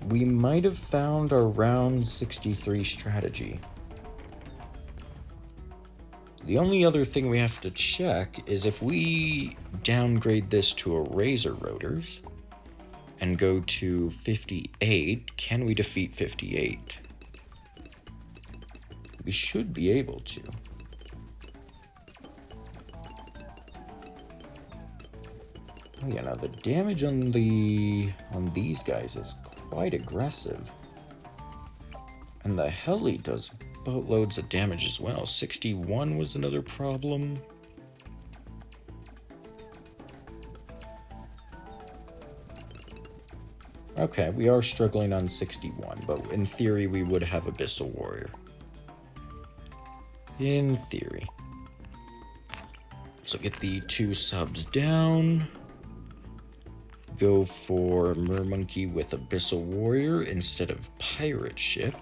We might have found our round 63 strategy. The only other thing we have to check is if we downgrade this to a Razor Rotors and go to 58, can we defeat 58? We should be able to. Oh yeah, now the damage on these guys is quite aggressive. And the heli does boatloads of damage as well. 61 was another problem. Okay, we are struggling on 61, but in theory we would have Abyssal Warrior. In theory. So get the 2 subs down. Go for Mermonkey with Abyssal Warrior instead of Pirate Ship.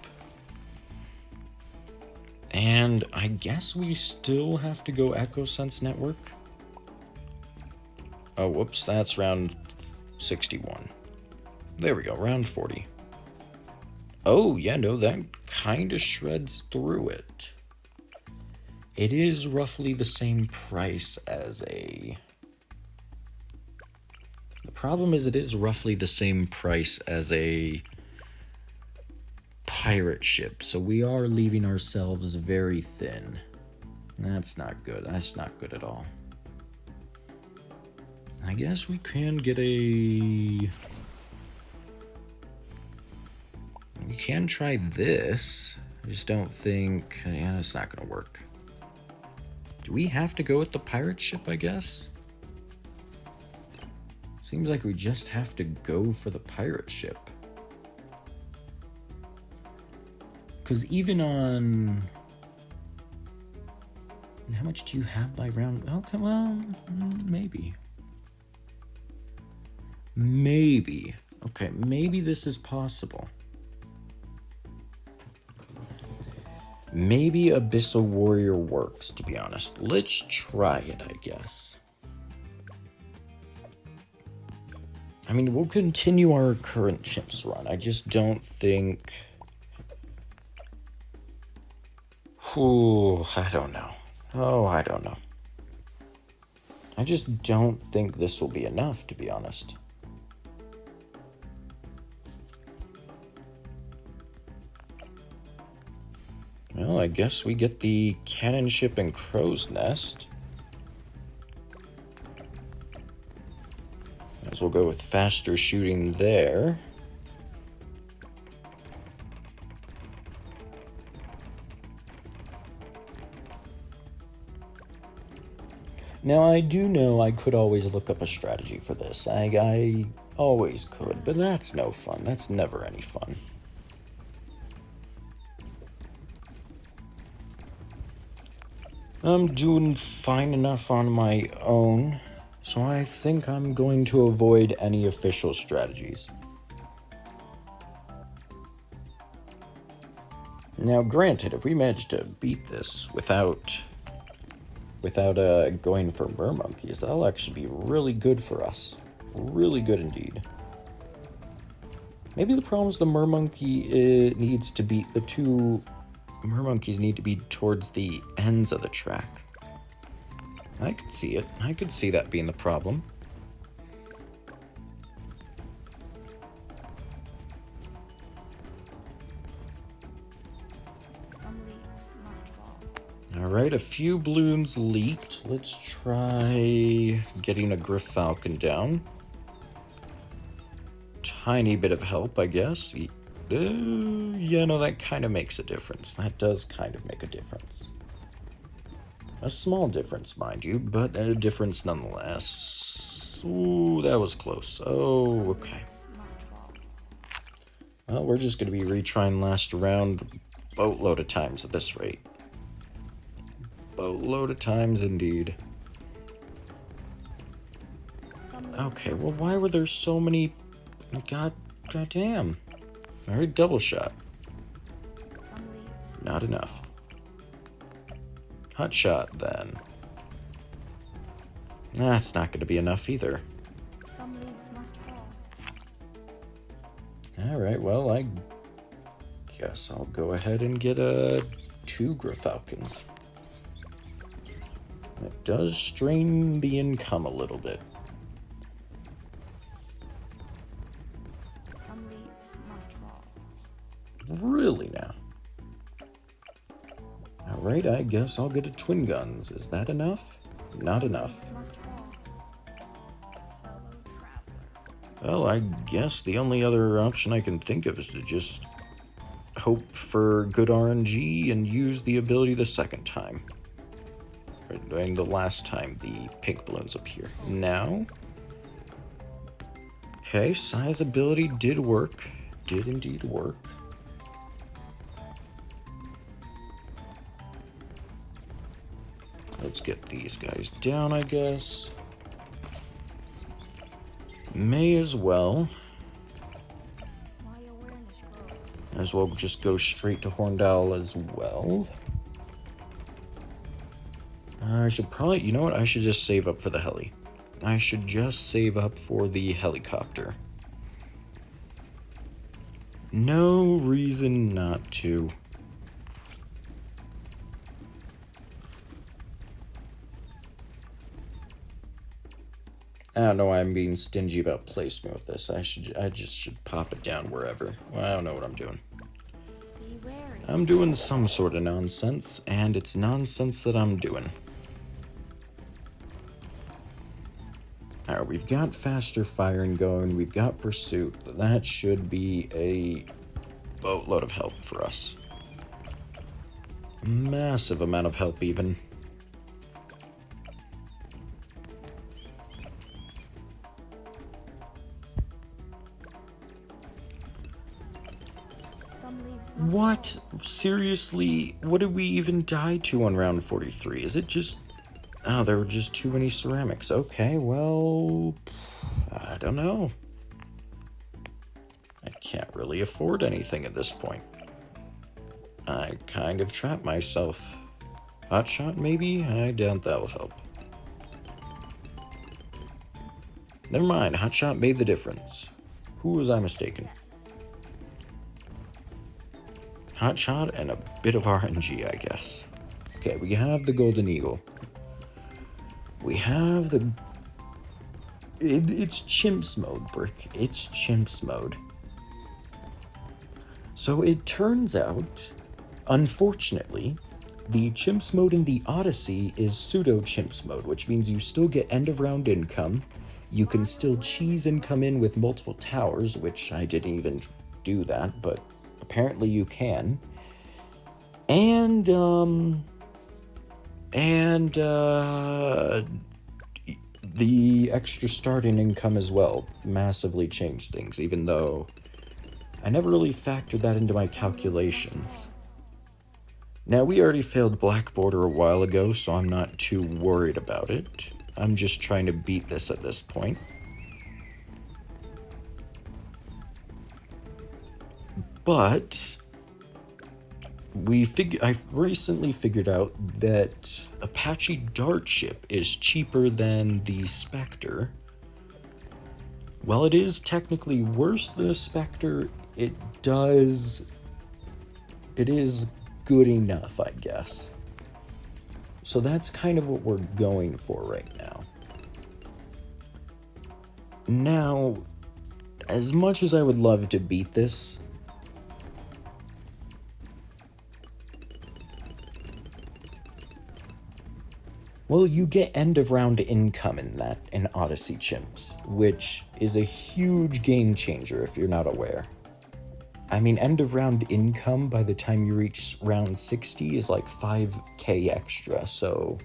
And I guess we still have to go Echo Sense Network. Oh, whoops, that's round 61. There we go, round 40. Oh, yeah, no, that kind of shreds through it. It is roughly the same price as a... The problem is it is roughly the same price as a pirate ship, so we are leaving ourselves very thin. That's not good. That's not good at all. I guess we can get a... We can try this. I just don't think... Yeah, it's not going to work. Do we have to go with the pirate ship, I guess? Seems like we just have to go for the pirate ship. Because even on... How much do you have by round... Oh, come on. Maybe. Maybe. Okay, maybe this is possible. Maybe Abyssal Warrior works, to be honest. Let's try it, I guess. I mean, we'll continue our current ships run. I just don't think... Ooh, I don't know. Oh, I don't know. I just don't think this will be enough, to be honest. Well, I guess we get the cannon ship and crow's nest. As we'll go with faster shooting there. Now, I do know I could always look up a strategy for this. I always could, but that's no fun. That's never any fun. I'm doing fine enough on my own, so I think I'm going to avoid any official strategies. Now, granted, if we manage to beat this without going for mermonkeys, that'll actually be really good for us. Really good indeed. Maybe the problem is the mermonkey needs to be, the two mermonkeys need to be towards the ends of the track. I could see it. I could see that being the problem. Some leaves must fall. Alright, a few balloons leaked. Let's try getting a Griff Falcon down. Tiny bit of help, I guess. Yeah, no, that kind of makes a difference. That does kind of make a difference. A small difference, mind you, but a difference nonetheless. Ooh, that was close. Oh, okay. Must fall. Well, we're just going to be retrying last round boatload of times at this rate. Boatload of times indeed. Some leaves Okay, must well, why were there so many... God damn. Alright, double shot. Some leaves. Not enough. Hot shot, then. That's not going to be enough either. Some leaves must fall. Alright, well, I guess I'll go ahead and get 2 Griffalcons. It does strain the income a little bit. Some leaves must fall. Really now? Alright, I guess I'll get a twin guns. Is that enough? Not enough. Leaves must fall. Fellow traveler. Well, I guess the only other option I can think of is to just hope for good RNG and use the ability the second time. And the last time the pink balloons appear. Now. Okay, size ability did work. Did indeed work. Let's get these guys down, I guess. May as well. My awareness grows. As well just go straight to Horndal as well. I should probably, you know what? I should just save up for the heli. I should just save up for the helicopter. No reason not to. I don't know why I'm being stingy about placement with this. I just should pop it down wherever. Well, I don't know what I'm doing. Be wary. I'm doing some sort of nonsense, and it's nonsense that I'm doing. Alright, we've got faster firing going, we've got pursuit. That should be a boatload of help for us. Massive amount of help, even. Some leaves must What? fall. Seriously? What did we even die to on round 43? Is it just... Oh, there were just too many ceramics. Okay, well... I don't know. I can't really afford anything at this point. I kind of trapped myself. Hotshot, maybe? I doubt that will help. Never mind, Hotshot made the difference. Who was I mistaken? Hotshot and a bit of RNG, I guess. Okay, we have the Golden Eagle. We have the... It's chimps mode, Brick. It's chimps mode. So it turns out, unfortunately, the chimps mode in the Odyssey is pseudo chimps mode, which means you still get end of round income. You can still cheese income in with multiple towers, which I didn't even do that, but apparently you can. And the extra starting income as well massively changed things, even though I never really factored that into my calculations. Now, we already failed Black Border a while ago, so I'm not too worried about it. I'm just trying to beat this at this point. But I've recently figured out that Apache Dart ship is cheaper than the Spectre. While it is technically worse than a Spectre, it is good enough, I guess. So that's kind of what we're going for right now. Now, as much as I would love to beat this, well, you get end of round income in Odyssey Chimps, which is a huge game changer if you're not aware. I mean, end of round income by the time you reach round 60 is like 5k extra, so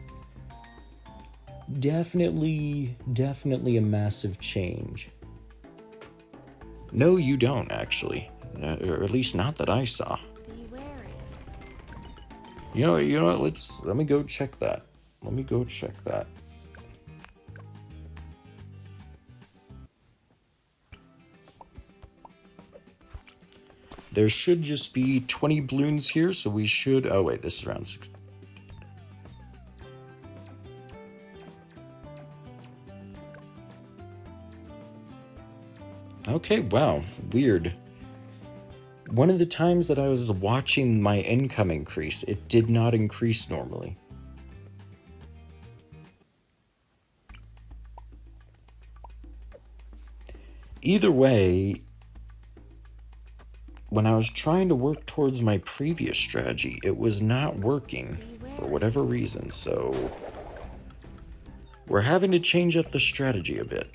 definitely a massive change. No, you don't, actually. Or at least not that I saw. Be wary. You know what, let me go check that. There should just be 20 balloons here, so we should... Oh, wait, this is round 6. Okay, wow, weird. One of the times that I was watching my income increase, it did not increase normally. Either way, when I was trying to work towards my previous strategy, it was not working for whatever reason, so we're having to change up the strategy a bit,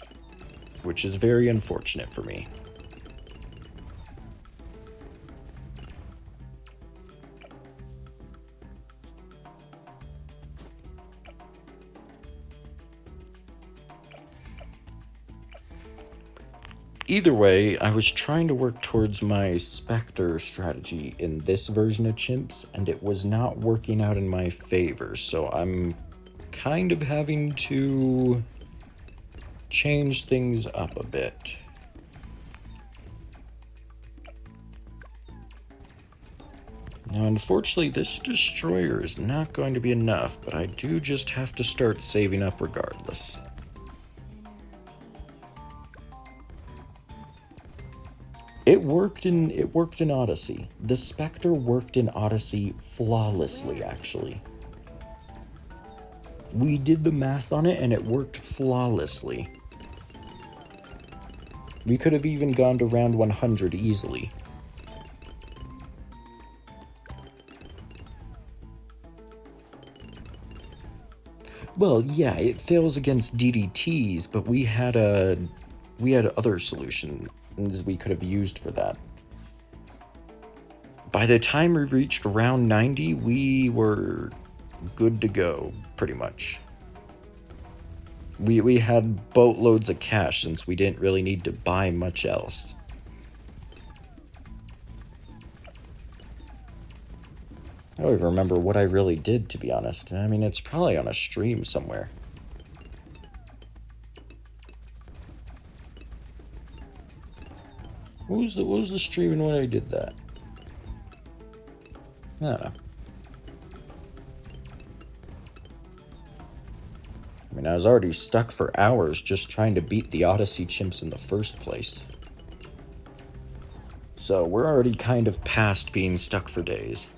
which is very unfortunate for me. Either way, I was trying to work towards my Spectre strategy in this version of Chimps, and it was not working out in my favor, so I'm kind of having to change things up a bit. Now, unfortunately, this destroyer is not going to be enough, but I do just have to start saving up regardless. It worked in Odyssey. The Spectre worked in Odyssey flawlessly, actually. We did the math on it, and it worked flawlessly. We could have even gone to round 100 easily. Well, yeah, it fails against DDTs, but we had other solutions we could have used for that. By the time we reached round 90, we were good to go, pretty much. We had boatloads of cash since we didn't really need to buy much else. I don't even remember what I really did, to be honest. I mean, it's probably on a stream somewhere. What was the stream and when I did that? I don't know. I mean, I was already stuck for hours just trying to beat the Odyssey Chimps in the first place. So we're already kind of past being stuck for days.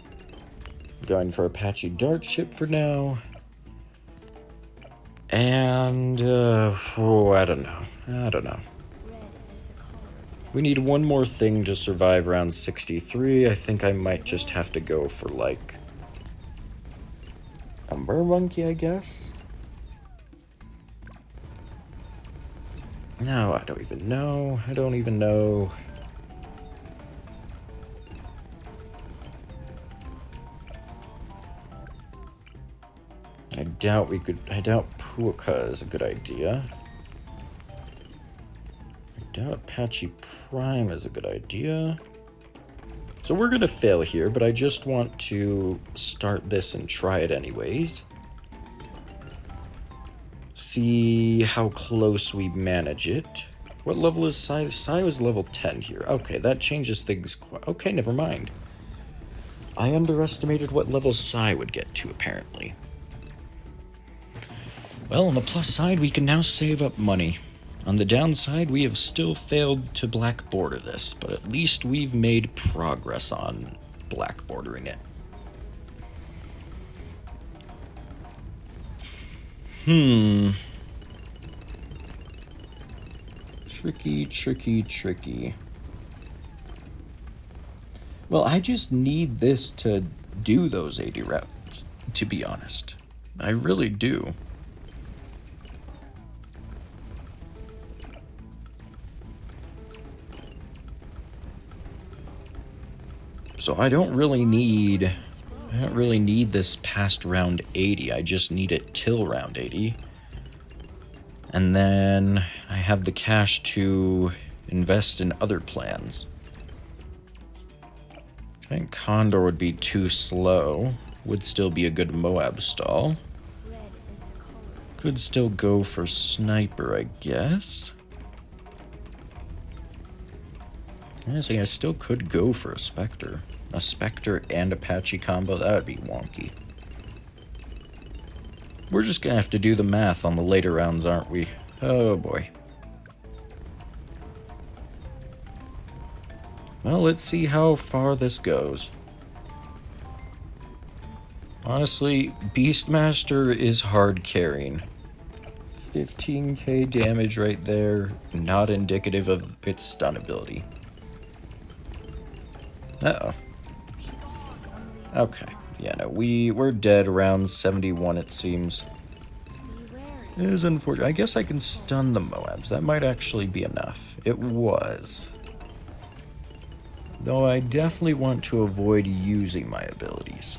Going for Apache Dart ship for now. And, I don't know. Red is the color of death. We need one more thing to survive round 63. I think I might just have to go for, like, a mermonkey, I guess? No, I don't even know. I don't even know. I doubt Puaka is a good idea. I doubt Apache Prime is a good idea. So we're gonna fail here, but I just want to start this and try it anyways. See how close we manage it. What level is Sai? Sai was level 10 here. Okay, that changes things quite... Okay, never mind. I underestimated what level Sai would get to, apparently. Well, on the plus side, we can now save up money. On the downside, we have still failed to black border this, but at least we've made progress on black bordering it. Tricky. Well, I just need this to do those 80 reps, to be honest. I really do. So I don't really need this past round 80. I just need it till round 80. And then I have the cash to invest in other plans. Giant Condor would be too slow. Would still be a good Moab stall. Red is the color. Could still go for Sniper, I guess. Honestly, I still could go for a Spectre. A Spectre and Apache combo, that would be wonky. We're just gonna have to do the math on the later rounds, aren't we? Oh boy. Well, let's see how far this goes. Honestly, Beastmaster is hard carrying. 15k damage right there, not indicative of its stun ability. Uh-oh. Okay. Yeah, no, we're dead around 71, it seems. It is unfortunate. I guess I can stun the Moabs. That might actually be enough. It was. Though I definitely want to avoid using my abilities.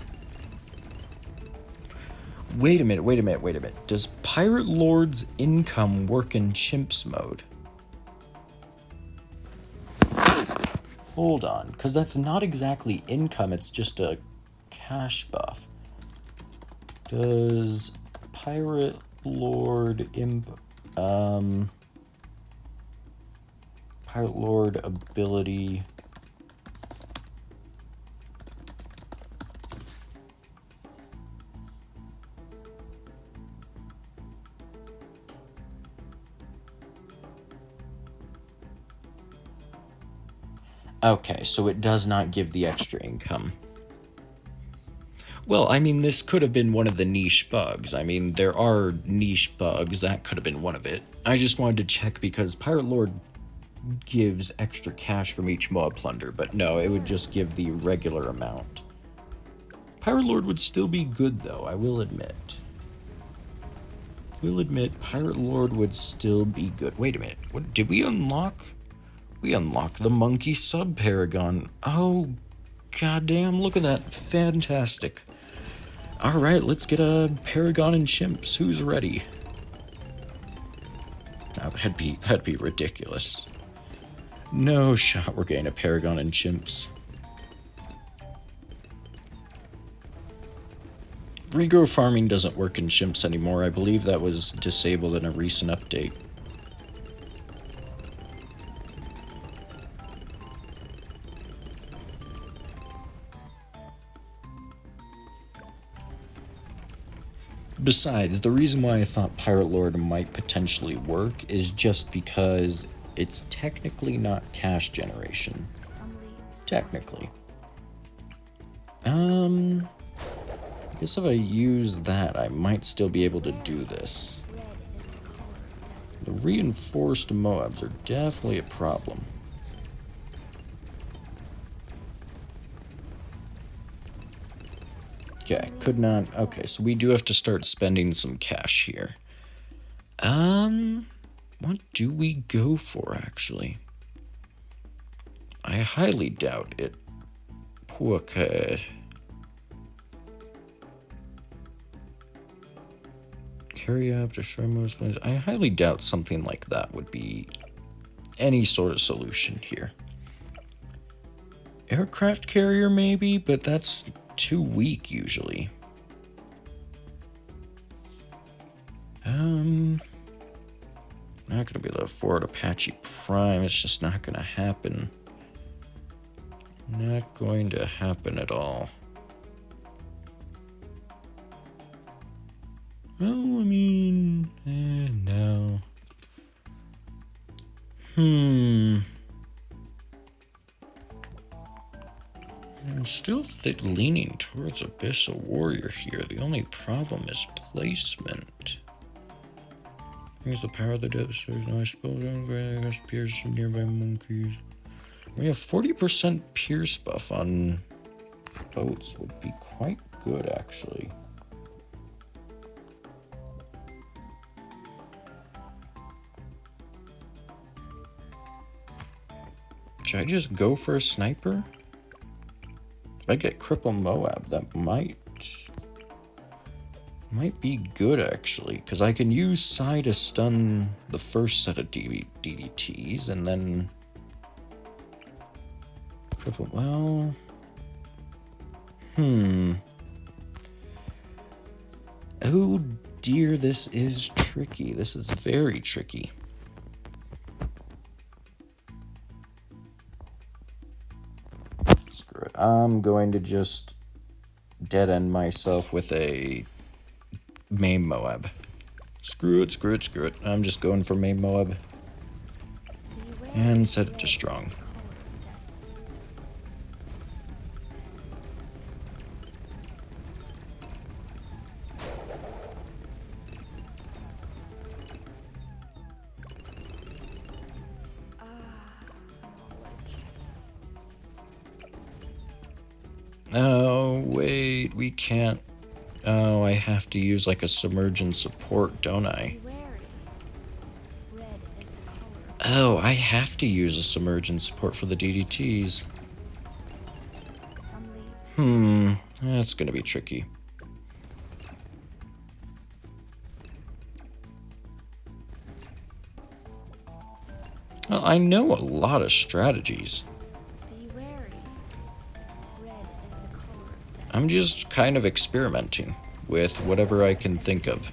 Wait a minute. Does Pirate Lord's income work in Chimps mode? Hold on, because that's not exactly income, it's just a cash buff. Does Pirate Lord Pirate Lord ability... Okay, so it does not give the extra income. Well, I mean, this could have been one of the niche bugs. I mean, there are niche bugs. That could have been one of it. I just wanted to check because Pirate Lord gives extra cash from each Moab plunder, but no, it would just give the regular amount. Pirate Lord would still be good, though, I will admit. Pirate Lord would still be good. Wait a minute, what did we unlock? We unlock the Monkey Sub-Paragon. Oh, goddamn, look at that. Fantastic. Alright, let's get a Paragon and Chimps. Who's ready? Oh, that'd be ridiculous. No shot we're getting a Paragon and Chimps. Regrow farming doesn't work in Chimps anymore. I believe that was disabled in a recent update. Besides, the reason why I thought Pirate Lord might potentially work is just because it's technically not cash generation. Some leaves. Technically. I guess if I use that, I might still be able to do this. Red The reinforced Moabs are definitely a problem. Okay, could not. Okay, so we do have to start spending some cash here. What do we go for, actually? I highly doubt it. Okay. Carry out, destroy most planes. I highly doubt something like that would be any sort of solution here. Aircraft carrier, maybe, but that's too weak usually. Not gonna be able to afford Apache Prime. It's just not gonna happen. Not going to happen at all. Well, I mean, no. I'm still leaning towards Abyssal Warrior here. The only problem is placement. Here's the power of the depth. No, I suppose I'm going to pierce some nearby monkeys. We have 40% pierce buff on boats. Would be quite good, actually. Should I just go for a sniper? If I get Cripple Moab, that might be good, actually, because I can use Psy to stun the first set of DDTs, and then Cripple, well, oh dear, this is tricky. This is very tricky. Screw it. I'm going to just dead end myself with a main Moab. Screw it, screw it, screw it. I'm just going for main Moab. And set it to strong. Oh, wait, we can't. Oh, I have to use like a submergent support, don't I? Oh, I have to use a submergent support for the DDTs. That's gonna be tricky. Well, I know a lot of strategies. I'm just kind of experimenting with whatever I can think of.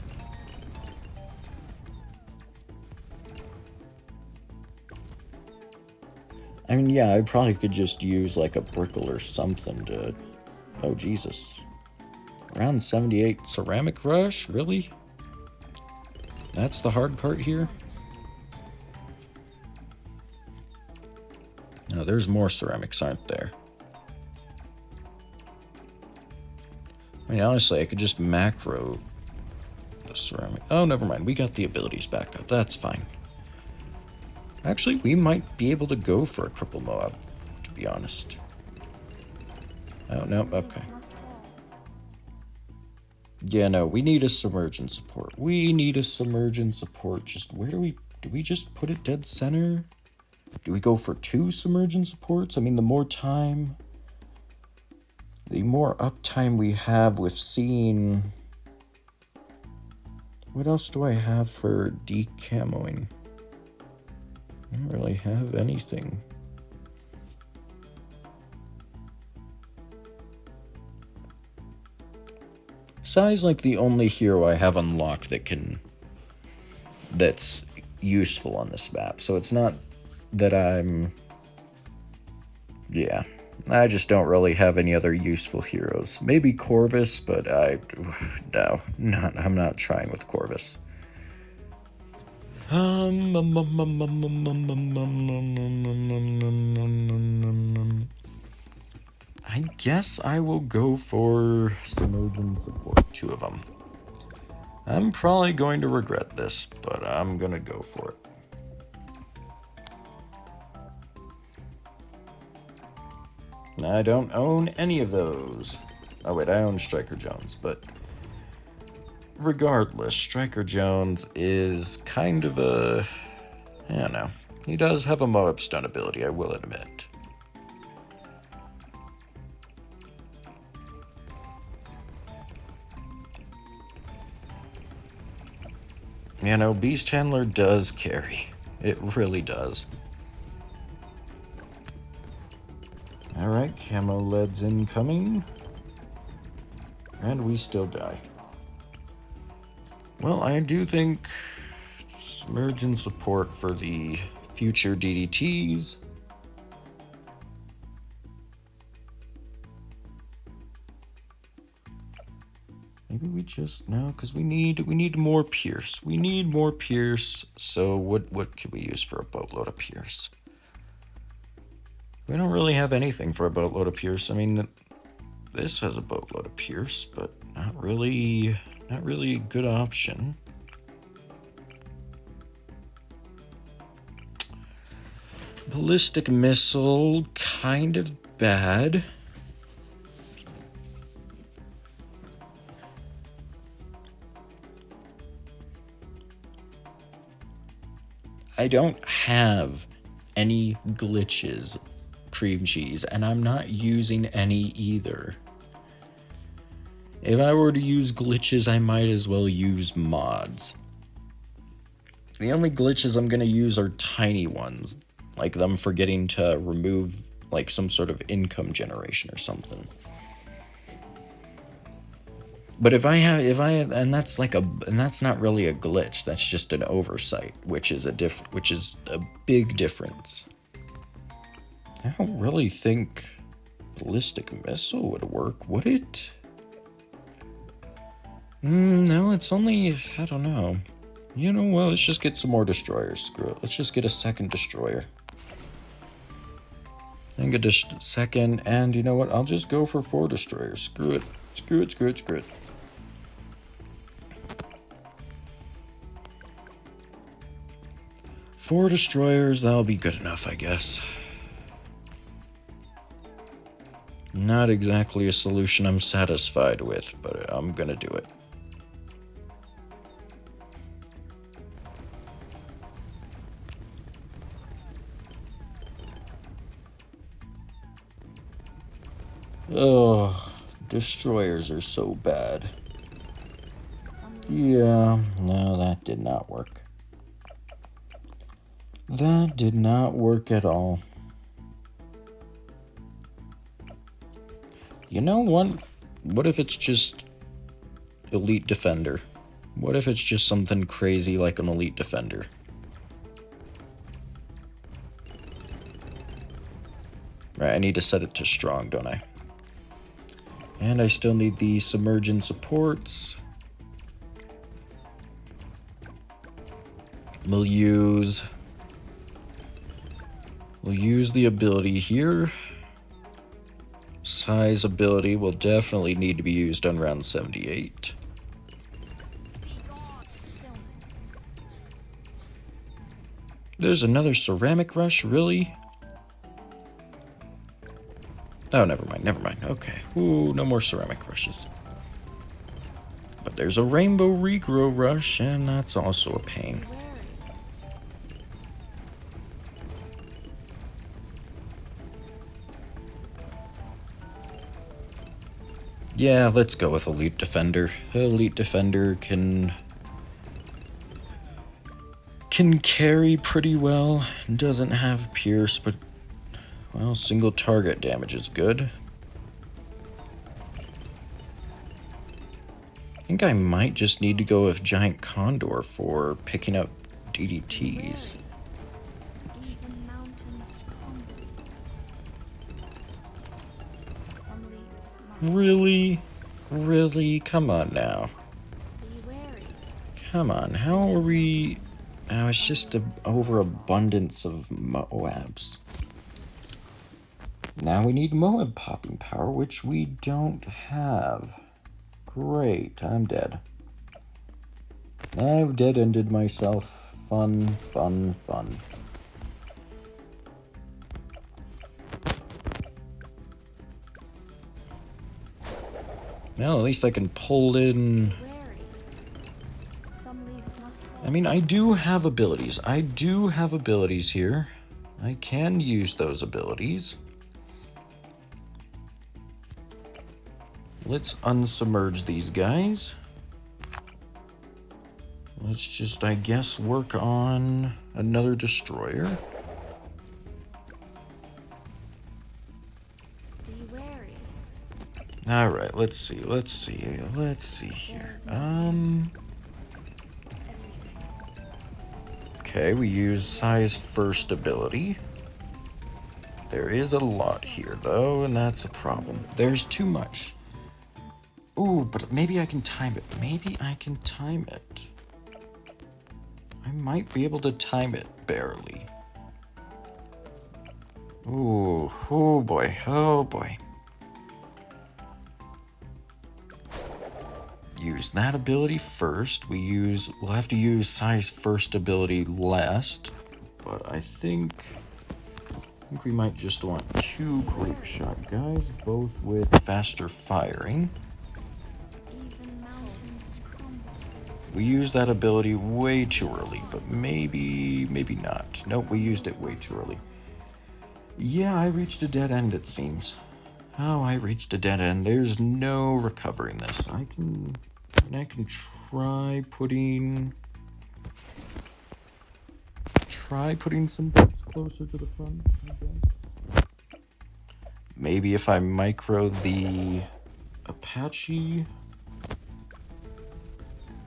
I mean, yeah, I probably could just use like a brickle or something to... Oh, Jesus. Round 78 ceramic rush? Really? That's the hard part here? No, there's more ceramics, aren't there? I mean, honestly, I could just macro the ceramic. Oh, never mind. We got the abilities back up. That's fine. Actually, we might be able to go for a Cripple Moab, to be honest. Oh, no. Okay. Yeah, no. We need a submergent support. We need a submergent support. Just where do we just put it dead center? Do we go for 2 submergent supports? I mean, the more time... The more uptime we have with seeing... What else do I have for decamoing? I don't really have anything. Sai's like the only hero I have unlocked that's useful on this map. So it's not that I'm... Yeah. I just don't really have any other useful heroes. Maybe Corvus, but I'm not trying with Corvus. I guess I will go for submergent support, 2 of them. I'm probably going to regret this, but I'm gonna go for it. I don't own any of those. Oh wait, I own Striker Jones, but regardless, Striker Jones is kind of a... I don't know. He does have a Moab stun ability, I will admit. You know, Beast Handler does carry. It really does. Alright, Camo Leads incoming. And we still die. Well, I do think Submerge and support for the future DDTs. Maybe we just no, because we need more Pierce. We need more Pierce. So what can we use for a boatload of Pierce? We don't really have anything for a boatload of Pierce. I mean, this has a boatload of Pierce, but not really a good option. Ballistic missile, kind of bad. I don't have any glitches, cream cheese, and I'm not using any either. If I were to use glitches, I might as well use mods. The only glitches I'm gonna use are tiny ones, like them forgetting to remove like some sort of income generation or something. But if I have, and that's not really a glitch. That's just an oversight, which is a big difference. I don't really think ballistic missile would work, would it? No, it's only, I don't know. You know what? Let's just get some more destroyers. Screw it. Let's just get a second destroyer. And get a second, and you know what? I'll just go for 4 destroyers. Screw it. Screw it. Screw it. Screw it. Four destroyers, that'll be good enough, I guess. Not exactly a solution I'm satisfied with, but I'm gonna do it. Oh, destroyers are so bad. Yeah, no, that did not work. That did not work at all. You know what? What if it's just Elite Defender? What if it's just something crazy like an Elite Defender? Right, I need to set it to strong, don't I? And I still need the submergent supports. We'll use the ability here. Size ability will definitely need to be used on round 78. There's another ceramic rush, really? Oh, never mind. Okay. Ooh, no more ceramic rushes. But there's a rainbow regrow rush, and that's also a pain. Yeah, let's go with Elite Defender. Elite Defender can carry pretty well. Doesn't have Pierce, but, well, single target damage is good. I think I might just need to go with Giant Condor for picking up DDTs. Really? Really? Come on now. Come on, how are we... Oh, it's just an overabundance of Moabs. Now we need Moab popping power, which we don't have. Great, I'm dead. I've dead-ended myself. Fun, fun, fun. Well, at least I can pull in... Wary. Some leaves must fall. I mean, I do have abilities. I do have abilities here. I can use those abilities. Let's unsubmerge these guys. Let's just, I guess, work on another destroyer. Be wary. Alright, let's see here. Okay, we use size first ability. There is a lot here, though, and that's a problem. There's too much. Ooh, but maybe I can time it. Maybe I can time it. I might be able to time it, barely. Ooh, oh boy, oh boy. Use that ability first. We'll have to use size first ability last, but I think we might just want 2 group shot guys, both with faster firing. Even mountains crumble. We used that ability way too early, but maybe not. Nope, we used it way too early. Yeah, I reached a dead end, it seems. Oh, I reached a dead end. There's no recovering this. I can try putting some troops closer to the front, I guess. Maybe if I micro the Apache,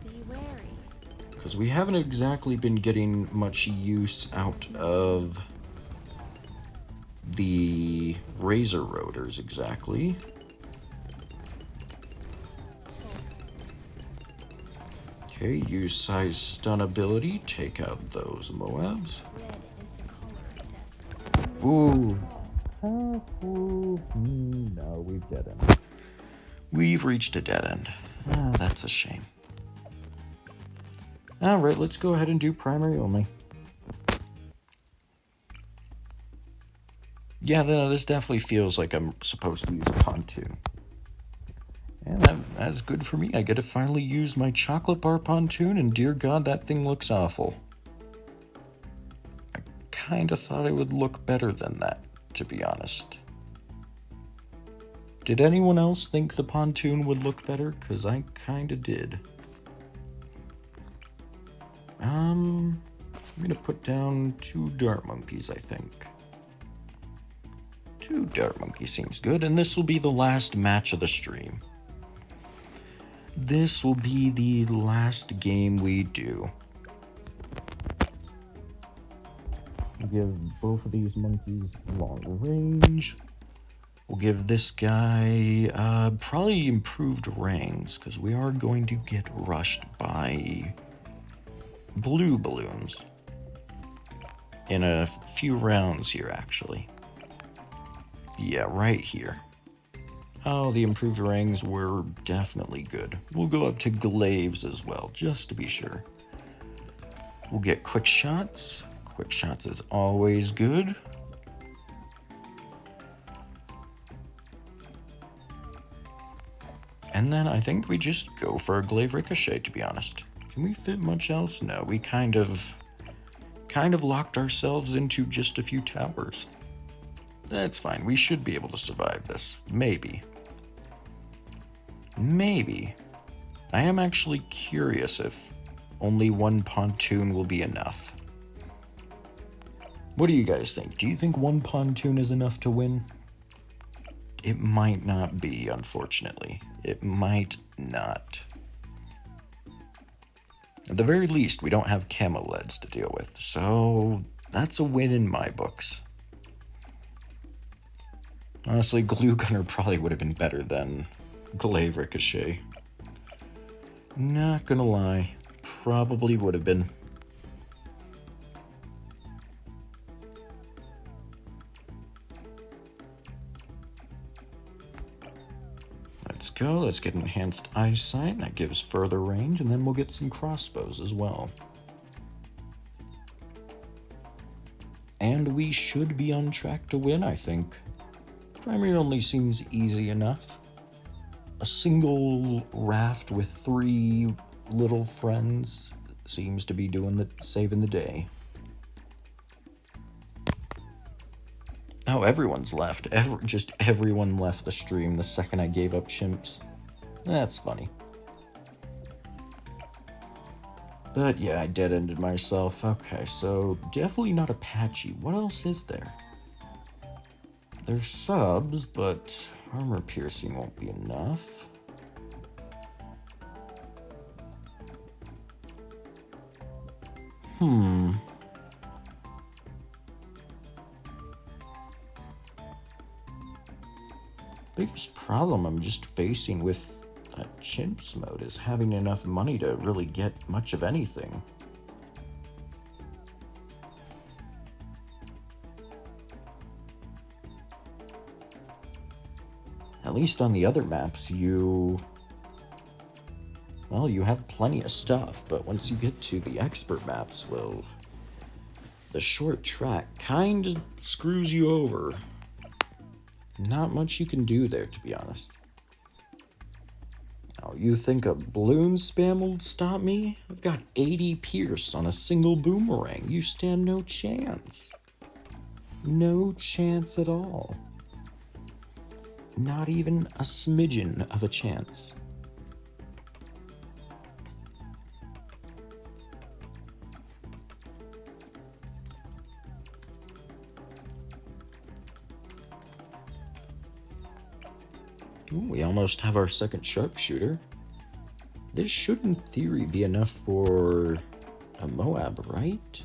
Be wary. because we haven't exactly been getting much use out of the Razor Rotors exactly. Okay, use size stun ability, take out those Moabs. Red is the color of destiny. Some Ooh. leaves must fall. No, we've dead ended. We've reached a dead end. That's a shame. Alright, let's go ahead and do primary only. Yeah, no, this definitely feels like I'm supposed to use a pontoon. And that's good for me. I get to finally use my chocolate bar pontoon, and dear God, that thing looks awful. I kinda thought it would look better than that, to be honest. Did anyone else think the pontoon would look better? 'Cause I kinda did. I'm gonna put down 2 dart monkeys, I think. 2 dart monkeys seems good, and this will be the last match of the stream. This will be the last game we do. We'll give both of these monkeys long range. We'll give this guy probably improved rangs, because we are going to get rushed by blue balloons in a few rounds here, actually. Yeah, right here. Oh, the improved rangs were definitely good. We'll go up to glaives as well, just to be sure. We'll get quick shots. Quick shots is always good. And then I think we just go for a glaive ricochet, to be honest. Can we fit much else? No, we kind of locked ourselves into just a few towers. That's fine. We should be able to survive this. Maybe. Maybe. I am actually curious if only 1 pontoon will be enough. What do you guys think? Do you think 1 pontoon is enough to win? It might not be, unfortunately. It might not. At the very least, we don't have camo leads to deal with, so that's a win in my books. Honestly, glue gunner probably would have been better than glaive ricochet. Not gonna lie, probably would have been. Let's let's go. Let's get enhanced eyesight. That gives further range, and then we'll get some crossbows as well. And we should be on track to win, I think. Primary only seems easy enough. A single raft with 3 little friends seems to be saving the day. Oh, everyone's left. Just everyone left the stream the second I gave up chimps. That's funny. But yeah, I dead-ended myself. Okay, so definitely not Apache. What else is there? There's subs, but armor piercing won't be enough. Biggest problem I'm just facing with chimps mode is having enough money to really get much of anything. At least on the other maps, you have plenty of stuff, but once you get to the expert maps, well, the short track kind of screws you over. Not much you can do there, to be honest. Oh, you think a balloon spam will stop me? I've got 80 pierce on a single boomerang. You stand no chance. No chance at all. Not even a smidgen of a chance. Ooh, we almost have our second sharpshooter. This should, in theory, be enough for a Moab, right?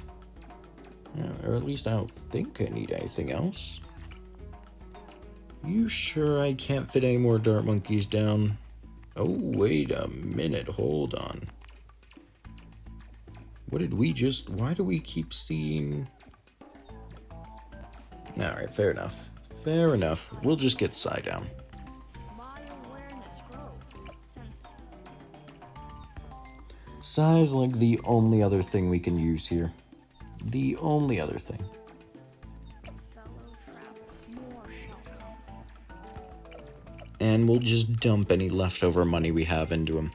Yeah, or at least I don't think I need anything else. You sure I can't fit any more dart monkeys down? Oh, wait a minute, hold on. Why do we keep seeing... Alright, fair enough. Fair enough. We'll just get Psy down. Psy's like the only other thing we can use here. The only other thing. And we'll just dump any leftover money we have into him.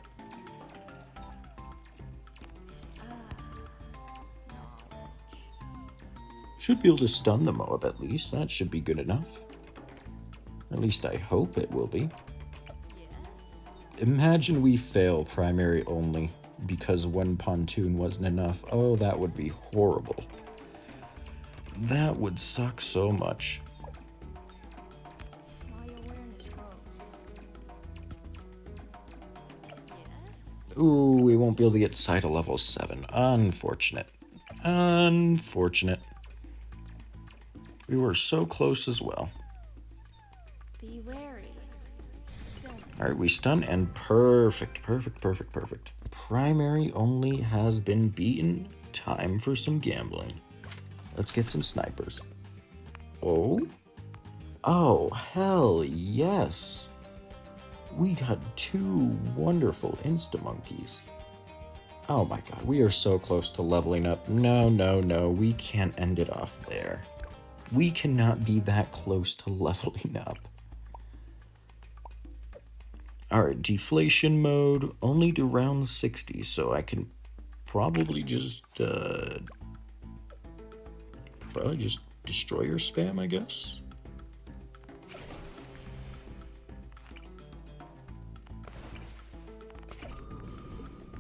Should be able to stun the Moab at least. That should be good enough. At least I hope it will be. Imagine we fail primary only because one pontoon wasn't enough. Oh, that would be horrible. That would suck so much. Ooh, we won't be able to get Psy to level 7. Unfortunate. Unfortunate. We were so close as well. Be wary. Alright, we stun and perfect. Primary only has been beaten. Time for some gambling. Let's get some snipers. Oh? Oh, hell yes. We got 2 wonderful insta-monkeys. Oh my god, we are so close to leveling up. No, we can't end it off there. We cannot be that close to leveling up. Alright, deflation mode, only to round 60, so I can probably just destroyer spam, I guess?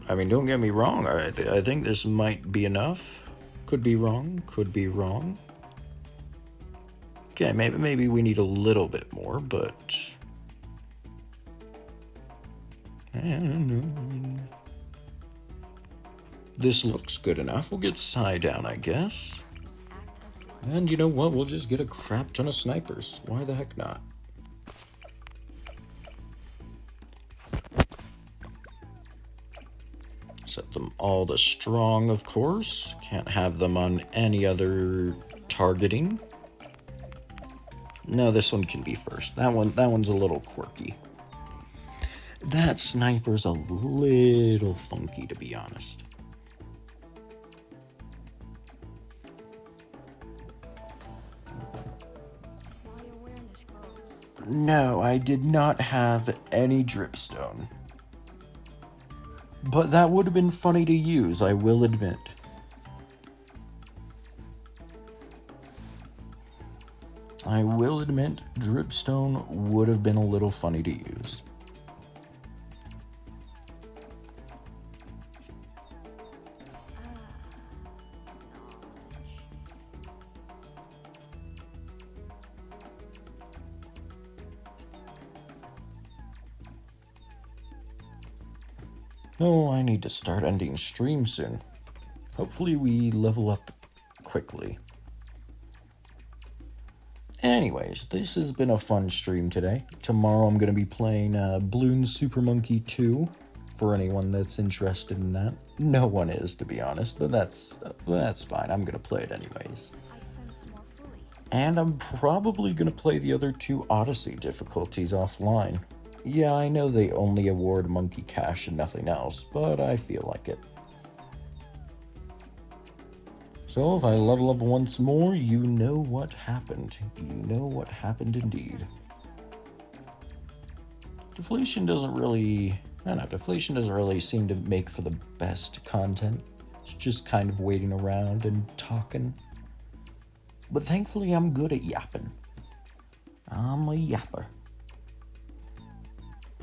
I mean, don't get me wrong, I think this might be enough. Could be wrong, could be wrong. Okay, maybe we need a little bit more, but... I don't know. This looks good enough. We'll get Psy down, I guess. And you know what? We'll just get a crap ton of snipers. Why the heck not? Set them all to strong, of course. Can't have them on any other targeting. No, this one can be first. That one's a little quirky. That sniper's a little funky, to be honest. My awareness grows. No, I did not have any dripstone. But that would have been funny to use, I will admit. I will admit, dripstone would have been a little funny to use. Oh, I need to start ending stream soon. Hopefully we level up quickly. Anyways, this has been a fun stream today. Tomorrow I'm going to be playing Bloons Super Monkey 2, for anyone that's interested in that. No one is, to be honest, but that's fine. I'm going to play it anyways. I sense more fully. And I'm probably going to play the other 2 Odyssey difficulties offline. Yeah, I know they only award Monkey Cash and nothing else, but I feel like it. So if I level up once more, you know what happened. You know what happened indeed. Deflation doesn't really... deflation doesn't really seem to make for the best content. It's just kind of waiting around and talking. But thankfully I'm good at yapping. I'm a yapper.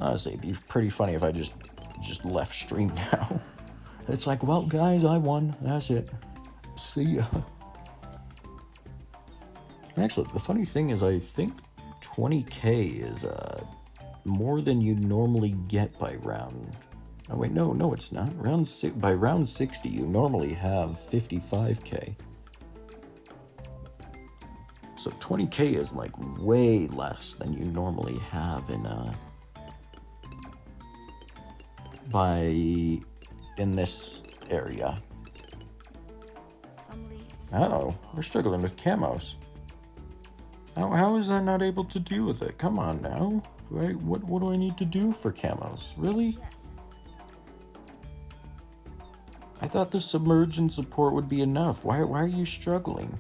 Honestly, it'd be pretty funny if I just left stream now. It's like, well guys, I won. That's it. See ya. Actually, the funny thing is I think 20k is more than you normally get by round... Oh wait, no it's not. By round 60 you normally have 55k. So 20k is like way less than you normally have in this area. Some leaves. Uh-oh, we're struggling with camos. How is that not able to deal with it? Come on now. What do I need to do for camos? Really? Yes. I thought the submersion support would be enough. Why are you struggling?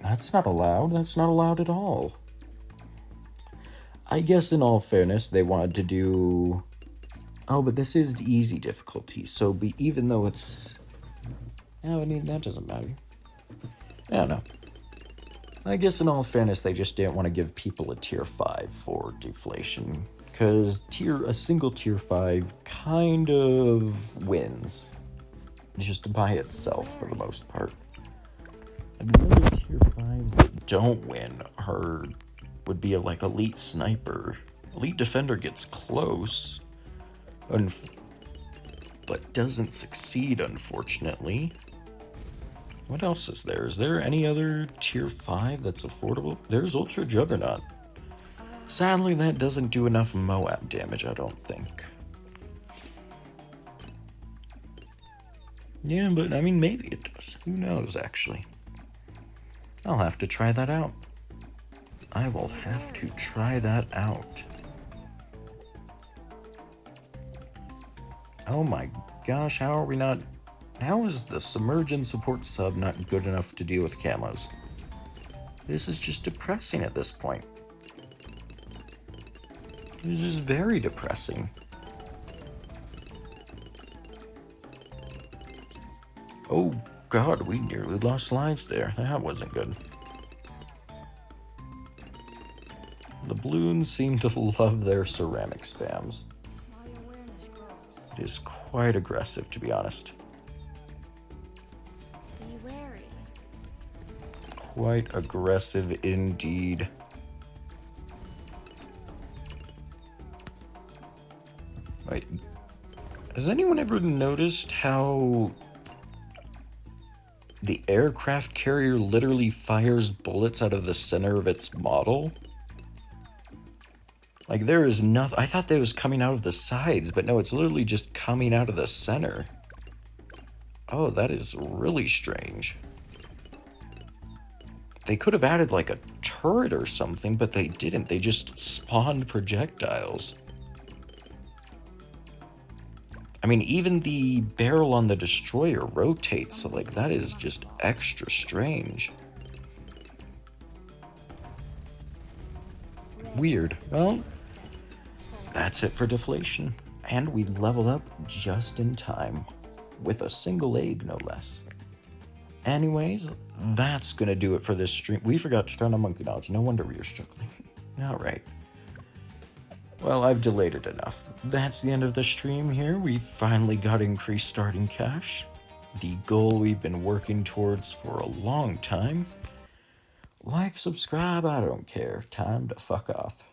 That's not allowed. That's not allowed at all. I guess in all fairness, they wanted to do... Oh, but this is easy difficulty, so even though it's... Oh, I mean, that doesn't matter. I don't know. I guess in all fairness, they just didn't want to give people a tier 5 for deflation, because a single tier 5 kind of wins, just by itself for the most part. And the other tier 5s that don't win would be like Elite Sniper. Elite Defender gets close, but doesn't succeed, unfortunately. What else is there? Is there any other tier 5 that's affordable? There's Ultra Juggernaut. Sadly, that doesn't do enough Moab damage, I don't think. Yeah, but I mean, maybe it does. Who knows, actually? I'll have to try that out. I will have to try that out. Oh my gosh, how is the submergent support sub not good enough to deal with camos? This is just depressing at this point. This is very depressing. Oh god, we nearly lost lives there. That wasn't good. The balloons seem to love their ceramic spams. My awareness grows. It is quite aggressive, to be honest. Be wary. Quite aggressive indeed. Wait, has anyone ever noticed how the aircraft carrier literally fires bullets out of the center of its model? Like, there is nothing. I thought that was coming out of the sides, but no, it's literally just coming out of the center. Oh, that is really strange. They could have added like a turret or something, but they didn't. They just spawned projectiles. I mean, even the barrel on the destroyer rotates, so like that is just extra strange. Weird. Well, that's it for deflation. And we leveled up just in time. With a single egg, no less. Anyways, that's gonna do it for this stream. We forgot to turn on monkey knowledge. No wonder we were struggling. Alright. Well, I've delayed it enough. That's the end of the stream here. We finally got increased starting cash. The goal we've been working towards for a long time. Like, subscribe, I don't care. Time to fuck off.